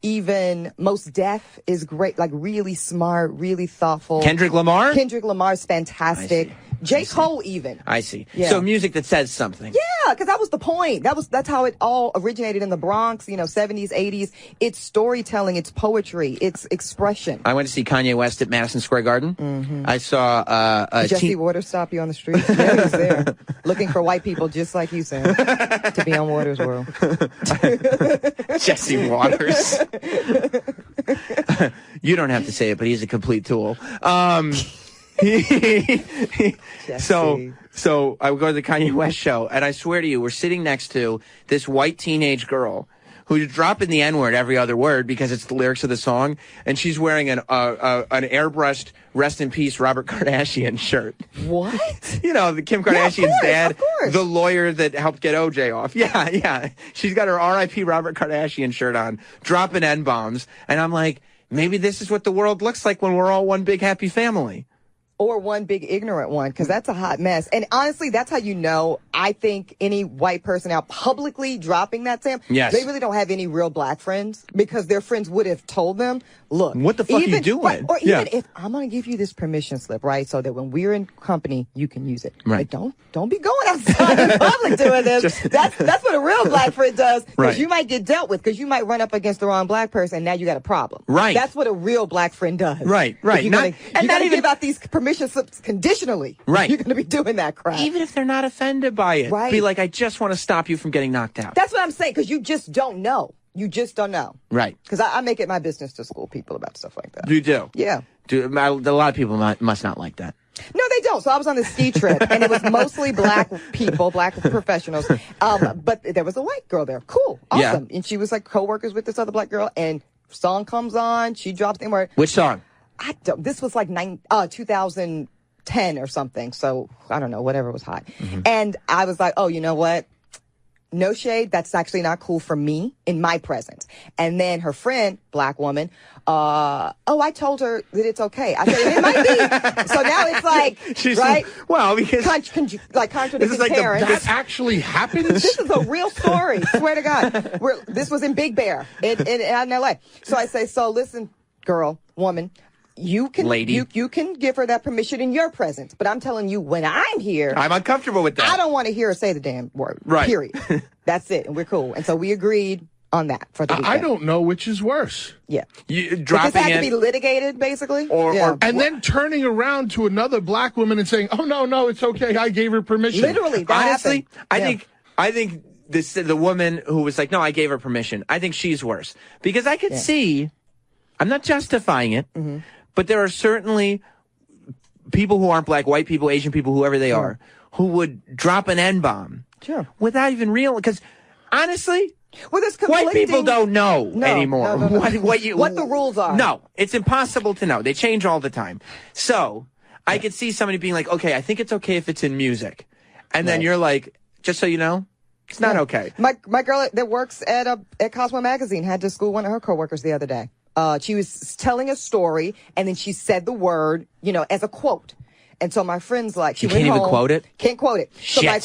Even Most Def is great, like really smart, really thoughtful. Kendrick Lamar? Kendrick Lamar's fantastic. J. Cole even. I see. Yeah. So music that says something. Yeah, because that was the point. That's how it all originated in the Bronx, 70s, 80s. It's storytelling, it's poetry, it's expression. I went to see Kanye West at Madison Square Garden. Mm-hmm. I saw Did Jesse Waters stop you on the street? Yeah, he's there. Looking for white people just like you, Sam, to be on Waters World. Jesse Waters. You don't have to say it, but he's a complete tool. So I would go to the Kanye West show, and I swear to you, we're sitting next to this white teenage girl who's dropping the N-word every other word because it's the lyrics of the song, and she's wearing an airbrushed Rest in Peace Robert Kardashian shirt. What? The Kim Kardashian's dad, of course. the lawyer that helped get OJ off. Yeah. She's got her R.I.P. Robert Kardashian shirt on, dropping N-bombs, and I'm like, maybe this is what the world looks like when we're all one big happy family. Or one big ignorant one, because that's a hot mess. And honestly, that's how you know. I think any white person out publicly dropping that, Sam, yes, they really don't have any real black friends because their friends would have told them, look, what the fuck are you doing? Right, or even if I'm going to give you this permission slip, right, so that when we're in company, you can use it. Right. But don't be going outside in public doing this. That's what a real black friend does, because right, you might get dealt with, because you might run up against the wrong black person, and now you got a problem. Right. That's what a real black friend does. Right. You got to give out these permission slips conditionally. Right. You're going to be doing that crap. Even if they're not offended by it. Right. Be like, I just want to stop you from getting knocked out. That's what I'm saying, because you just don't know. You just don't know. Right. Because I make it my business to school people about stuff like that. You do? Yeah. A lot of people must not like that. No, they don't. So I was on this ski trip, and it was mostly black people, black professionals. But there was a white girl there. Cool. Awesome. Yeah. And she was like co-workers with this other black girl, and song comes on. She drops the word. Which song? This was like 2010 or something. So I don't know, whatever was hot. Mm-hmm. And I was like, oh, you know what? No shade. That's actually not cool for me in my presence. And then her friend, black woman, I told her that it's okay. I said, it might be. So now it's like, she's right? Well, because contradicting parents. That actually happens? This is a real story. Swear to God. This was in Big Bear in LA. So I say, so listen, girl, woman, you can give her that permission in your presence, but I'm telling you, when I'm here, I'm uncomfortable with that. I don't want to hear her say the damn word. Right. Period. That's it, and we're cool. And so we agreed on that for the weekend. I don't know which is worse. Yeah, you dropping this had to be litigated, basically, and then turning around to another black woman and saying, "Oh no, it's okay. I gave her permission." Literally, that honestly, happened. I think the woman who was like, "No, I gave her permission." I think she's worse because I could see. I'm not justifying it. Mm-hmm. But there are certainly people who aren't black, white people, Asian people, whoever they are, who would drop an N-bomb Sure. Without even because honestly, well, there's white people don't know anymore no. what the rules are. No, it's impossible to know. They change all the time. So I could see somebody being like, okay, I think it's okay if it's in music. And then you're like, just so you know, it's not okay. My girl that works at Cosmo Magazine had to school one of her coworkers the other day. She was telling a story, and then she said the word, as a quote. And so my friend's like, she went home. Can't even quote it? Can't quote it. Shit.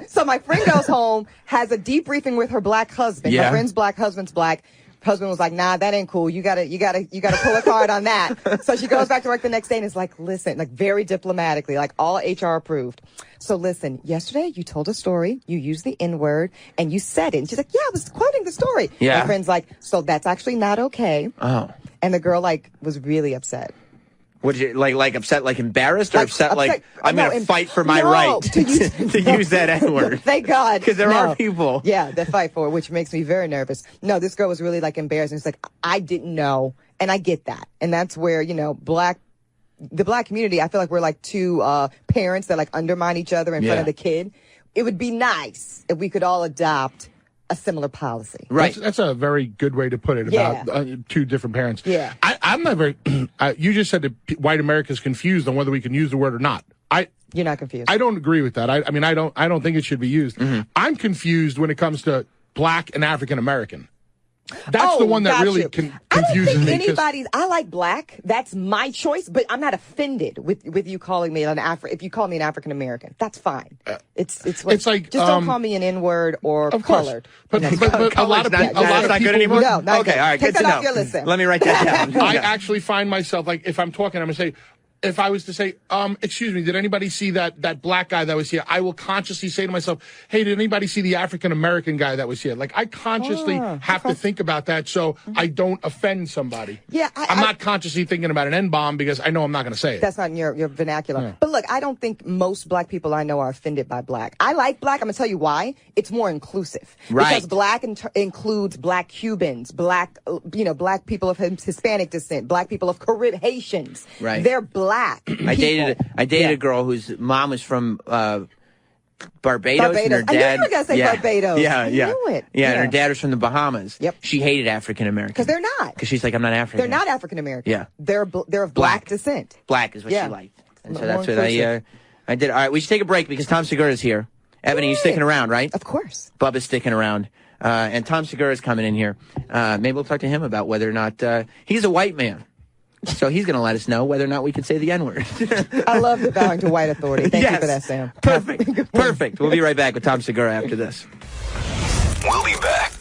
So my friend goes home, has a debriefing with her black husband. Yeah. My friend's black, husband's black. Husband was like, nah, that ain't cool. You gotta pull a card on that. So she goes back to work the next day and is like, listen, like very diplomatically, like all HR approved. So listen, yesterday you told a story, you used the N-word, and you said it. And she's like, yeah, I was quoting the story. Yeah. My friend's like, so that's actually not okay. Oh. And the girl was really upset. Would you like upset, like embarrassed, or upset, like I'm going to fight for my no, right to use that N-word? Thank God. Because there are people. Yeah, that fight for it, which makes me very nervous. No, this girl was really like embarrassed. And it's like, I didn't know. And I get that. And that's where, the black community, I feel like we're like two parents that like undermine each other in front of the kid. It would be nice if we could all adopt a similar policy. Right. That's a very good way to put it about two different parents. Yeah. I'm not very, you just said that white America's confused on whether we can use the word or not. You're not confused. I don't agree with that. I don't think it should be used. Mm-hmm. I'm confused when it comes to black and African American. That's the one that really confuses me. I like black. That's my choice, but I'm not offended with you calling me if you call me an African American. That's fine. It's like just don't call me an N-word or colored. But a lot of people not good anymore. No, not okay, good. all right, Take good to that know. off your list, then. Let me write that down. I actually find myself like if I'm talking, I'm gonna say. If I was to say, excuse me, did anybody see that black guy that was here? I will consciously say to myself, hey, did anybody see the African-American guy that was here? Like, I consciously have to think about that so I don't offend somebody. Yeah. I'm not consciously thinking about an N-bomb because I know I'm not going to say it. That's not in your vernacular. Yeah. But look, I don't think most black people I know are offended by black. I like black. I'm going to tell you why. It's more inclusive. Right. Because black includes black Cubans, black people of Hispanic descent, black people of Haitians. Right. They're black. I dated a girl whose mom was from Barbados, and her dad. I knew you were gonna say Barbados. Yeah, I knew it. Yeah, and her dad was from the Bahamas. Yep. She hated African Americans because they're not. Because she's like, I'm not African. They're not African American. Yeah. They're of black descent. Black is what she liked, and so that's what inclusive. I did. All right, we should take a break because Tom Segura is here. Ebony, you sticking around, right? Of course. Bubba's sticking around. And Tom Segura is coming in here. Maybe we'll talk to him about whether or not he's a white man. So he's going to let us know whether or not we can say the N-word. I love the bowing to white authority. Thank you for that, Sam. Perfect. Perfect. We'll be right back with Tom Segura after this. We'll be back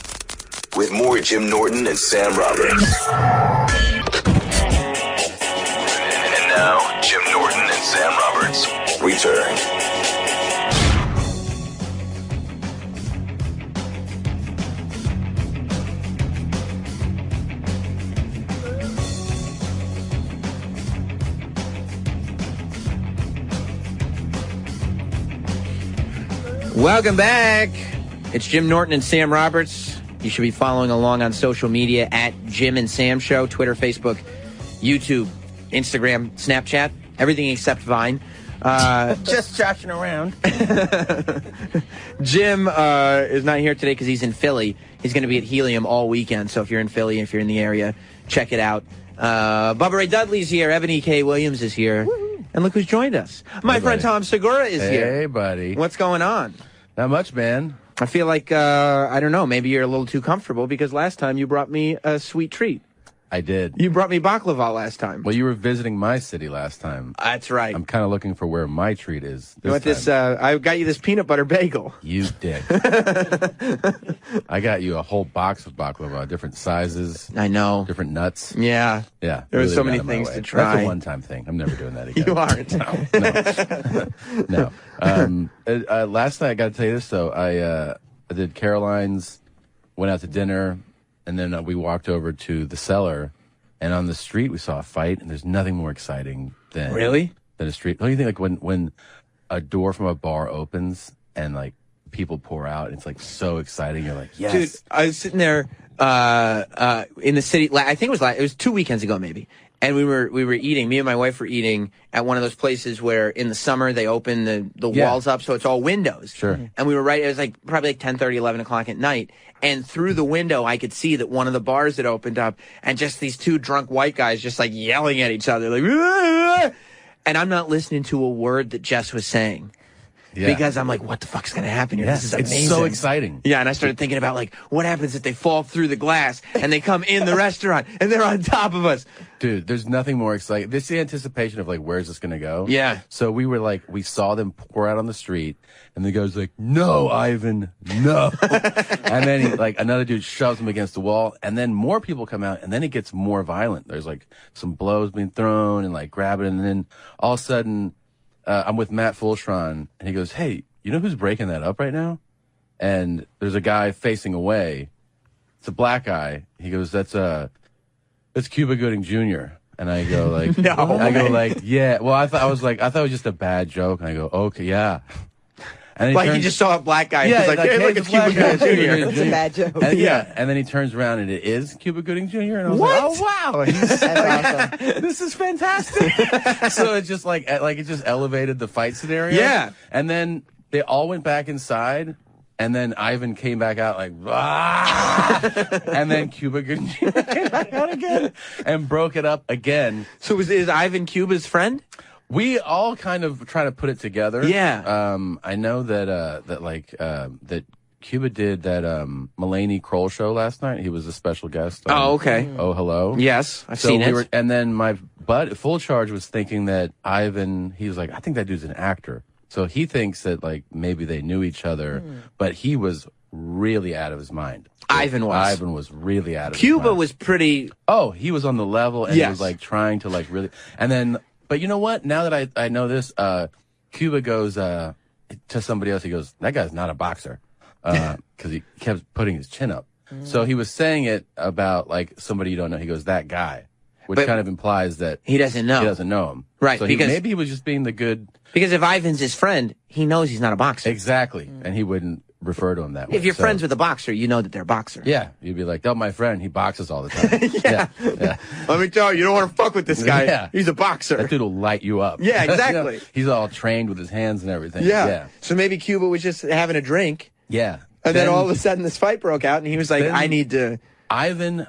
with more Jim Norton and Sam Roberts. And now, Jim Norton and Sam Roberts return. Welcome back. It's Jim Norton and Sam Roberts. You should be following along on social media at Jim and Sam Show, Twitter, Facebook, YouTube, Instagram, Snapchat, everything except Vine. Just joshing around. Jim is not here today because he's in Philly. He's going to be at Helium all weekend. So if you're in Philly, if you're in the area, check it out. Bubba Ray Dudley's here. Ebony K. Williams is here. Woo-hoo. And look who's joined us. My friend Tom Segura is here. Hey, buddy. What's going on? Not much, man. I feel like, I don't know, maybe you're a little too comfortable because last time you brought me a sweet treat. I did. You brought me baklava last time. Well, you were visiting my city last time. That's right. I'm kind of looking for where my treat is You want this? I got you this peanut butter bagel. You did. I got you a whole box of baklava, different sizes. I know. Different nuts. Yeah. Yeah. There really were so many got it my things way. to try. That's a one-time thing. I'm never doing that again. You aren't. No. Last night, I got to tell you this, though. I did Caroline's, went out to dinner, and then we walked over to the cellar. And on the street, we saw a fight, and there's nothing more exciting than a street. Don't you think, like, when a door from a bar opens and, like, people pour out, it's, like, so exciting. You're like, yes. Dude, I was sitting there in the city, I think it was 2 weekends ago, maybe. And we were eating, me and my wife were eating at one of those places where in the summer they open the walls up so it's all windows. Sure. And we were it was like probably like 10:30, 11 o'clock at night. And through the window I could see that one of the bars had opened up and just these two drunk white guys just like yelling at each other like, "Aah!" And I'm not listening to a word that Jess was saying. Yeah. Because I'm like, what the fuck's going to happen here? This is amazing. It's so exciting. Yeah, and I started thinking about, like, what happens if they fall through the glass and they come in the restaurant and they're on top of us? Dude, there's nothing more exciting. This is the anticipation of, like, where's this going to go? Yeah. So we were like, we saw them pour out on the street, and the guy's like, no, Ivan, no. And then, another dude shoves him against the wall, and then more people come out, and then it gets more violent. There's, like, some blows being thrown and, like, grabbing, and then all of a sudden... I'm with Matt Fulshron, and he goes, hey, you know who's breaking that up right now? And there's a guy facing away. It's a black guy. He goes, that's Cuba Gooding Jr. And I go like, no, I go like, yeah. Well, I thought it was just a bad joke. And I go, okay, yeah. And like you just saw a black guy. Yeah, he's like, hey, look, it's Cuba Gooding Jr. It's a bad joke. And, and then he turns around and it is Cuba Gooding Jr. And I was What? like, oh wow, That's awesome. this is fantastic. So it just it just elevated the fight scenario. Yeah. And then they all went back inside. And then Ivan came back out like, ah! And then Cuba Gooding Jr. came back out again and broke it up again. So is Ivan Cuba's friend? We all kind of try to put it together. Yeah. I know that Cuba did that Mulaney Kroll show last night. He was a special guest. Oh, okay. Oh, hello. Yes, I've seen it. And then my bud, Full Charge, was thinking that Ivan, he was like, I think that dude's an actor. So he thinks that maybe they knew each other, but he was really out of his mind. Ivan was really out of his mind. Cuba was pretty... Oh, he was on the level and he was trying to really... And then... But you know what? Now that I know this, Cuba goes to somebody else. He goes, that guy's not a boxer, because he kept putting his chin up. So he was saying it about somebody you don't know. He goes, that guy, which kind of implies that he doesn't know. He doesn't know him, right? So maybe he was just being the good. Because if Ivan's his friend, he knows he's not a boxer. Exactly, and he wouldn't refer to him that way. If you're friends with a boxer, you know that they're a boxer. Yeah, you'd be like, oh, my friend, he boxes all the time. yeah. Let me tell you, you don't want to fuck with this guy. Yeah. He's a boxer. That dude will light you up. Yeah, exactly. He's all trained with his hands and everything. Yeah. So maybe Cuba was just having a drink. Yeah. And then all of a sudden this fight broke out and he was like, I need to... Ivan,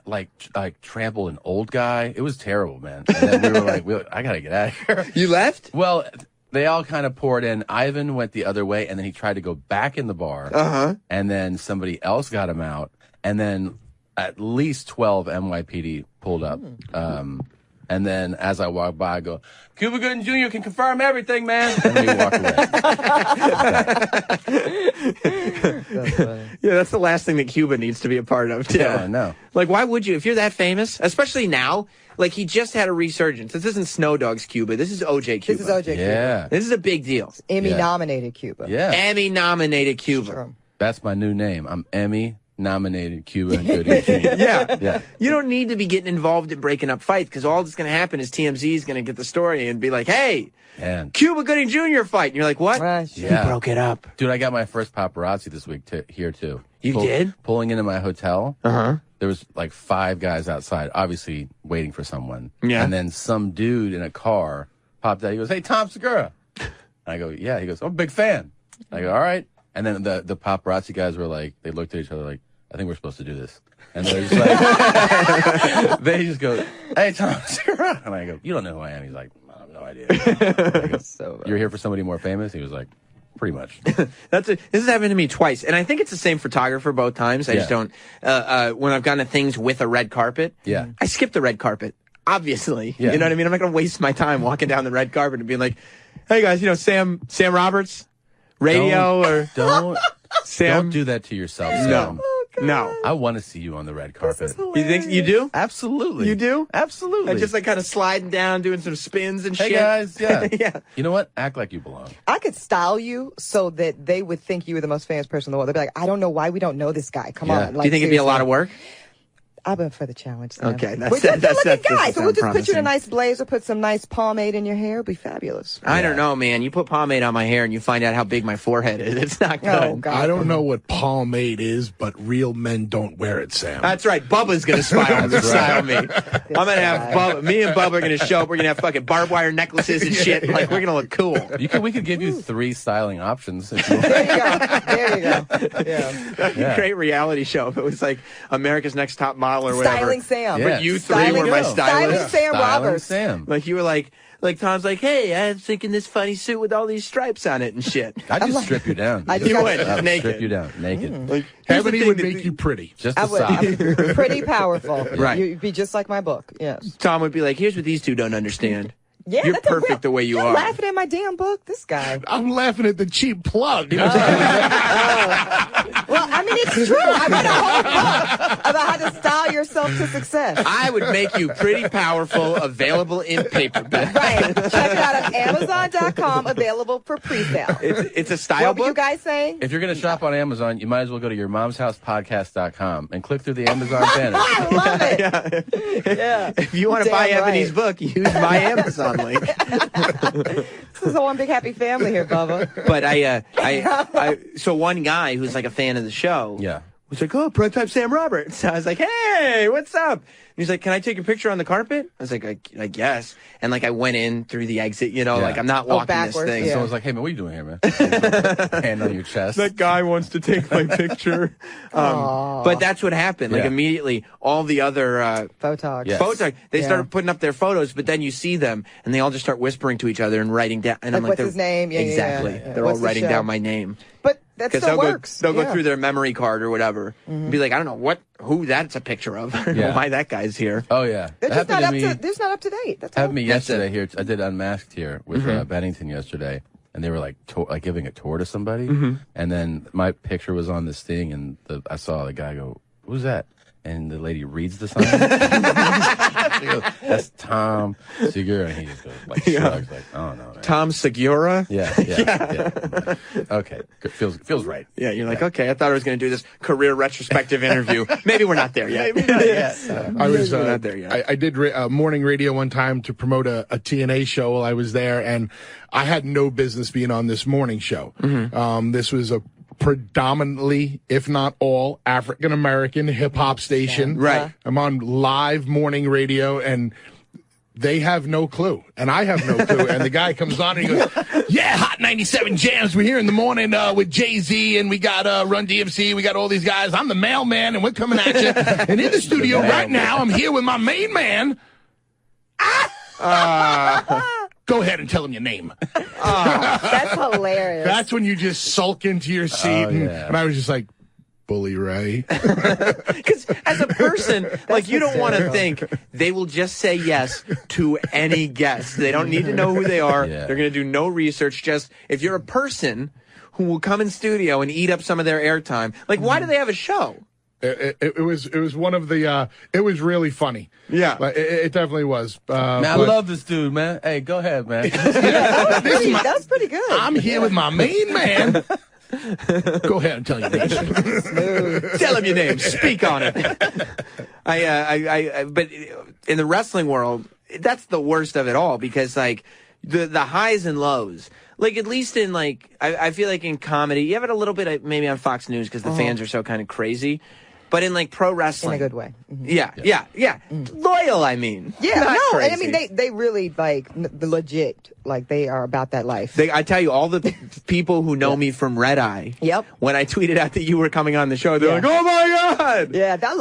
trampled an old guy. It was terrible, man. And then we were like, I got to get out of here. You left? Well... They all kind of poured in. Ivan went the other way, and then he tried to go back in the bar. And then somebody else got him out. And then at least 12 NYPD pulled up. And then as I walked by, I go, Cuba Gooding Jr. can confirm everything, man. And then we walked away. That's funny. Yeah, that's the last thing that Cuba needs to be a part of, too. Yeah, I know. Why would you? If you're that famous, especially now, he just had a resurgence. This isn't Snow Dogs Cuba. This is OJ Cuba. This is OJ Cuba. Yeah. This is a big deal. Emmy-nominated Cuba. Yeah. Emmy-nominated Cuba. That's my new name. I'm Emmy-nominated Cuba Gooding Jr. Yeah. You don't need to be getting involved in breaking up fights because all that's going to happen is TMZ is going to get the story and be like, hey, Cuba Gooding Jr. fight. And you're like, what? You broke it up. Dude, I got my first paparazzi this week here, too. You did? Pulling into my hotel. There was 5 guys outside, obviously waiting for someone. Yeah. And then some dude in a car popped out. He goes, hey, Tom Segura. I go, yeah. He goes, I'm a big fan. I go, all right. And then the paparazzi guys were they looked at each other like, I think we're supposed to do this. And they're just like, they just go, hey, Tom Segura. And I go, you don't know who I am. He's like, I have no idea. I go, you're here for somebody more famous? He was like, pretty much. This has happened to me twice, and I think it's the same photographer both times. I just don't. When I've gone to things with a red carpet, I skip the red carpet. Obviously, you know what I mean. I'm not going to waste my time walking down the red carpet and being like, "Hey guys, Sam Roberts, radio don't Sam, don't do that to yourself, Sam. No. I want to see you on the red carpet. You think you do? Absolutely. You do? Absolutely. And just kind of sliding down, doing some spins and shit. Hey guys, yeah. Yeah. You know what? Act like you belong. I could style you so that they would think you were the most famous person in the world. They'd be like, I don't know why we don't know this guy. Come on. Do you think it'd be a lot of work? I've been for the challenge. Sam. Okay, We're good looking guys, so we'll just put you in a promising. nice blazer, put some nice pomade in your hair. It'll be fabulous. I don't know, man. You put pomade on my hair and you find out how big my forehead is. It's not good. Oh, God. I don't know what pomade is, but real men don't wear it, Sam. That's right. Bubba's going to style me. I'm going to have Bubba. Me and Bubba are going to show up. We're going to have fucking barbed wire necklaces and shit. Like, we're going to look cool. We could give you 3 styling options. If you want. There you go. Yeah. That'd be a great reality show if it was like America's Next Top Model or whatever. Styling Sam. But you 3 were my stylists. Styling Sam Roberts. Sam. Like you were like Tom's like, hey, I was thinking this funny suit with all these stripes on it and shit. I'd just strip you down. You would, naked. Strip you down, naked. Like, Ebony would make you pretty. Just I a would. sock. I'm pretty powerful. Right. You'd be just like my book. Yes. Tom would be like, here's what these two don't understand. Yeah, You're that's a perfect the way you You're are. laughing at my damn book. This guy. I'm laughing at the cheap plug. Well, I mean, it's true. I read a whole book about how to style yourself to success. I would make you pretty powerful, available in paperback. Right. Check it out at Amazon.com, available for pre-sale. It's a style What were book. you guys saying? If you're going to shop on Amazon, you might as well go to yourmomshousepodcast.com and click through the Amazon banner. I love it. Yeah. If you want to buy Damn Ebony's right. book, use my Amazon link. This is a one big happy family here, Bubba. But so one guy who's like a fan of the show, was like, oh, prototype Sam Roberts. So I was like, hey, what's up? And he's like, can I take a picture on the carpet? I was like, I guess. And like I went in through the exit, like I'm not walking this thing. So I was like, hey man, what are you doing here, man? Hand on your chest. That guy wants to take my picture. But that's what happened. Like immediately, all the other photog, they started putting up their photos, but then you see them, and they all just start whispering to each other and writing down. And I'm like, what's his name? Yeah, exactly. yeah. They're What's all the writing show? down my name. But that still works. They'll go through their memory card or whatever, and be like, I don't know who that's a picture of. Why that guy's here. Oh yeah. They're just not up to. They're not up to date. That's all. Happened to me yesterday here. I did Unmasked here with Bennington yesterday, and they were like giving a tour to somebody, and then my picture was on this thing, and I saw the guy go, "Who's that?" And the lady reads the sign. She goes, that's Tom Segura. And he just goes, shrugs, like, oh, no. Man. Tom Segura? Yeah. Okay. Feels right. Yeah, you're like, okay, I thought I was going to do this career retrospective interview. Maybe we're not there yet. Maybe not yet. I was not there yet. I did morning radio one time to promote a TNA show while I was there, and I had no business being on this morning show. This was a predominantly, if not all, African-American hip-hop station. Right. I'm on live morning radio, and they have no clue, and I have no clue. And the guy comes on and he goes, yeah, Hot 97 Jams. We're here in the morning with Jay-Z, and we got Run DMC. We got all these guys. I'm the mailman, and we're coming at you. And in the studio right now, I'm here with my main man. Go ahead and tell him your name. That's hilarious. That's when you just sulk into your seat. And I was just like, Bully Ray. Because as a person, like, you don't want to think they will just say yes to any guest. They don't need to know who they are. They're going to do no research. Just if you're a person who will come in studio and eat up some of their airtime, like, why do they have a show? It was one of the it was really funny. Yeah, it definitely was. Man, I love this dude, man. Hey, go ahead, man. That was pretty good. I'm here with my main man. Go ahead and tell your name. Tell him your name. Speak on it. But in the wrestling world, that's the worst of it all, because like the highs and lows. Like, at least in, like, I feel like in comedy, you have it a little bit maybe on Fox News because the fans are so kind of crazy. But in, like, pro wrestling. In a good way. Yeah. Loyal, I mean. Yeah, Not no, crazy. and I mean, they really, like, the legit, like, they are about that life. I tell you, all the people who know me from Red Eye, when I tweeted out that you were coming on the show, they're like, oh my God! Yeah, I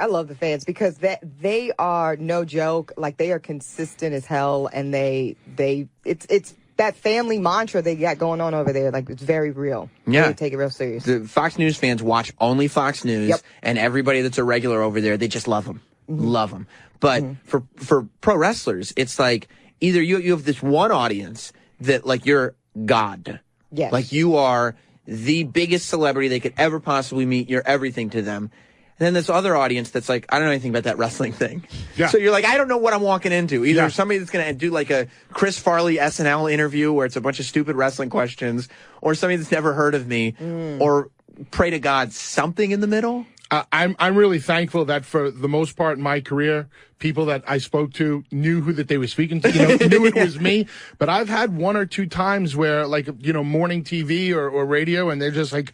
love the fans, because they are no joke. Like, they are consistent as hell, and it's that family mantra they got going on over there, like, it's very real. Yeah. They take it real serious. The Fox News fans watch only Fox News, and everybody that's a regular over there, they just love them. Love them. But for pro wrestlers, it's like, either you have this one audience that, like, you're God. Yes. Like, you are the biggest celebrity they could ever possibly meet. You're everything to them. And then this other audience that's like, I don't know anything about that wrestling thing. Yeah. So you're like, I don't know what I'm walking into. Either somebody that's going to do like a Chris Farley SNL interview where it's a bunch of stupid wrestling questions, or somebody that's never heard of me, or pray to God something in the middle. I'm really thankful that for the most part in my career, people that I spoke to knew who that they were speaking to, knew it was me. But I've had one or two times where, like, morning TV or radio, and they're just like,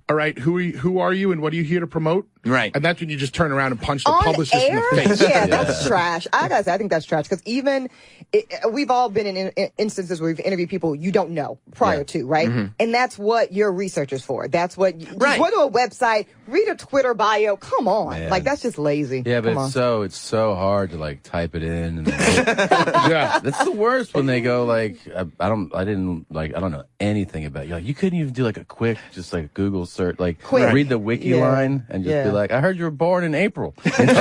all right, who are you and what are you here to promote? Right. And that's when you just turn around and punch the On publicist in the face. Yeah, that's trash. I gotta say, I think that's trash because we've all been in instances where we've interviewed people you don't know prior to, right? Mm-hmm. And that's what your research is for. That's what you Right. go to a website, read a Twitter bio. Come on, Man. like that's just lazy. Yeah, but Come on. it's so hard to like type it in. And yeah, that's the worst when they go like, I don't know anything about you. Like, you couldn't even do like a quick, just like Google search, like read the wiki line and just be like, I heard you were born in April. Start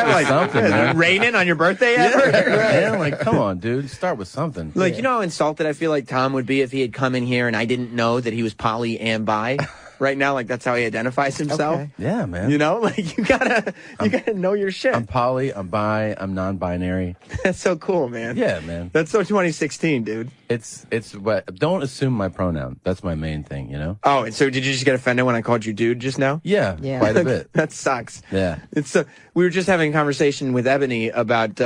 with something, man. Raining on your birthday ever? Man, like, come on, dude. Start with something. Like, you know how insulted I feel like Tom would be if he had come in here and I didn't know that he was poly and bi? Right now, like, that's how he identifies himself. Okay. Yeah, man. You know, like, you gotta know your shit. I'm poly, I'm bi, I'm non-binary. That's so cool, man. Yeah, man. That's so 2016, dude. It's what, don't assume my pronoun. That's my main thing, you know? Oh, and so did you just get offended when I called you dude just now? Yeah. Quite a bit. That sucks. Yeah. It's we were just having a conversation with Ebony about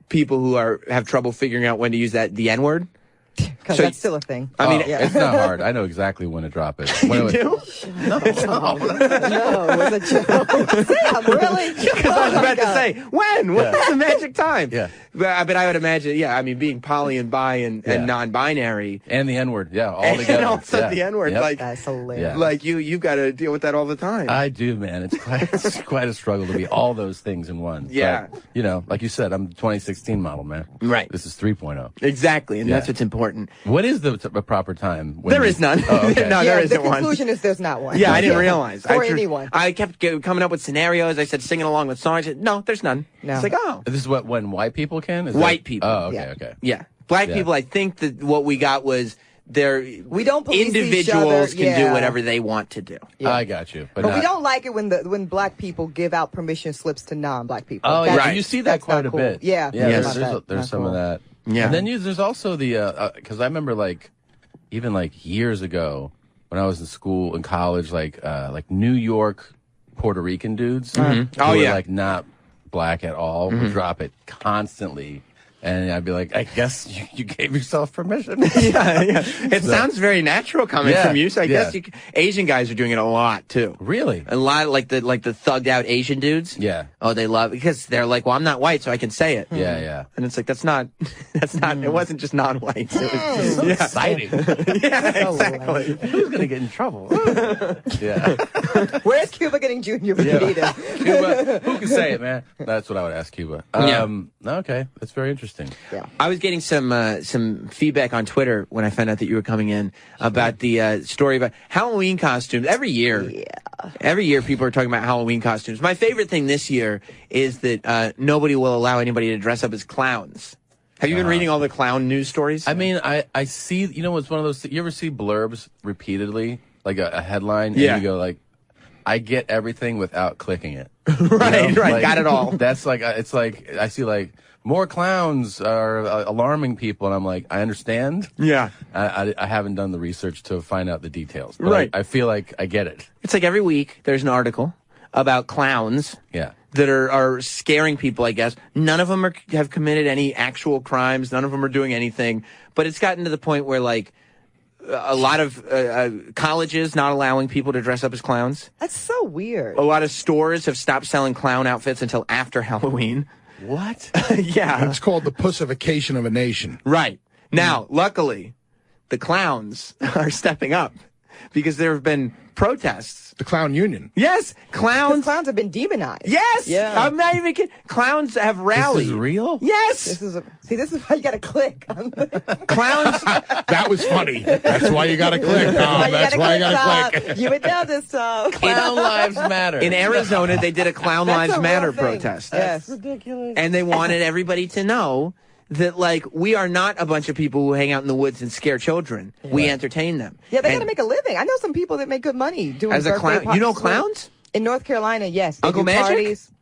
people who have trouble figuring out when to use the N-word. Because that's still a thing. I mean, it's not hard. I know exactly when to drop it. You do? No, it was a joke. Sam, really? Because I was about to say, when? What's the magic time? Yeah. But I would imagine, I mean, being poly and bi and non-binary. And the N-word, all together. And also the N-word. Yep. Like, that's hilarious. Yeah. Like, you've got to deal with that all the time. I do, man. It's quite a struggle to be all those things in one. Yeah. But, like you said, I'm the 2016 model, man. Right. This is 3.0. Exactly, and that's what's important. What is the proper time? There is none. Oh, okay. No, there isn't the one. conclusion is there's not one. Yeah, I didn't realize. For anyone. I kept coming up with scenarios. I said singing along with songs. I said, no, there's none. No. It's like, oh. This is when white people can? White people. Oh, okay, okay. Yeah. Black people, I think that what we got was we don't police individuals each other. can do whatever they want to do. Yeah. I got you. But we don't like it when black people give out permission slips to non-black people. Oh, That's, yeah. You see that quite a cool. bit. Yeah. There's some of that. Yeah. And then there's also the, because I remember even years ago when I was in school, in college, like New York Puerto Rican dudes who were not black at all would drop it constantly. And I'd be like, I guess you gave yourself permission. Yeah. It sounds very natural coming from you. So I guess Asian guys are doing it a lot too. Really? A lot, like the thugged out Asian dudes. Yeah. Oh, they love because they're like, well, I'm not white, so I can say it. Yeah, yeah. And it's like that's not. It wasn't just non-whites. It was so exciting. Yeah, exactly. Who's gonna get in trouble? Yeah. Where's Cuba getting Junior? Cuba, who can say it, man? That's what I would ask Cuba. Okay, that's very interesting. Yeah. I was getting some feedback on Twitter when I found out that you were coming in about the story about Halloween costumes. Every year people are talking about Halloween costumes. My favorite thing this year is that nobody will allow anybody to dress up as clowns. Have you been reading all the clown news stories? I mean, I see, it's one of those, you ever see blurbs repeatedly, like a headline, and you go like, I get everything without clicking it. Right, got it all. That's like, it's like, I see like, more clowns are alarming people, and I'm like, I understand. Yeah. I haven't done the research to find out the details. But right. I feel like I get it. It's like every week there's an article about clowns. Yeah. That are scaring people, I guess. None of them have committed any actual crimes. None of them are doing anything. But it's gotten to the point where, like, a lot of colleges not allowing people to dress up as clowns. That's so weird. A lot of stores have stopped selling clown outfits until after Halloween. What? Yeah. It's called the pussification of a nation. Right. Now, luckily, the clowns are stepping up because there have been protests. The clown union. Yes. Clowns have been demonized. Yes. Yeah. I'm not even kidding. Clowns have rallied. This is real? Yes. This is why you got to click. Clowns. That was funny. That's why you got to click, Tom. That's why you got to click. You would know this, Tom. Clown Lives Matter. In Arizona, they did a Clown Lives Matter protest. Yes. Ridiculous. And they wanted everybody to know that, like, we are not a bunch of people who hang out in the woods and scare children. Yeah. We entertain them. Yeah, they got to make a living. I know some people that make good money doing as a clown. You know clowns? In North Carolina, yes. They Uncle do Magic? parties.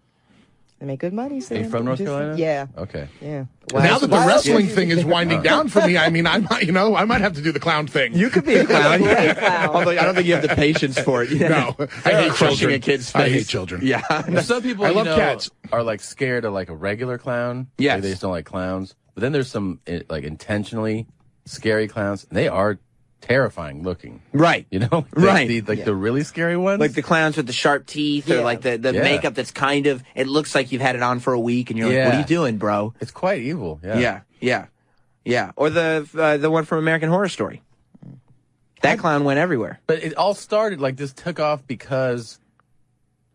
They make good money. Are you from North Carolina? Yeah. Okay. Yeah. Now that the wrestling thing is winding down for me, I mean, I might have to do the clown thing. You could be a clown. Although I don't think you have the patience for it. No, I hate crushing children. a kid's face. I hate children. Yeah. Some people, I love cats. are like scared of like a regular clown. Yes. Like, they just don't like clowns. But then there's some like intentionally scary clowns. And they are terrifying looking. Right. You know? Right. The really scary ones. Like the clowns with the sharp teeth or like the makeup that's kind of, it looks like you've had it on for a week and you're like, what are you doing, bro? It's quite evil. Yeah. Yeah. Or the one from American Horror Story. That clown went everywhere. But it all started, like, this took off because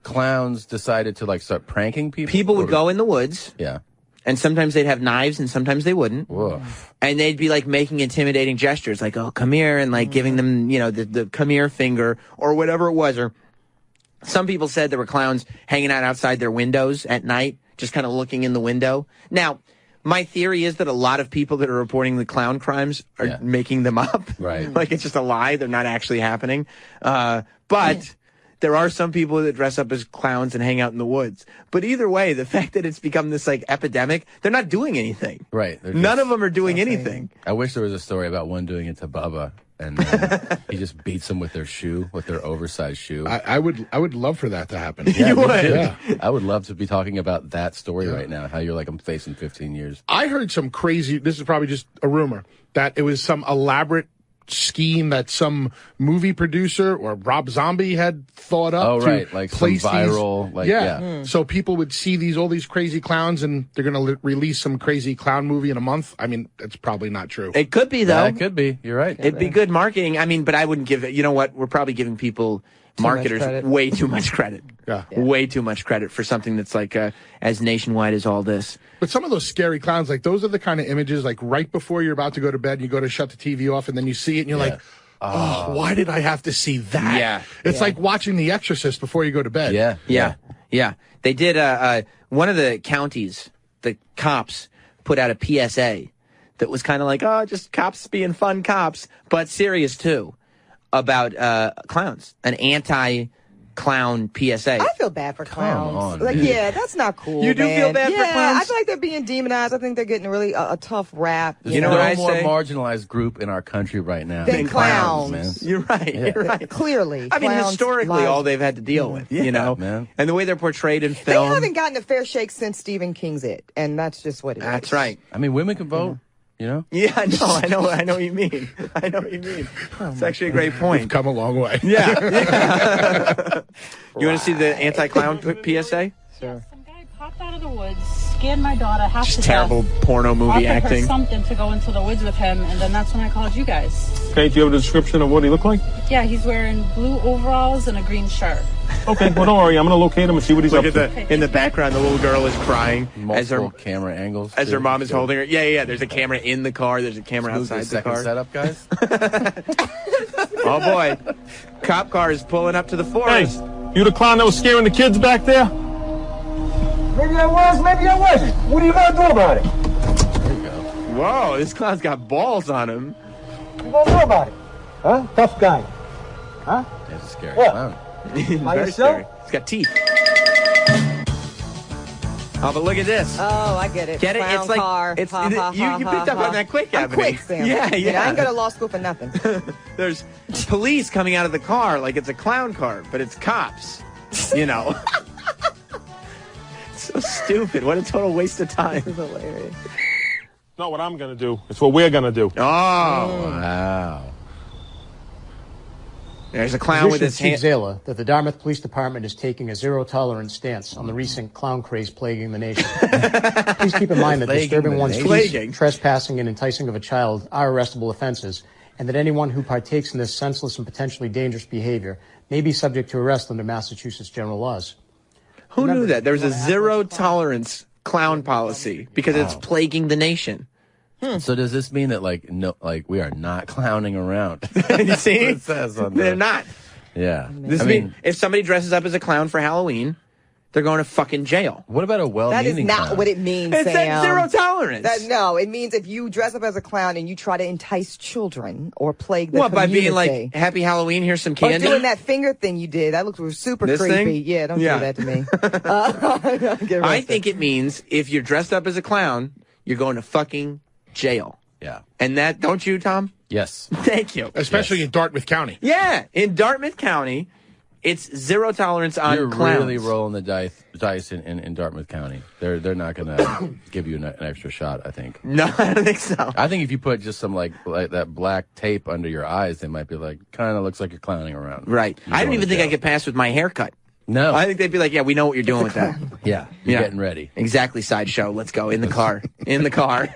clowns decided to, like, start pranking people. People would go in the woods. Yeah. And sometimes they'd have knives and sometimes they wouldn't. Whoa. And they'd be like making intimidating gestures like, oh, come here, and like giving them, you know, the come here finger or whatever it was. Or some people said there were clowns hanging out outside their windows at night, just kind of looking in the window. Now, my theory is that a lot of people that are reporting the clown crimes are making them up. Right. Like it's just a lie. They're not actually happening. But there are some people that dress up as clowns and hang out in the woods. But either way, the fact that it's become this like epidemic, they're not doing anything. Right. None of them are doing anything. I wish there was a story about one doing it to Bubba, and he just beats them with their shoe, with their oversized shoe. I would love for that to happen. Yeah, You would. Yeah. I would love to be talking about that story right now. How you're like, I'm facing 15 years. I heard some crazy, this is probably just a rumor, that it was some elaborate scheme that some movie producer or Rob Zombie had thought up. Oh, to right. Like some place viral, like, yeah. So people would see all these crazy clowns and they're going to release some crazy clown movie in a month. I mean, that's probably not true. It could be, though. Yeah, it could be. You're right. It'd be good marketing. I mean, but I wouldn't give it, you know what? We're probably giving people, marketers, way too much credit. Way too much credit for something that's like as nationwide as all this. But some of those scary clowns, like those are the kind of images, like right before you're about to go to bed, you go to shut the TV off and then you see it and you're like, oh, why did I have to see that? Yeah. It's like watching The Exorcist before you go to bed. Yeah. They did, one of the counties, the cops put out a PSA that was kind of like, oh, just cops being fun cops, but serious too, about clowns, an anti-clown PSA. I feel bad for clowns. on, like, dude. yeah, that's not cool. You do man. feel bad for Yeah, clowns? I feel like they're being demonized. I think they're getting really a tough rap. There's know no what I more say? marginalized group in our country right now Than clowns. man. You're right. Yeah. You're right. Clearly. I mean, clowns historically, lie. all they've had to deal with, you know, man. and the way they're portrayed in They film. haven't gotten a fair shake since Stephen King's It, and that's just what it is. That's right. I mean, women can vote, you know? Yeah, I know what you mean. I know what you mean. It's actually a great We've point. come a long way. Yeah. You want to see the anti-clown PSA? Sure. Some guy popped out of the woods, scared my daughter half to Just terrible porno movie offered acting. her something to go into the woods with him, and then that's when I called you guys. Okay, do you have a description of what he looked like? Yeah, he's wearing blue overalls and a green shirt. Okay, well, don't worry. I'm going to locate him and see what he's Look up at to. in the background, the little girl is crying Multiple camera angles. as her too. mom is holding her. Yeah. There's a camera in the car. There's a camera Smooth outside the second car. setup, guys. Oh boy, cop car is pulling up to the Hey, forest. you the clown that was scaring the kids back there? Maybe I was, maybe I wasn't. What are you gonna do about it? There you go. Whoa, this clown's got balls on him. What you gonna do about it? Huh? Tough guy. Huh? It's a scary What? clown. By Very yourself? scary. He's got teeth. Oh, but look at this. Oh, I get it. Get it? Clown It's like car. it's Ha, ha, you ha, picked ha, up ha. on that quick, I'm Eboni. quick, Sam. Yeah. I ain't go to law school for nothing. There's police coming out of the car like it's a clown car, but it's cops. You know. So stupid. What a total waste of time. This is hilarious. It's not what I'm going to do. It's what we're going to do. Oh. Wow. There's a clown with his Chief hand. Zala that the Dartmouth Police Department is taking a zero-tolerance stance on the recent clown craze plaguing the nation. Please keep in mind that Plaguing disturbing the one's nation. peace, Plaguing. trespassing, and enticing of a child are arrestable offenses, and that anyone who partakes in this senseless and potentially dangerous behavior may be subject to arrest under Massachusetts general laws. Who knew that? There was a zero tolerance clown policy because it's plaguing the nation. So does this mean that we are not clowning around? You see? It says on They're the- not. Yeah. This mean if somebody dresses up as a clown for Halloween, they're going to fucking jail. What about a well-meaning That is not clown? what it means, It's Sam. zero tolerance. No, it means if you dress up as a clown and you try to entice children or plague the What, by community. being like, Happy Halloween, here's some candy? Or doing that finger thing you did. That looks super This creepy. thing? Yeah, don't Yeah. do that to me. Get I arrested. think it means if you're dressed up as a clown, you're going to fucking jail. Yeah. And that, don't you, Tom? Yes. Thank you. Especially in Dartmouth County. Yeah, in Dartmouth County, it's zero tolerance on You're clowns. really rolling the dice in Dartmouth County. They're not going to give you an extra shot, I think. No, I don't think so. I think if you put just some like that black tape under your eyes, they might be like, kind of looks like you're clowning around. Right. You're I don't going even to think I jail. could pass with my haircut. No. I think they'd be like, yeah, we know what you're doing with that. Yeah, you're getting ready. Exactly, sideshow. Let's go. In the car. In the car.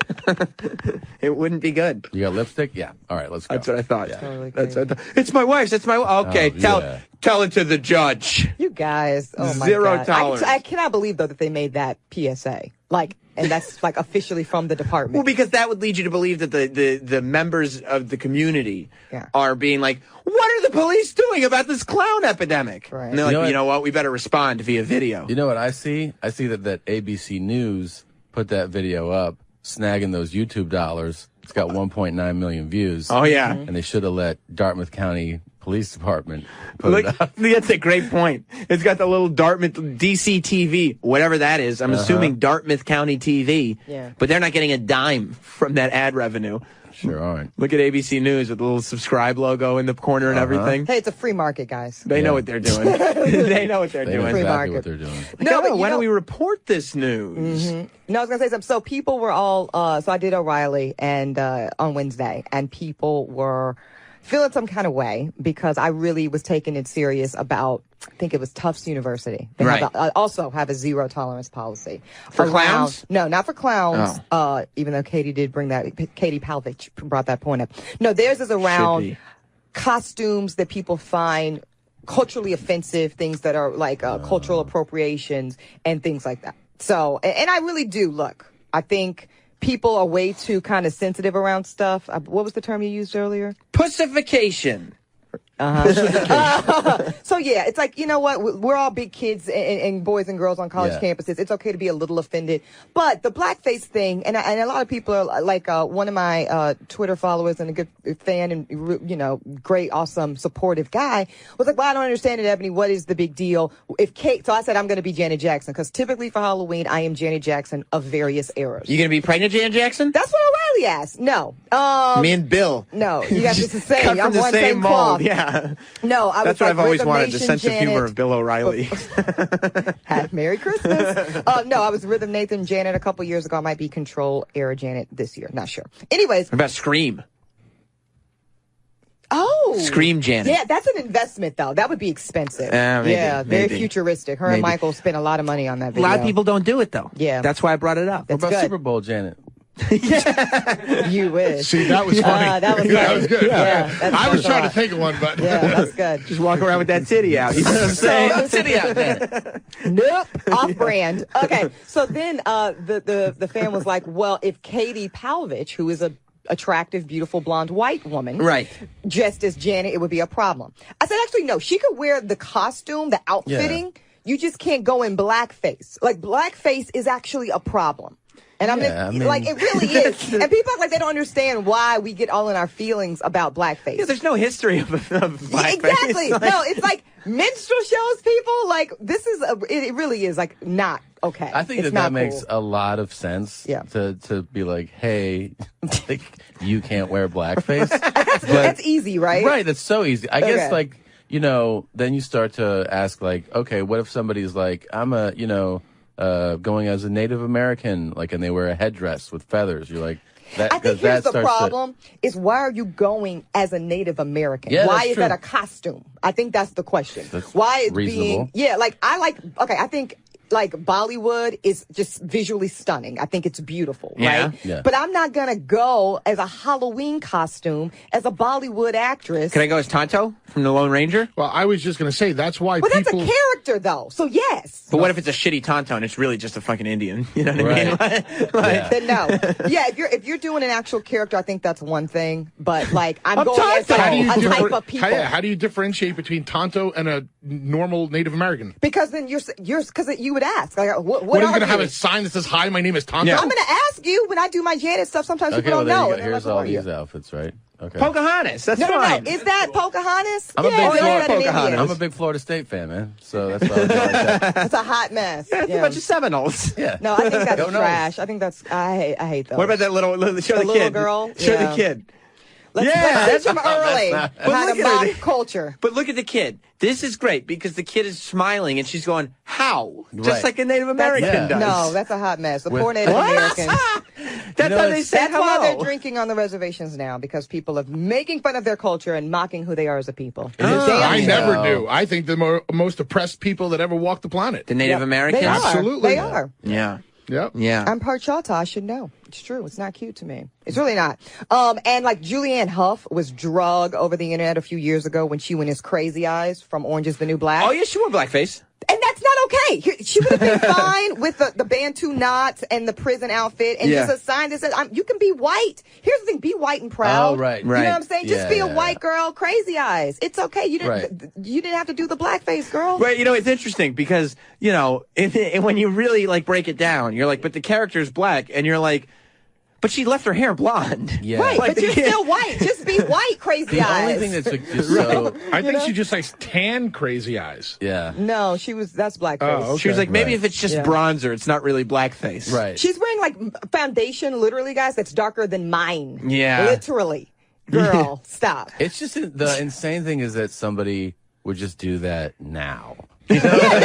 It wouldn't be good. You got lipstick? Yeah. All right, let's go. That's what I thought. Yeah. Totally That's what I thought. It's my wife's. It's my okay. Oh, Tell it to the judge. You guys, oh my Zero God. tolerance. I cannot believe, though, that they made that PSA. Like, and that's like officially from the department. Well, because that would lead you to believe that the members of the community are being like, what are the police doing about this clown epidemic? Right. And they're like, you know what? We better respond via video. You know what I see? I see that ABC News put that video up, snagging those YouTube dollars. It's got 1.9 million views. Oh, yeah. And they should have let Dartmouth County Police Department put it up. That's a great point. It's got the little Dartmouth DC TV, whatever that is. I'm assuming Dartmouth County TV. Yeah. But they're not getting a dime from that ad revenue. Sure aren't. Look at ABC News with the little subscribe logo in the corner and everything. Hey, it's a free market, guys. They know what they're doing. They know what they're They know doing. exactly what they're doing. No, but why don't we report this news? No, I was going to say something. So people were all, so I did O'Reilly and on Wednesday, and people were feeling some kind of way because I really was taking it serious about, I think it was Tufts University. They also have a zero tolerance policy. For clowns? No, not for clowns, even though Katie did bring that, Katie Palvich brought that point up. No, theirs is around costumes that people find culturally offensive, things that are like cultural appropriations and things like that. So, and I really do, look, I think people are way too kind of sensitive around stuff. What was the term you used earlier? Pussification. So yeah, it's like, you know what? We're all big kids and boys and girls on college campuses. It's okay to be a little offended, but the blackface thing, and a lot of people are like, one of my Twitter followers and a good fan and, you know, great, awesome, supportive guy was like, well, I don't understand it, Ebony. What is the big deal? So I said, I'm going to be Janet Jackson because typically for Halloween, I am Janet Jackson of various eras. You going to be pregnant, Janet Jackson? That's what O'Reilly asked. No. Me and Bill. No, you got just the same. Cut from I'm the one same mold. cloth. Yeah. No, I That's was what I've like, always Rhythm wanted, the Nation sense of humor Janet. of Bill O'Reilly. Merry Christmas. No, I was Rhythm Nathan Janet a couple years ago. I might be Control Era Janet this year. Not sure. Anyways. What about Scream? Oh. Scream Janet. Yeah, that's an investment, though. That would be expensive. Maybe, yeah, very maybe. futuristic. Her and Michael spent a lot of money on that A video. lot of people don't do it, though. Yeah. That's why I brought it up. That's what about good. Super Bowl Janet? You wish. See, that was funny. That was that was good. Yeah, I was trying to think of one, but yeah, that's good. Just walk around with that titty out. You know what I'm saying? Titty out there. Nope, off brand. Okay, so then the fan was like, well, if Katie Palvich, who is a attractive, beautiful, blonde, white woman, right, dressed as Janet, it would be a problem. I said, actually, no, she could wear the costume, the outfitting. Yeah. You just can't go in blackface. Like, blackface is actually a problem. And like, it really is. And people act like they don't understand why we get all in our feelings about blackface. Yeah, there's no history of blackface. Exactly. No, it's like minstrel shows, people. Like, this is, it really is, like, not okay. I think that makes a lot of sense to be like, hey, like, you can't wear blackface. That's easy, right? Right, that's so easy. I guess, like, you know, then you start to ask, like, okay, what if somebody's like, I'm a, you know, going as a Native American, like, and they wear a headdress with feathers. You're like, that. I think here's the problem: is why are you going as a Native American? Yeah, why is true. that a costume? I think that's the question. That's why it's reasonable. being like I think like Bollywood is just visually stunning. I think it's beautiful, Yeah. right? Yeah. But I'm not gonna go as a Halloween costume as a Bollywood actress. Can I go as Tonto from the Lone Ranger? Well, I was just going to say that's why Well, people. that's a character, though. So yes. But what if it's a shitty Tonto and it's really just a fucking Indian? You know what I mean? Yeah. Then no. Yeah, if you're doing an actual character, I think that's one thing. But like I'm I'm going as Tonto. a type of people. How do you differentiate between Tonto and a normal Native American? Because then you're because you would ask like what What are you are going to have you? a sign that says "Hi, my name is Tonto"? Yeah. I'm going to ask you when I do my Janet stuff. Sometimes Okay, people well, don't there know. you And go. they're Here's like, all "Who are you?" these outfits, right? Okay. Pocahontas. That's No, fine. no. Is that Pocahontas? I'm a yeah, big or is Florida, that an Pocahontas. Indian? I'm a big Florida State fan, man. So that's why I was like that. That's a hot mess. Yeah, it's a bunch of Seminoles. Yeah. No, I think that's Go Noles. trash. I think that's I hate those. What about that little show the little kid? girl? Show Yeah. the kid. Let's teach them early how But to look at mock her. culture. But look at the kid. This is great because the kid is smiling and she's going, how? Just Right. like a Native American does. No, that's a hot mess. The With- poor Native What? Americans. That's how they say That's hello. why they're drinking on the reservations now, because people are making fun of their culture and mocking who they are as a people. I Damn never shame. knew. I think the most oppressed people that ever walked the planet. The Native Americans? They are. Absolutely. They are. Yeah. Yep. Yeah. I'm part Choctaw. I should know. It's true. It's not cute to me. It's really not. And like Julianne Hough was drugged over the internet a few years ago when she went as Crazy Eyes from Orange is the New Black. Oh, yeah, she wore blackface. And that's not okay. She would have been fine with the Bantu knots and the prison outfit and Yeah. just a sign that says, you can be white. Here's the thing, be white and proud. Oh, right. You know what I'm saying? Just Yeah, be a yeah, white girl, Crazy Eyes. It's okay. You didn't have to do the blackface, girl. Right, you know, it's interesting because, you know, when you really, like, break it down, you're like, but the character's black, and you're like, but she left her hair blonde. Yeah. Right, Like, but you're still white. Just be white, Crazy The Eyes. only thing that's just so. I think she just likes tan crazy eyes. Yeah. No, that's blackface. Oh, okay. She was like, maybe Right. if it's just Yeah. bronzer, it's not really blackface. Right. She's wearing like foundation, literally, guys, that's darker than mine. Yeah. Literally. Girl, stop. It's just the insane thing is that somebody would just do that now. Yeah,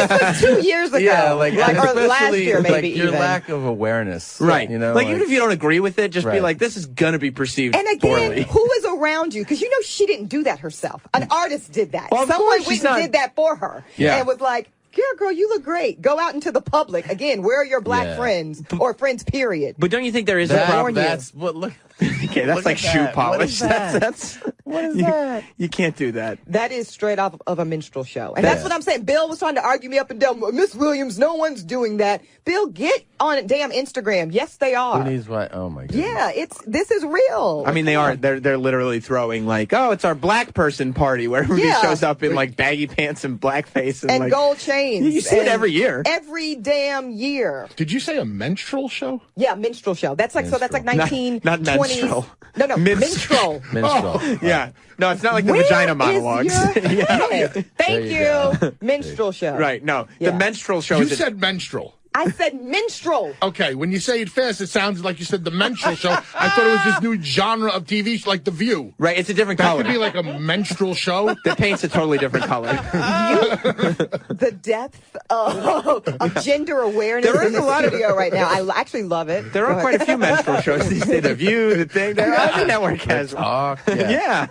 this was 2 years ago. Yeah, like or especially, last year, maybe like your even. lack of awareness, Right. You know, like, even if you don't agree with it, just be Right. like, this is going to be perceived And again, poorly. who is around you? Because you know she didn't do that herself. An artist did that. Well, of Someone course, went she's and not- did that for her. Yeah. And was like, girl, you look great. Go out into the public. Again, where are your black Yeah. friends or friends, period? But don't you think there is a that, problem? that's what look. Okay, that's Look like at shoe that. polish. What is that? That's What is that? You can't do that. That is straight off of a minstrel show. And that's Yeah. what I'm saying. Bill was trying to argue me up and down. Miss Williams, no one's doing that. Bill, get on damn Instagram. Yes, they are. Who needs what? Oh my god. Yeah, this is real. I mean, they are. They're literally throwing like, oh, it's our black person party where everybody Yeah. shows up in like baggy pants and blackface and, and like, gold chains. You see it and every year. Every damn year. Did you say a menstrual show? Yeah, minstrel show. That's like so. That's like Not 1920s. menstrual. No, minstrel. Minstrel. Oh. Yeah. No, it's not like the Where vagina is monologues. your Yeah. head? Thank you you. go. Minstrel show. Right. No, Yeah. the menstrual show You is. said menstrual. I said minstrel. Okay, when you say it fast, it sounds like you said the menstrual show. I thought it was this new genre of TV, like The View. Right. It's a different That color. could be like a menstrual show. The paint's a totally different color. The depth of gender awareness There is in the a lot of- studio right now. I actually love it. There Go are ahead. quite a few menstrual shows these days. The View, the thing. The network has. Talk. Yeah.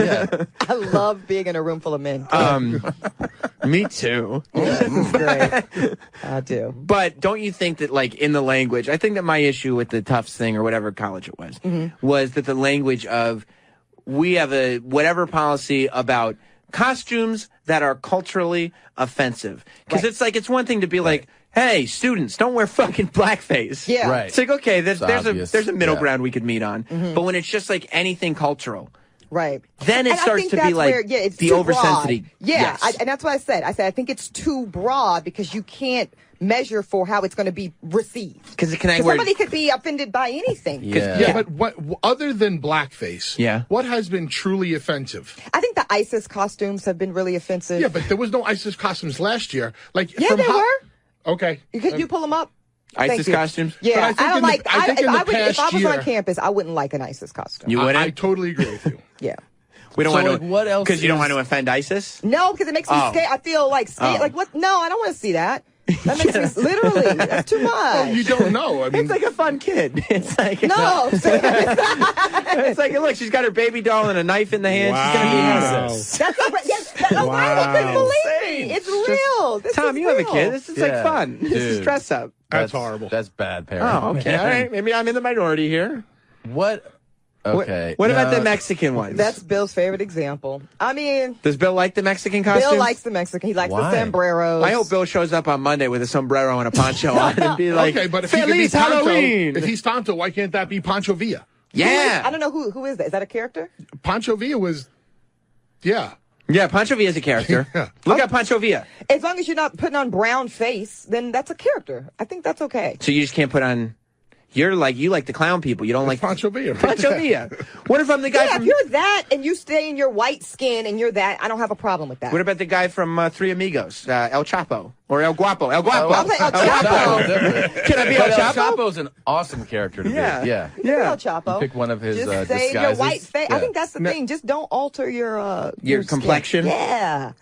Yeah. I love being in a room full of men. Me too. This is great. I do. But don't you think that, like, in the language, I think that my issue with the Tufts thing or whatever college it was that the language of we have a whatever policy about costumes that are culturally offensive. Because it's like, it's one thing to be like, hey, students, don't wear fucking blackface. Yeah. Right. It's like, okay, there's obvious. a middle Yeah. ground we could meet on. But when it's just like anything cultural, Right. then it And I starts think to be that's like where, it's the too oversensitive. broad. Yeah, Yes. and that's what I said. I said I think it's too broad because you can't measure for how it's going to be received. Because somebody could be offended by anything. Yeah, but what other than blackface? Yeah. What has been truly offensive? I think the ISIS costumes have been really offensive. Yeah, but there was no ISIS costumes last year. Like, Yeah, from there were. Okay. Could you pull them up? ISIS Thank you. costumes? Yeah, But I think I don't in the- like. I think in the if I past was year- on campus, I wouldn't like an ISIS costume. You wouldn't? I totally agree with you. Yeah. We don't So, want like, to. what else Because you don't is- want to offend ISIS? No, because it makes me Oh. scared. I feel like scared. Oh. Like what? No, I don't want to see that. That makes me literally. That's too much. Well, you don't know. I mean, it's like a fun kid. It's like no. It's like, look, she's got her baby doll and a knife in the hand. Wow. She's gonna be innocent. That's why they couldn't believe me. It's real. This Tom, is you real. have a kid. This is like fun. Dude, This is dress up. That's horrible. That's bad parenting. Oh, okay. All right. Maybe I'm in the minority here. What? Okay. What about the Mexican ones? That's Bill's favorite example. I mean, Does Bill like the Mexican costumes? Bill likes the Mexican. He likes the sombreros. I hope Bill shows up on Monday with a sombrero and a poncho on and be like, okay, but if he can be Feliz Tonto, Halloween. if he's Tonto, why can't that be Pancho Villa? Yeah. I don't know who is that. Is that a character? Pancho Villa was, yeah. Yeah, Pancho Villa's a character. Look at Pancho Villa. As long as you're not putting on brown face, then that's a character. I think that's okay. So you just can't put on... you like the clown people. You don't like Pancho Villa. Pancho Villa. What if I'm the guy Yeah, from... if you're that and you stay in your white skin and you're that, I don't have a problem with that. What about the guy from Three Amigos? El Chapo. Or El Guapo. El Guapo. I'll play El Chapo. Can I be El Chapo? El Chapo's an awesome character to be. Yeah. El Chapo. You pick one of his Just stay in your disguises. white face. Yeah. I think that's the thing. Just don't alter your skin. complexion? Yeah.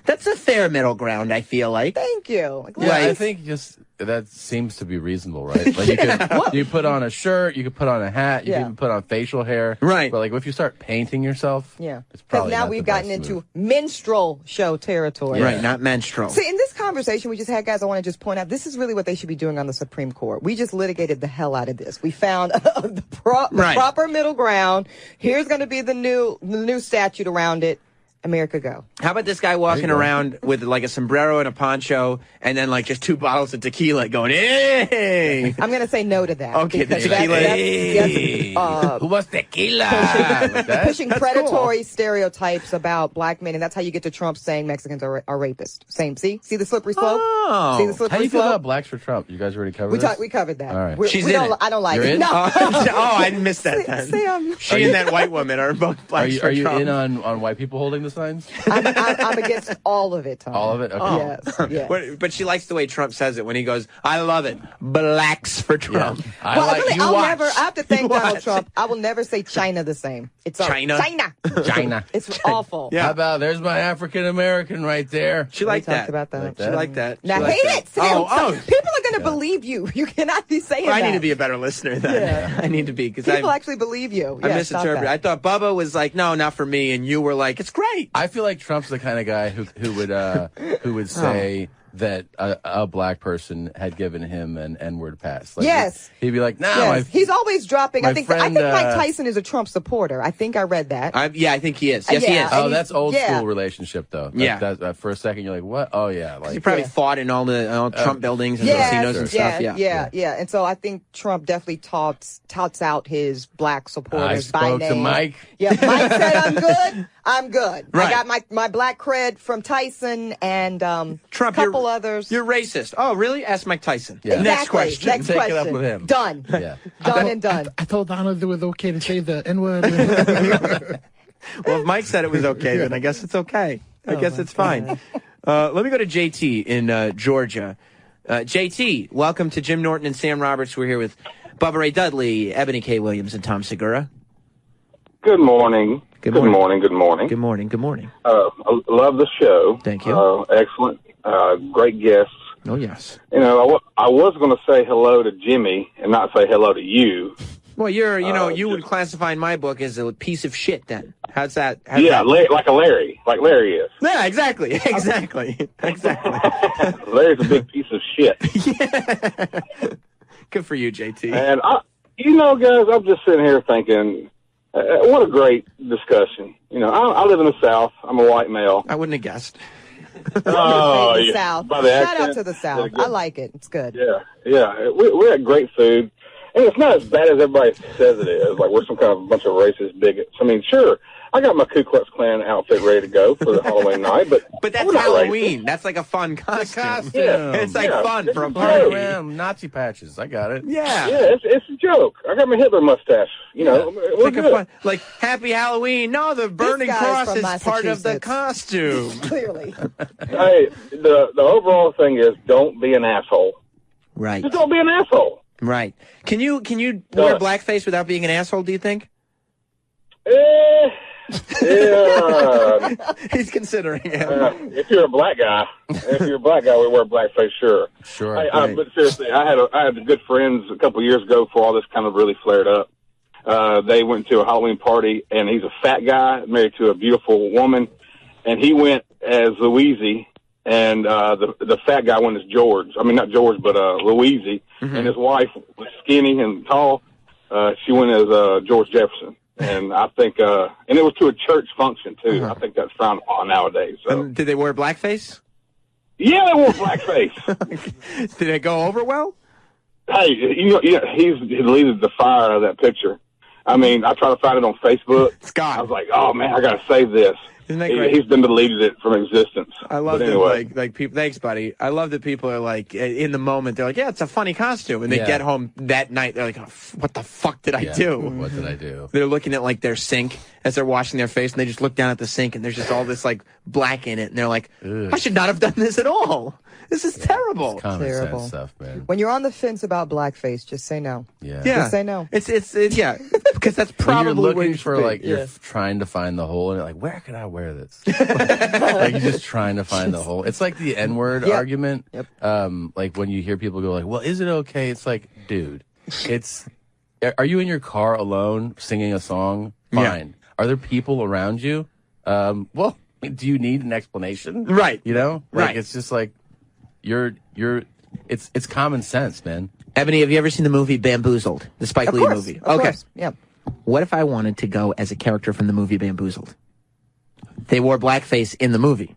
That's a fair middle ground, I feel like. Thank you. Yeah, I think just that seems to be reasonable, right? Like you put on a shirt, you could put on a hat, you can even put on facial hair, right? But like if you start painting yourself, yeah, it's because probably now not we've the best gotten into move. minstrel show territory, right? Not menstrual. See, in this conversation we just had, guys, I want to just point out this is really what they should be doing on the Supreme Court. We just litigated the hell out of this. We found the proper middle ground. Here's going to be the new statute around it. America go. How about this guy walking around with like a sombrero and a poncho and then like just 2 bottles of tequila going, hey! I'm going to say no to that. Okay, the tequila. Who wants tequila? Pushing predatory stereotypes about black men, and that's how you get to Trump saying Mexicans are rapists. Same. See the slippery slope? Oh. See the slippery How do you feel slope? about blacks for Trump? You guys already covered this? We covered that. All right. I don't like You're it. in? No. Oh, I missed that then. She and that white woman are both blacks for Are you Trump. in on white people holding the signs? I'm against all of it, Tom. All of it? Okay. Yes. But she likes the way Trump says it when he goes, I love it. Blacks for Trump. Yeah. I have to thank Donald Trump. I will never say China the same. It's China? China. It's awful. Yeah. How about there's my African American right there? She liked We that. talked about that. She liked that. Now She hate liked it, that. Sam. Oh. People are going to believe you. You cannot be saying that. I need to be a better listener then. I need to be because People actually believe you. I Yeah, misinterpreted. I thought Bubba was like, no, not for me, and you were like, it's great. I feel like Trump's the kind of guy who would say that a black person had given him an N-word pass. Like, yes. He'd be like, no. Yes. He's always dropping. I think friend, Mike Tyson is a Trump supporter. I think I read that. I think he is. Yes, he is. Oh, that's old school relationship, though. Yeah. For a second, you're like, what? Oh, yeah. Like, he probably fought in all the Trump buildings and casinos and stuff. Yeah. And so I think Trump definitely touts out his black supporters by name. I spoke to Mike. Yeah, Mike said, I'm good. I'm good. Right. I got my black cred from Tyson and Trump, a couple others. You're racist. Oh, really? Ask Mike Tyson. Yeah. Next question. Next Take question. it up with him. Done. Yeah. Done and done. I told Donald it was okay to say the N-word. Well, if Mike said it was okay, then I guess it's okay. I guess it's fine. Let me go to JT in Georgia. JT, welcome to Jim Norton and Sam Roberts. We're here with Bubba Ray Dudley, Eboni K. Williams, and Tom Segura. Good morning. Good morning. Good morning. Good morning. Good morning. I love the show. Thank you. Excellent. Great guests. Oh, yes. You know, I was going to say hello to Jimmy and not say hello to you. Well, you would classify in my book as a piece of shit then. How's that? Like a Larry. Like Larry is. Yeah, exactly. Exactly. Larry's a big piece of shit. Yeah. Good for you, JT. And, guys, I'm just sitting here thinking, what a great discussion. You know, I live in the South. I'm a white male. I wouldn't have guessed. Oh, the yeah. South. By the Shout accent, out to the South. I like it. It's good. Yeah. We had great food. And it's not as bad as everybody says it is. Like, we're some kind of bunch of racist bigots. I mean, sure, I got my Ku Klux Klan outfit ready to go for the Halloween night, but that's Halloween. That's like a fun costume. Yeah. It's like fun for a party. party. Nazi patches. I got it. Yeah. Yeah, it's a joke. I got my Hitler mustache. You know, we're Like, good. like, Happy Halloween. No, the burning guy's cross from is part of the costume. Clearly. Hey, the overall thing is don't be an asshole. Right. Just don't be an asshole. Right. Can you wear blackface without being an asshole, do you think? Yeah. He's considering it. If you're a black guy, we wear blackface, sure. Sure. But seriously, I had good friends a couple of years ago before all this kind of really flared up. They went to a Halloween party, and he's a fat guy married to a beautiful woman, and he went as Louise, and the fat guy went as George. I mean, not George, but Louise, and his wife was skinny and tall. She went as George Jefferson. And I think, and it was to a church function, too. I think that's frowned upon nowadays. So. Did they wear blackface? Yeah, they wore blackface. Did it go over well? Hey, he deleted the fire out of that picture. I mean, I tried to find it on Facebook. Scott. I was like, oh, man, I got to save this. Isn't that great? He's been deleted it from existence. I love but that, anyway. like people. Thanks, buddy. I love that people are like in the moment. They're like, yeah, it's a funny costume, and they Yeah. get home that night. They're like, oh, what the fuck did I do? What did I do? They're looking at like their sink as they're washing their face, and they just look down at the sink, and there's just all this like black in it, and they're like, I should not have done this at all. This is terrible. It's common Terrible. sense stuff, man. When you're on the fence about blackface, just say no. Yeah. Just say no. It's yeah, because that's probably when you're where you looking should for be. like you're trying to find the hole, and you're like, where can I wear this? Like you're just trying to find the hole. It's like the N-word argument. Like when you hear people go like, well, is it okay? It's like, dude, are you in your car alone singing a song? Fine. Are there people around you? Well, do you need an explanation? Right. You know? Like, Right. it's just like, it's common sense, man. Ebony, have you ever seen the movie Bamboozled, the Spike Lee movie? Of course. Yeah. What if I wanted to go as a character from the movie Bamboozled? They wore blackface in the movie.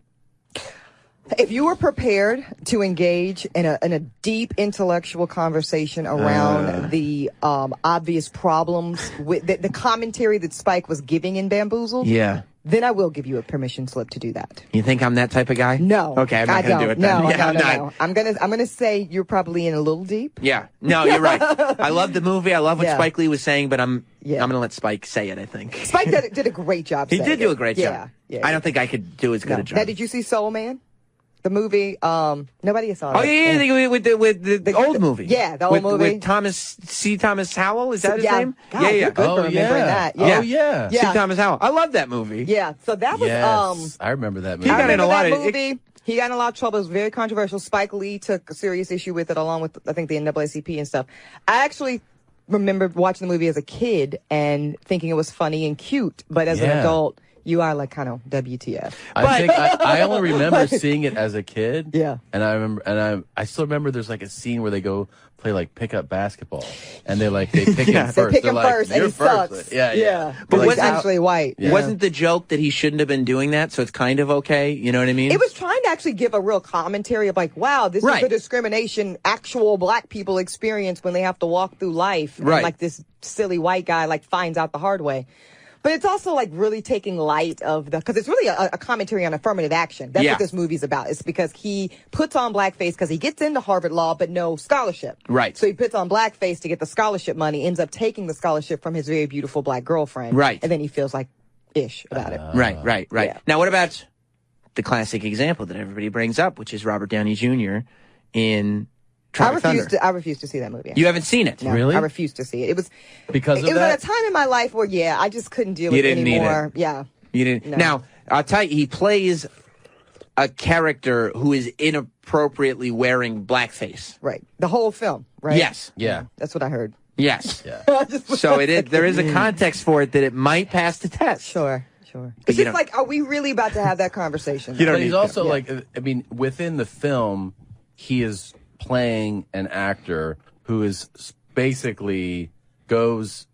If you were prepared to engage in a deep intellectual conversation around the obvious problems with the commentary that Spike was giving in Bamboozled, Yeah. then I will give you a permission slip to do that. You think I'm that type of guy? No. Okay, I'm not going to do it then. No, Yeah, I'm not. no. I'm gonna say you're probably in a little deep. Yeah. No, you're right. I love the movie. I love what Yeah. Spike Lee was saying, but I'm going to let Spike say it, I think. Spike did a great job. He saying did do it. a great job. Yeah. I don't think I could do as good a job. Now, did you see Soul Man? The movie, nobody saw it. Oh, yeah, with the old movie. Yeah, the old movie. With Thomas Howell, is that his Yeah. name? God, you're good for remembering that. Yeah. Oh, yeah. C. Thomas Howell. I love that movie. Yeah, so that was, Yes, I remember that movie. He got in a lot of... movie. He got in a lot of trouble. It was very controversial. Spike Lee took a serious issue with it, along with, I think, the NAACP and stuff. I actually remember watching the movie as a kid and thinking it was funny and cute, but as an adult, you are like kind of WTF. I only remember seeing it as a kid. Yeah. And I still remember there's like a scene where they go play like pickup basketball, and they pick him first. They pick They're him like, first, and "You're he first." sucks. Yeah. But Like, he's actually white. Yeah. Wasn't the joke that he shouldn't have been doing that, so it's kind of okay? You know what I mean? It was trying to actually give a real commentary of like, wow, this is the discrimination actual black people experience when they have to walk through life. And like this silly white guy like finds out the hard way. But it's also like really taking light of because it's really a commentary on affirmative action. That's what this movie's about. It's because he puts on blackface because he gets into Harvard Law, but no scholarship. Right. So he puts on blackface to get the scholarship money, ends up taking the scholarship from his very beautiful black girlfriend. Right. And then he feels like ish about it. Right. Yeah. Now, what about the classic example that everybody brings up, which is Robert Downey Jr. in Tropic Thunder? I refuse to see that movie. You haven't seen it? No, Really? I refuse to see it. It was because of it was that? at a time in my life where I just couldn't deal You with it didn't need anymore. it. Yeah. You didn't. No. Now, I'll tell you, he plays a character who is inappropriately wearing blackface. Right. The whole film, right? Yes. Yeah. That's what I heard. Yes. So there is a context for it that it might pass the test. Sure. It's just like, are we really about to have that conversation? But he's also like, I mean, within the film, he is playing an actor who is basically goes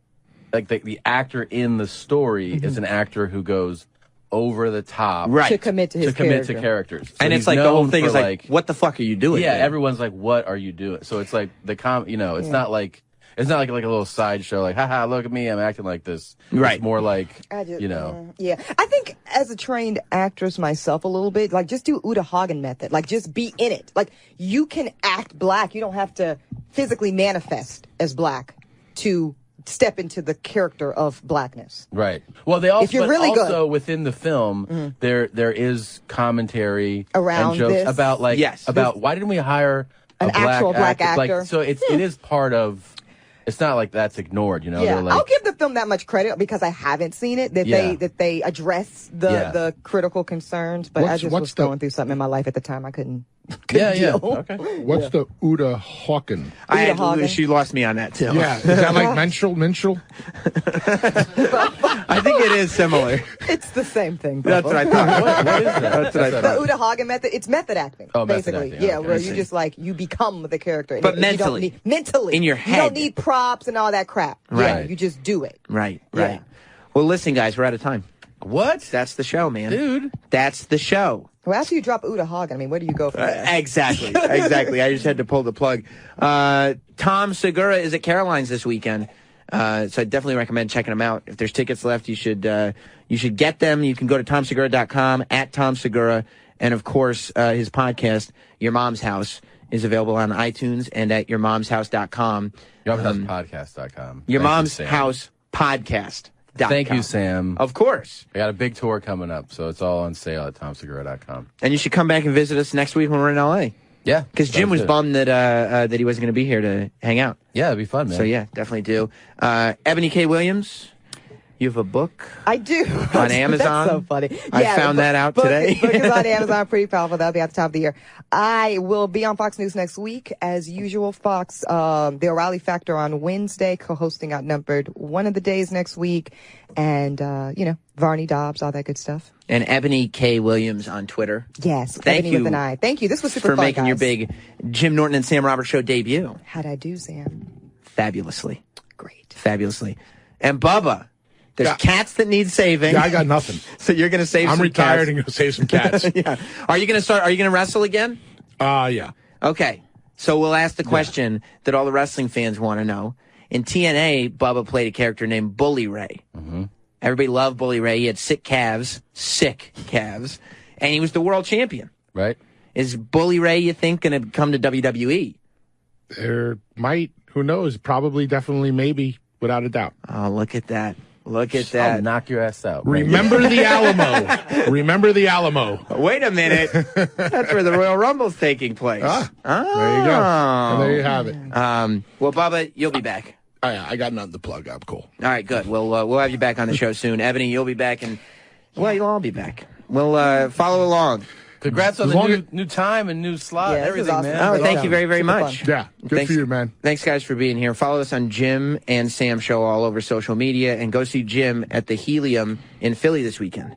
like the actor in the story is an actor who goes over the top to commit to his characters. So and it's like the whole thing is like, what the fuck are you doing? Yeah, man? everyone's like, what are you doing? So it's like it's not like it's not like a little sideshow, like, haha, look at me, I'm acting like this. Right. It's more like, Yeah. I think as a trained actress myself a little bit, like just do Uta Hagen method. Like just be in it. Like you can act black. You don't have to physically manifest as black to step into the character of blackness. Right. Well, they also, if you're really also good. within the film, there is commentary around and jokes this. about like, about why didn't we hire an actual black actor? Like, so it is part of it's not like that's ignored. You know, Yeah, they're like, I'll give the film that much credit because I haven't seen it. That they address the critical concerns. But I just was going through something in my life at the time I couldn't deal. Okay. What's the Uda Hawken? She lost me on that too. Yeah, is that like Minstrel? I think it is similar. It's the same thing. That's what I thought. What is that? That's what I The thought. Uda Hagen method. It's method acting. Oh, method basically. acting. Yeah, Okay. where you just like you become the character. But You don't mentally. mentally. In your You head. don't need props and all that crap. Right. Yeah, you just do it. Right. Yeah. Well, listen, guys, we're out of time. What? That's the show, man. Dude. That's the show. Well, after you drop Uda Hagen, I mean, where do you go from there? Exactly. I just had to pull the plug. Tom Segura is at Caroline's this weekend. So I definitely recommend checking him out. If there's tickets left, you should get them. You can go to TomSegura.com, at Tom Segura. And, of course, his podcast, Your Mom's House, is available on iTunes and at yourmomshouse.com. Yourmomshousepodcast.com. Your Mom's House Podcast. Thank you, Sam. Of course. I got a big tour coming up, so it's all on sale at TomSegura.com. And you should come back and visit us next week when we're in L.A. Yeah. Because Jim was bummed that he wasn't going to be here to hang out. Yeah, it'd be fun, man. So, yeah, definitely do. Ebony K. Williams, you have a book I do. on Amazon. That's so funny. I found that out today. Book is on Amazon. Pretty powerful. That'll be at the top of the year. I will be on Fox News next week. As usual, Fox, the O'Reilly Factor on Wednesday, co-hosting Outnumbered one of the days next week. And, Varney Dobbs, all that good stuff. And Ebony K. Williams on Twitter. Yes. Thank Ebony you with an I. Thank you. This was super for fun, making your guys. big Jim Norton and Sam Roberts show debut. How'd I do, Sam? Fabulously. Great. Fabulously. And Bubba, there's cats that need saving. Yeah, I got nothing. So you're going to save I'm some retired cats. and going to save some cats. Yeah. Are you going to wrestle again? Yeah. Okay. So we'll ask the question that all the wrestling fans want to know. In TNA, Bubba played a character named Bully Ray. Mm-hmm. Everybody loved Bully Ray. He had sick calves, and he was the world champion. Right. Is Bully Ray, you think, going to come to WWE? There might. Who knows? Probably, definitely, maybe, without a doubt. Oh, look at that. Look at that. I'll knock your ass out. Remember the Alamo. Remember the Alamo. Wait a minute. That's where the Royal Rumble's taking place. There you go. And there you have it. Well, Bubba, you'll be back. I got nothing to plug. I'm cool. All right, good. We'll have you back on the show soon. Ebony, you'll be back, and you'll all be back. We'll follow along. Congrats on the new time and new slot and everything, awesome. man. Oh, thank you very, very much. Yeah, good for you, man. Thanks, guys, for being here. Follow us on Jim and Sam Show all over social media, and go see Jim at the Helium in Philly this weekend.